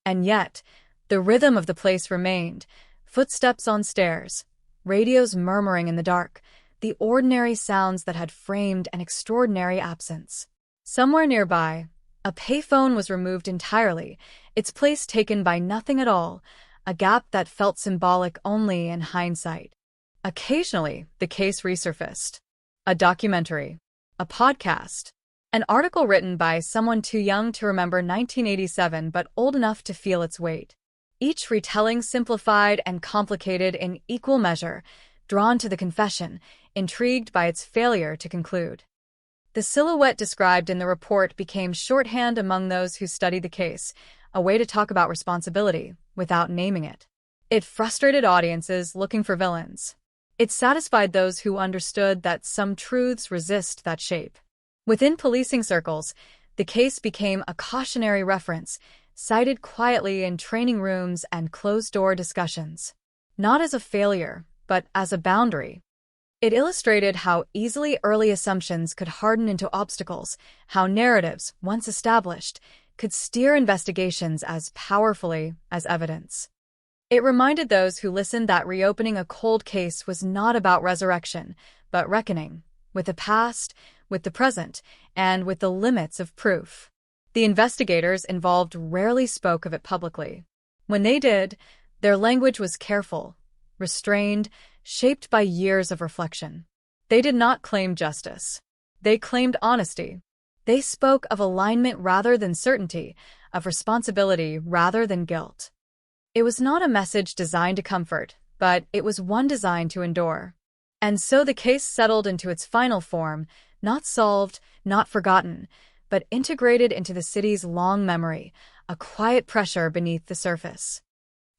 And yet, the rhythm of the place remained, footsteps on stairs, radios murmuring in the dark, the ordinary sounds that had framed an extraordinary absence. Somewhere nearby, a payphone was removed entirely, its place taken by nothing at all, a gap that felt symbolic only in hindsight. Occasionally, the case resurfaced. A documentary, a podcast, an article written by someone too young to remember 1987 but old enough to feel its weight. Each retelling simplified and complicated in equal measure, drawn to the confession, intrigued by its failure to conclude. The silhouette described in the report became shorthand among those who studied the case, a way to talk about responsibility without naming it. It frustrated audiences looking for villains. It satisfied those who understood that some truths resist that shape. Within policing circles, the case became a cautionary reference, cited quietly in training rooms and closed-door discussions. Not as a failure, but as a boundary. It illustrated how easily early assumptions could harden into obstacles, how narratives, once established, could steer investigations as powerfully as evidence. It reminded those who listened that reopening a cold case was not about resurrection, but reckoning with the past, with the present, and with the limits of proof. The investigators involved rarely spoke of it publicly. When they did, their language was careful, restrained, shaped by years of reflection. They did not claim justice. They claimed honesty. They spoke of alignment rather than certainty, of responsibility rather than guilt. It was not a message designed to comfort, but it was one designed to endure. And so the case settled into its final form, not solved, not forgotten, but integrated into the city's long memory, a quiet pressure beneath the surface.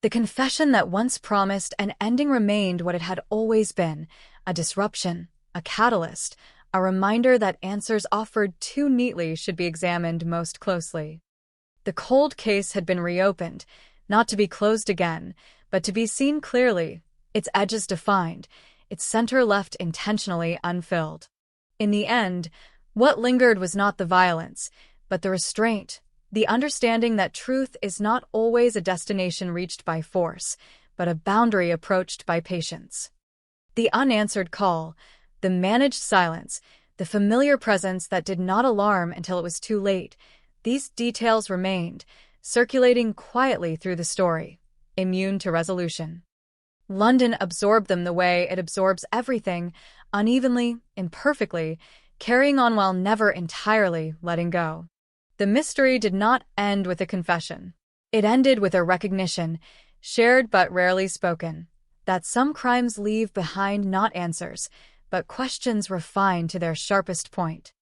The confession that once promised an ending remained what it had always been, a disruption, a catalyst, a reminder that answers offered too neatly should be examined most closely. The cold case had been reopened, not to be closed again, but to be seen clearly, its edges defined, its center left intentionally unfilled. In the end, what lingered was not the violence, but the restraint, the understanding that truth is not always a destination reached by force, but a boundary approached by patience. The unanswered call, the managed silence, the familiar presence that did not alarm until it was too late, these details remained, circulating quietly through the story, immune to resolution. London absorbed them the way it absorbs everything, unevenly, imperfectly, carrying on while never entirely letting go. The mystery did not end with a confession. It ended with a recognition, shared but rarely spoken, that some crimes leave behind not answers, but questions refined to their sharpest point.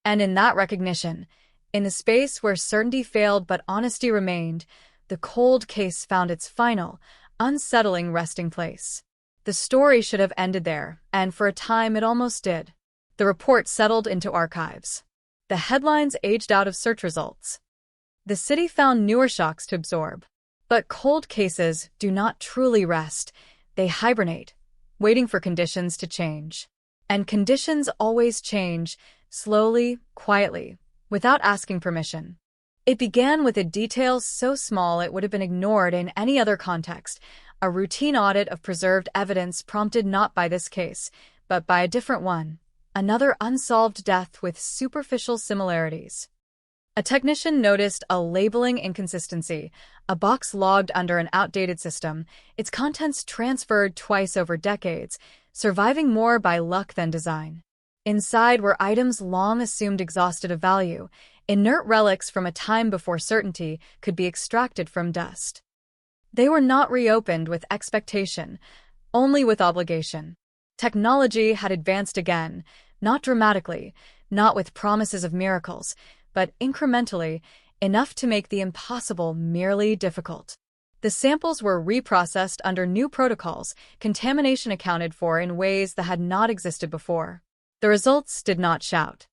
And in that recognition, in the space where certainty failed but honesty remained, the cold case found its final, unsettling resting place. The story should have ended there, and for a time it almost did. The report settled into archives. The headlines aged out of search results. The city found newer shocks to absorb. But cold cases do not truly rest. They hibernate, waiting for conditions to change. And conditions always change, slowly, quietly, without asking permission. It began with a detail so small it would have been ignored in any other context, a routine audit of preserved evidence prompted not by this case, but by a different one. Another unsolved death with superficial similarities. A technician noticed a labeling inconsistency, a box logged under an outdated system, its contents transferred twice over decades, surviving more by luck than design. Inside were items long assumed exhausted of value, inert relics from a time before certainty could be extracted from dust. They were not reopened with expectation, only with obligation. Technology had advanced again, not dramatically, not with promises of miracles, but incrementally, enough to make the impossible merely difficult. The samples were reprocessed under new protocols, contamination accounted for in ways that had not existed before. The results did not shout.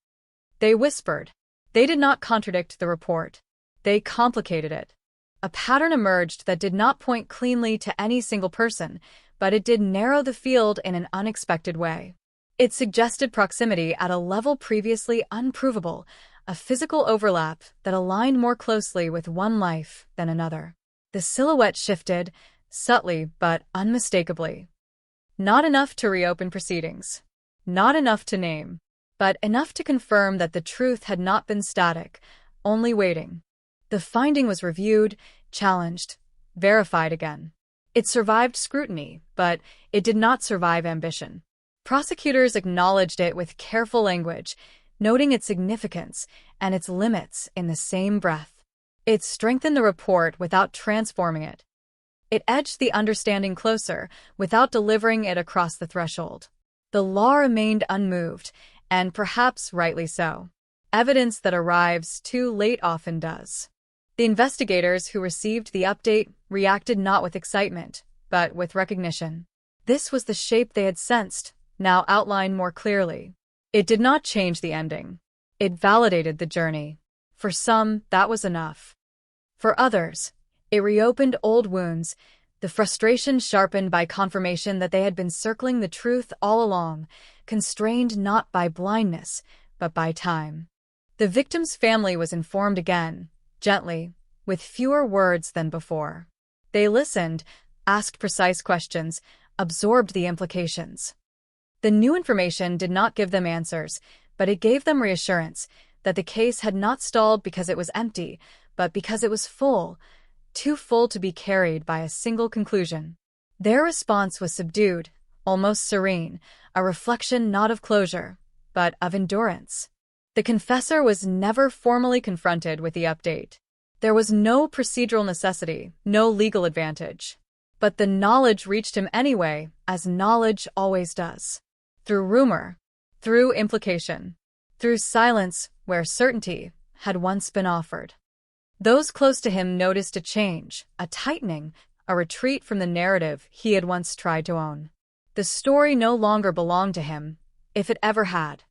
They whispered. They did not contradict the report. They complicated it. A pattern emerged that did not point cleanly to any single person, but it did narrow the field in an unexpected way. It suggested proximity at a level previously unprovable, a physical overlap that aligned more closely with one life than another. The silhouette shifted, subtly but unmistakably. Not enough to reopen proceedings. Not enough to name. But enough to confirm that the truth had not been static, only waiting. The finding was reviewed, challenged, verified again. It survived scrutiny, but it did not survive ambition. Prosecutors acknowledged it with careful language, noting its significance and its limits in the same breath. It strengthened the report without transforming it. It edged the understanding closer without delivering it across the threshold. The law remained unmoved, and perhaps rightly so. Evidence that arrives too late often does. The investigators who received the update reacted not with excitement, but with recognition. This was the shape they had sensed, now outlined more clearly. It did not change the ending. It validated the journey. For some, that was enough. For others, it reopened old wounds, The frustration sharpened by confirmation that they had been circling the truth all along, constrained not by blindness, but by time. The victim's family was informed again, gently, with fewer words than before. They listened, asked precise questions, absorbed the implications. The new information did not give them answers, but it gave them reassurance that the case had not stalled because it was empty, but because it was full, too full to be carried by a single conclusion. Their response was subdued, almost serene, a reflection not of closure, but of endurance. The confessor was never formally confronted with the update. There was no procedural necessity, no legal advantage. But the knowledge reached him anyway, as knowledge always does. Through rumor, through implication, through silence where certainty had once been offered. Those close to him noticed a change, a tightening, a retreat from the narrative he had once tried to own. The story no longer belonged to him, if it ever had.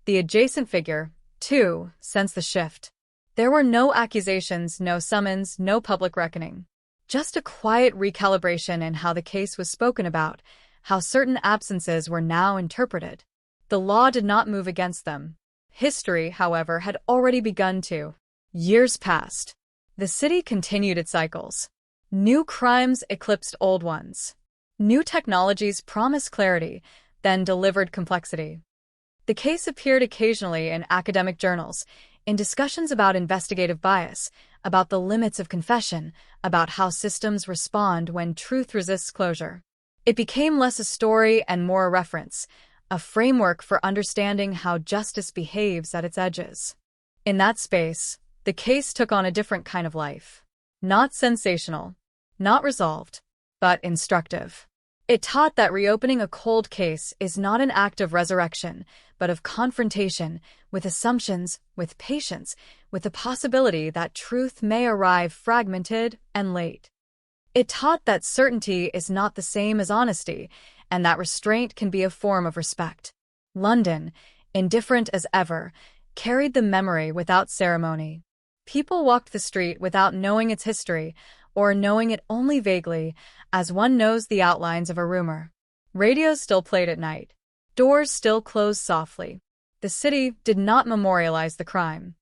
The adjacent figure, too, sensed the shift. There were no accusations, no summons, no public reckoning. Just a quiet recalibration in how the case was spoken about, how certain absences were now interpreted. The law did not move against them. History, however, had already begun to. Years passed. The city continued its cycles. New crimes eclipsed old ones. New technologies promised clarity, then delivered complexity. The case appeared occasionally in academic journals, in discussions about investigative bias, about the limits of confession, about how systems respond when truth resists closure. It became less a story and more a reference, a framework for understanding how justice behaves at its edges. In that space, the case took on a different kind of life. Not sensational, not resolved, but instructive. It taught that reopening a cold case is not an act of resurrection, but of confrontation, with assumptions, with patience, with the possibility that truth may arrive fragmented and late. It taught that certainty is not the same as honesty, and that restraint can be a form of respect. London, indifferent as ever, carried the memory without ceremony. People walked the street without knowing its history, or knowing it only vaguely, as one knows the outlines of a rumor. Radios still played at night. Doors still closed softly. The city did not memorialize the crime.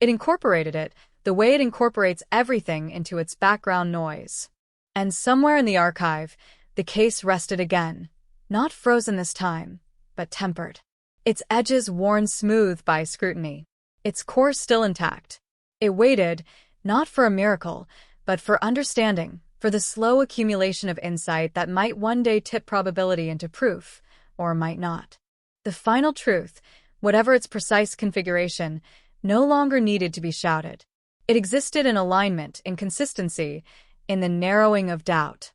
It incorporated it, the way it incorporates everything into its background noise. And somewhere in the archive, the case rested again, not frozen this time, but tempered. Its edges worn smooth by scrutiny. Its core still intact. It waited, not for a miracle, but for understanding, for the slow accumulation of insight that might one day tip probability into proof, or might not. The final truth, whatever its precise configuration, no longer needed to be shouted. It existed in alignment, in consistency, in the narrowing of doubt.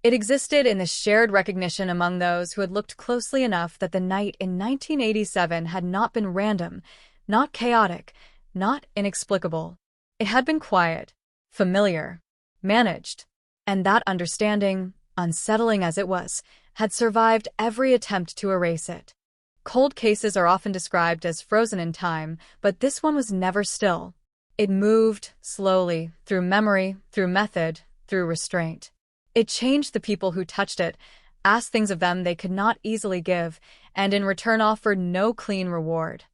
It existed in the shared recognition among those who had looked closely enough that the night in 1987 had not been random, not chaotic, not inexplicable. It had been quiet, familiar, managed, and that understanding, unsettling as it was, had survived every attempt to erase it. Cold cases are often described as frozen in time, but this one was never still. It moved, slowly, through memory, through method, through restraint. It changed the people who touched it, asked things of them they could not easily give, and in return offered no clean reward.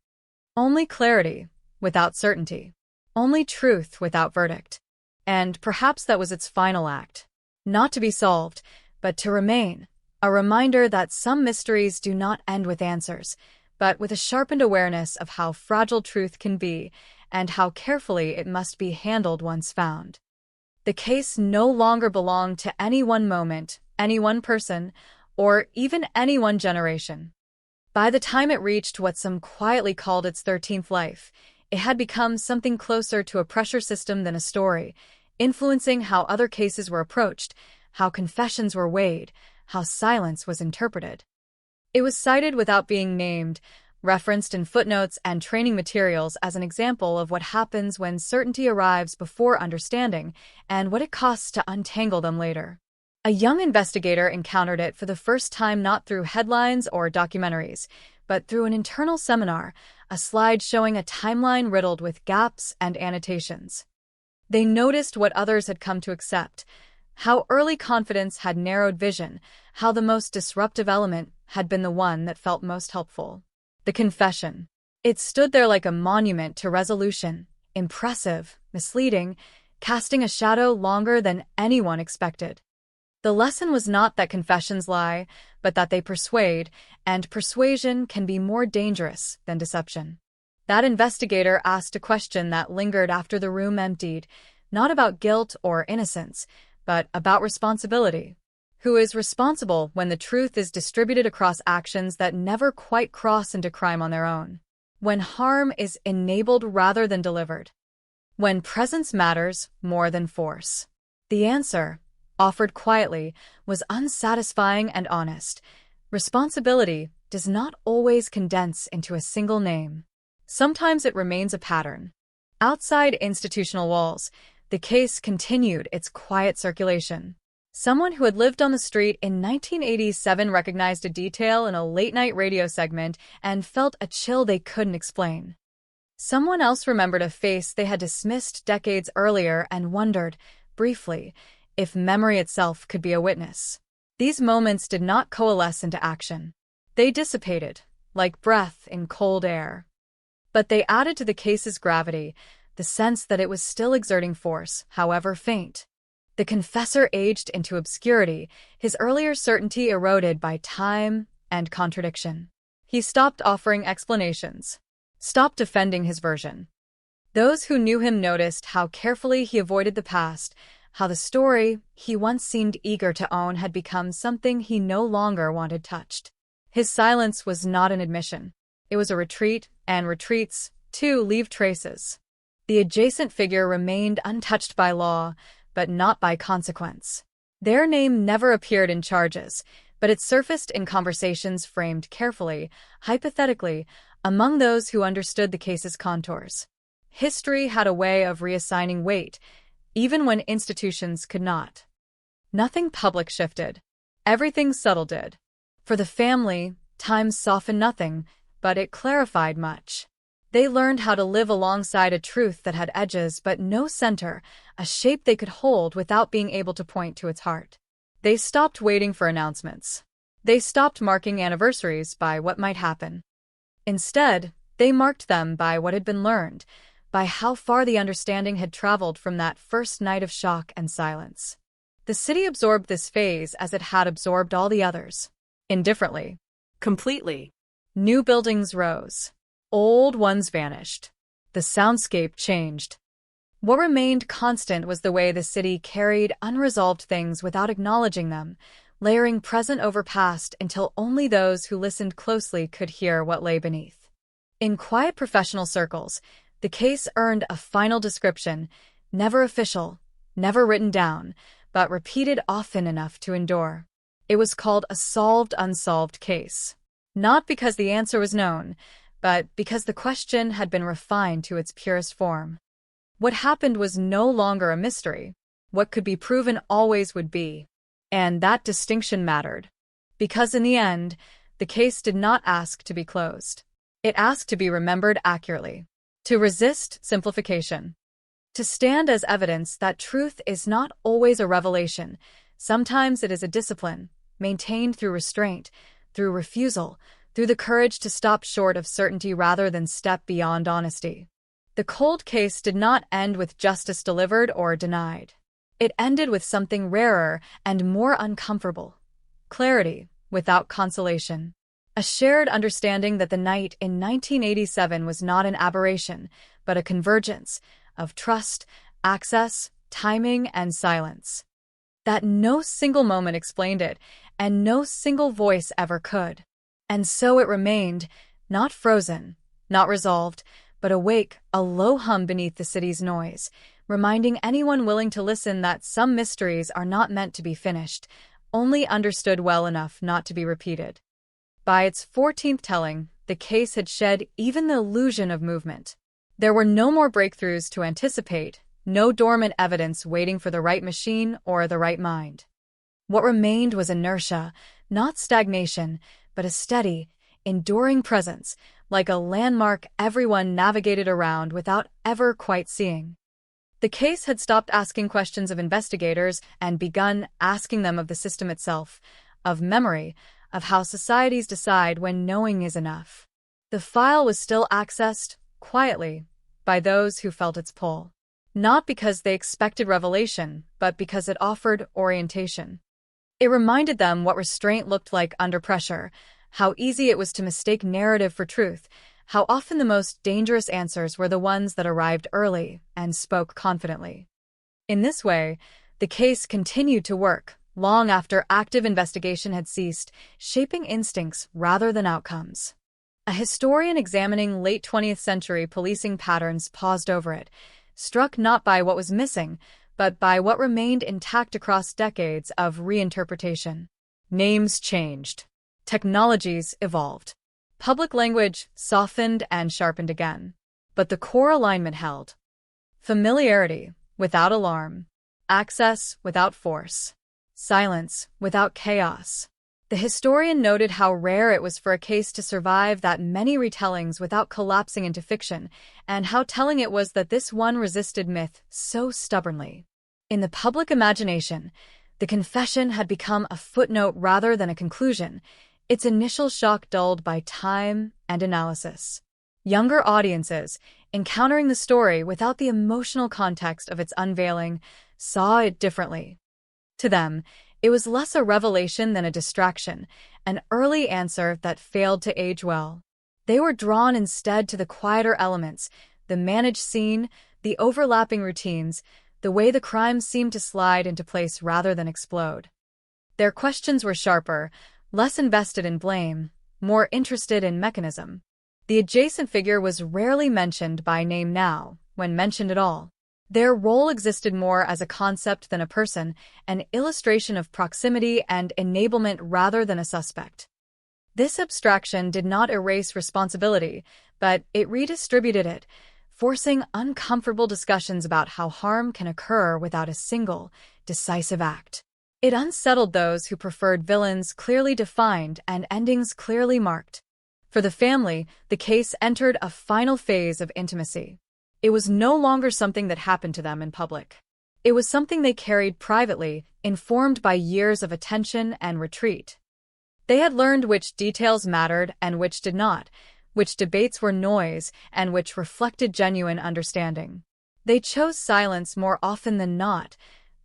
Only clarity, without certainty. Only truth without verdict. And perhaps that was its final act. Not to be solved, but to remain. A reminder that some mysteries do not end with answers, but with a sharpened awareness of how fragile truth can be, and how carefully it must be handled once found. The case no longer belonged to any one moment, any one person, or even any one generation. By the time it reached what some quietly called its 13th life, it had become something closer to a pressure system than a story, influencing how other cases were approached, how confessions were weighed, how silence was interpreted. It was cited without being named, referenced in footnotes and training materials as an example of what happens when certainty arrives before understanding and what it costs to untangle them later. A young investigator encountered it for the first time not through headlines or documentaries, but through an internal seminar, a slide showing a timeline riddled with gaps and annotations. They noticed what others had come to accept, How early confidence had narrowed vision, how the most disruptive element had been the one that felt most helpful. The confession. It stood there like a monument to resolution, impressive, misleading, casting a shadow longer than anyone expected. The lesson was not that confessions lie, but that they persuade, and persuasion can be more dangerous than deception. That investigator asked a question that lingered after the room emptied, not about guilt or innocence, but about responsibility. Who is responsible when the truth is distributed across actions that never quite cross into crime on their own? When harm is enabled rather than delivered? When presence matters more than force? The answer, offered quietly, was unsatisfying and honest. Responsibility does not always condense into a single name. Sometimes it remains a pattern. Outside institutional walls, the case continued its quiet circulation. Someone who had lived on the street in 1987 recognized a detail in a late-night radio segment and felt a chill they couldn't explain. Someone else remembered a face they had dismissed decades earlier and wondered, briefly, if memory itself could be a witness. These moments did not coalesce into action. They dissipated, like breath in cold air. But they added to the case's gravity, the sense that it was still exerting force, however faint. The confessor aged into obscurity, his earlier certainty eroded by time and contradiction. He stopped offering explanations, stopped defending his version. Those who knew him noticed how carefully he avoided the past, how the story he once seemed eager to own had become something he no longer wanted touched. His silence was not an admission. It was a retreat, and retreats, too, leave traces. The adjacent figure remained untouched by law, but not by consequence. Their name never appeared in charges, but it surfaced in conversations framed carefully, hypothetically, among those who understood the case's contours. History had a way of reassigning weight, even when institutions could not. Nothing public shifted. Everything subtle did. For the family, time softened nothing, but it clarified much. They learned how to live alongside a truth that had edges but no center, a shape they could hold without being able to point to its heart. They stopped waiting for announcements. They stopped marking anniversaries by what might happen. Instead, they marked them by what had been learned, by how far the understanding had traveled from that first night of shock and silence. The city absorbed this phase as it had absorbed all the others. Indifferently. Completely. New buildings rose. Old ones vanished. The soundscape changed. What remained constant was the way the city carried unresolved things without acknowledging them, layering present over past until only those who listened closely could hear what lay beneath. In quiet professional circles, the case earned a final description, never official, never written down, but repeated often enough to endure. It was called a solved unsolved case. Not because the answer was known, but because the question had been refined to its purest form. What happened was no longer a mystery. What could be proven always would be. And that distinction mattered. Because in the end, the case did not ask to be closed. It asked to be remembered accurately. To resist simplification. To stand as evidence that truth is not always a revelation. Sometimes it is a discipline, maintained through restraint, through refusal, through the courage to stop short of certainty rather than step beyond honesty. The cold case did not end with justice delivered or denied. It ended with something rarer and more uncomfortable. Clarity, without consolation. A shared understanding that the night in 1987 was not an aberration, but a convergence of trust, access, timing, and silence. That no single moment explained it, and no single voice ever could. And so it remained, not frozen, not resolved, but awake, a low hum beneath the city's noise, reminding anyone willing to listen that some mysteries are not meant to be finished, only understood well enough not to be repeated. By its 14th telling, the case had shed even the illusion of movement. There were no more breakthroughs to anticipate, no dormant evidence waiting for the right machine or the right mind. What remained was inertia, not stagnation, but a steady, enduring presence, like a landmark everyone navigated around without ever quite seeing. The case had stopped asking questions of investigators and begun asking them of the system itself, of memory, of how societies decide when knowing is enough. The file was still accessed, quietly, by those who felt its pull. Not because they expected revelation, but because it offered orientation. It reminded them what restraint looked like under pressure, how easy it was to mistake narrative for truth, how often the most dangerous answers were the ones that arrived early and spoke confidently. In this way, the case continued to work, long after active investigation had ceased, shaping instincts rather than outcomes. A historian examining late 20th century policing patterns paused over it, struck not by what was missing, but by what remained intact across decades of reinterpretation. Names changed. Technologies evolved. Public language softened and sharpened again. But the core alignment held. Familiarity without alarm. Access without force. Silence without chaos. The historian noted how rare it was for a case to survive that many retellings without collapsing into fiction, and how telling it was that this one resisted myth so stubbornly. In the public imagination, the confession had become a footnote rather than a conclusion, its initial shock dulled by time and analysis. Younger audiences, encountering the story without the emotional context of its unveiling, saw it differently. To them, it was less a revelation than a distraction, an early answer that failed to age well. They were drawn instead to the quieter elements, the managed scene, the overlapping routines, the way the crimes seemed to slide into place rather than explode. Their questions were sharper, less invested in blame, more interested in mechanism. The adjacent figure was rarely mentioned by name now, when mentioned at all. Their role existed more as a concept than a person, an illustration of proximity and enablement rather than a suspect. This abstraction did not erase responsibility, but it redistributed it, forcing uncomfortable discussions about how harm can occur without a single, decisive act. It unsettled those who preferred villains clearly defined and endings clearly marked. For the family, the case entered a final phase of intimacy. It was no longer something that happened to them in public. It was something they carried privately, informed by years of attention and retreat. They had learned which details mattered and which did not, which debates were noise and which reflected genuine understanding. They chose silence more often than not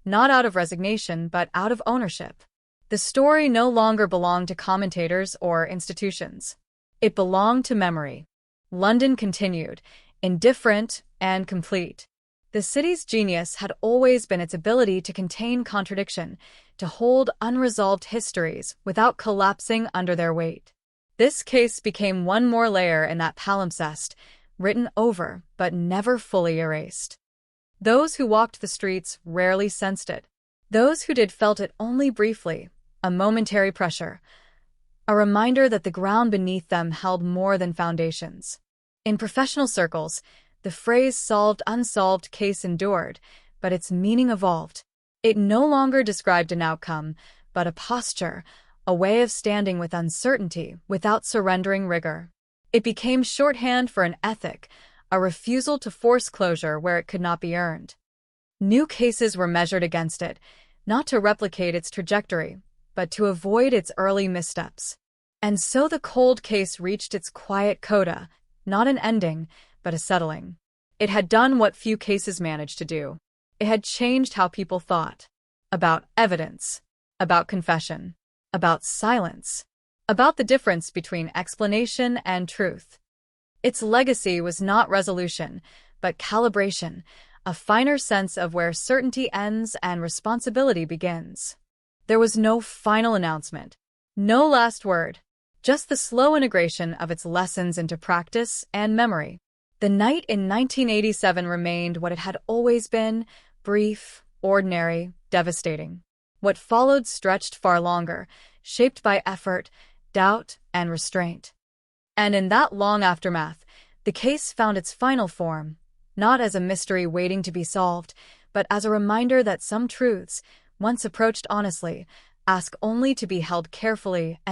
out of resignation but out of ownership. The story no longer belonged to commentators or institutions. It belonged to memory. London continued, indifferent and complete. The city's genius had always been its ability to contain contradiction, to hold unresolved histories without collapsing under their weight. This case became one more layer in that palimpsest, written over but never fully erased. Those who walked the streets rarely sensed it. Those who did felt it only briefly, a momentary pressure, a reminder that the ground beneath them held more than foundations. In professional circles, the phrase solved unsolved case endured, but its meaning evolved. It no longer described an outcome, but a posture, a way of standing with uncertainty without surrendering rigor. It became shorthand for an ethic, a refusal to force closure where it could not be earned. New cases were measured against it, not to replicate its trajectory, but to avoid its early missteps. And so the cold case reached its quiet coda, not an ending, but a settling. It had done what few cases managed to do. It had changed how people thought. About evidence. About confession. About silence. About the difference between explanation and truth. Its legacy was not resolution, but calibration, a finer sense of where certainty ends and responsibility begins. There was no final announcement, no last word, just the slow integration of its lessons into practice and memory. The night in 1987 remained what it had always been, brief, ordinary, devastating. What followed stretched far longer, shaped by effort, doubt, and restraint. And in that long aftermath, the case found its final form, not as a mystery waiting to be solved, but as a reminder that some truths, once approached honestly, ask only to be held carefully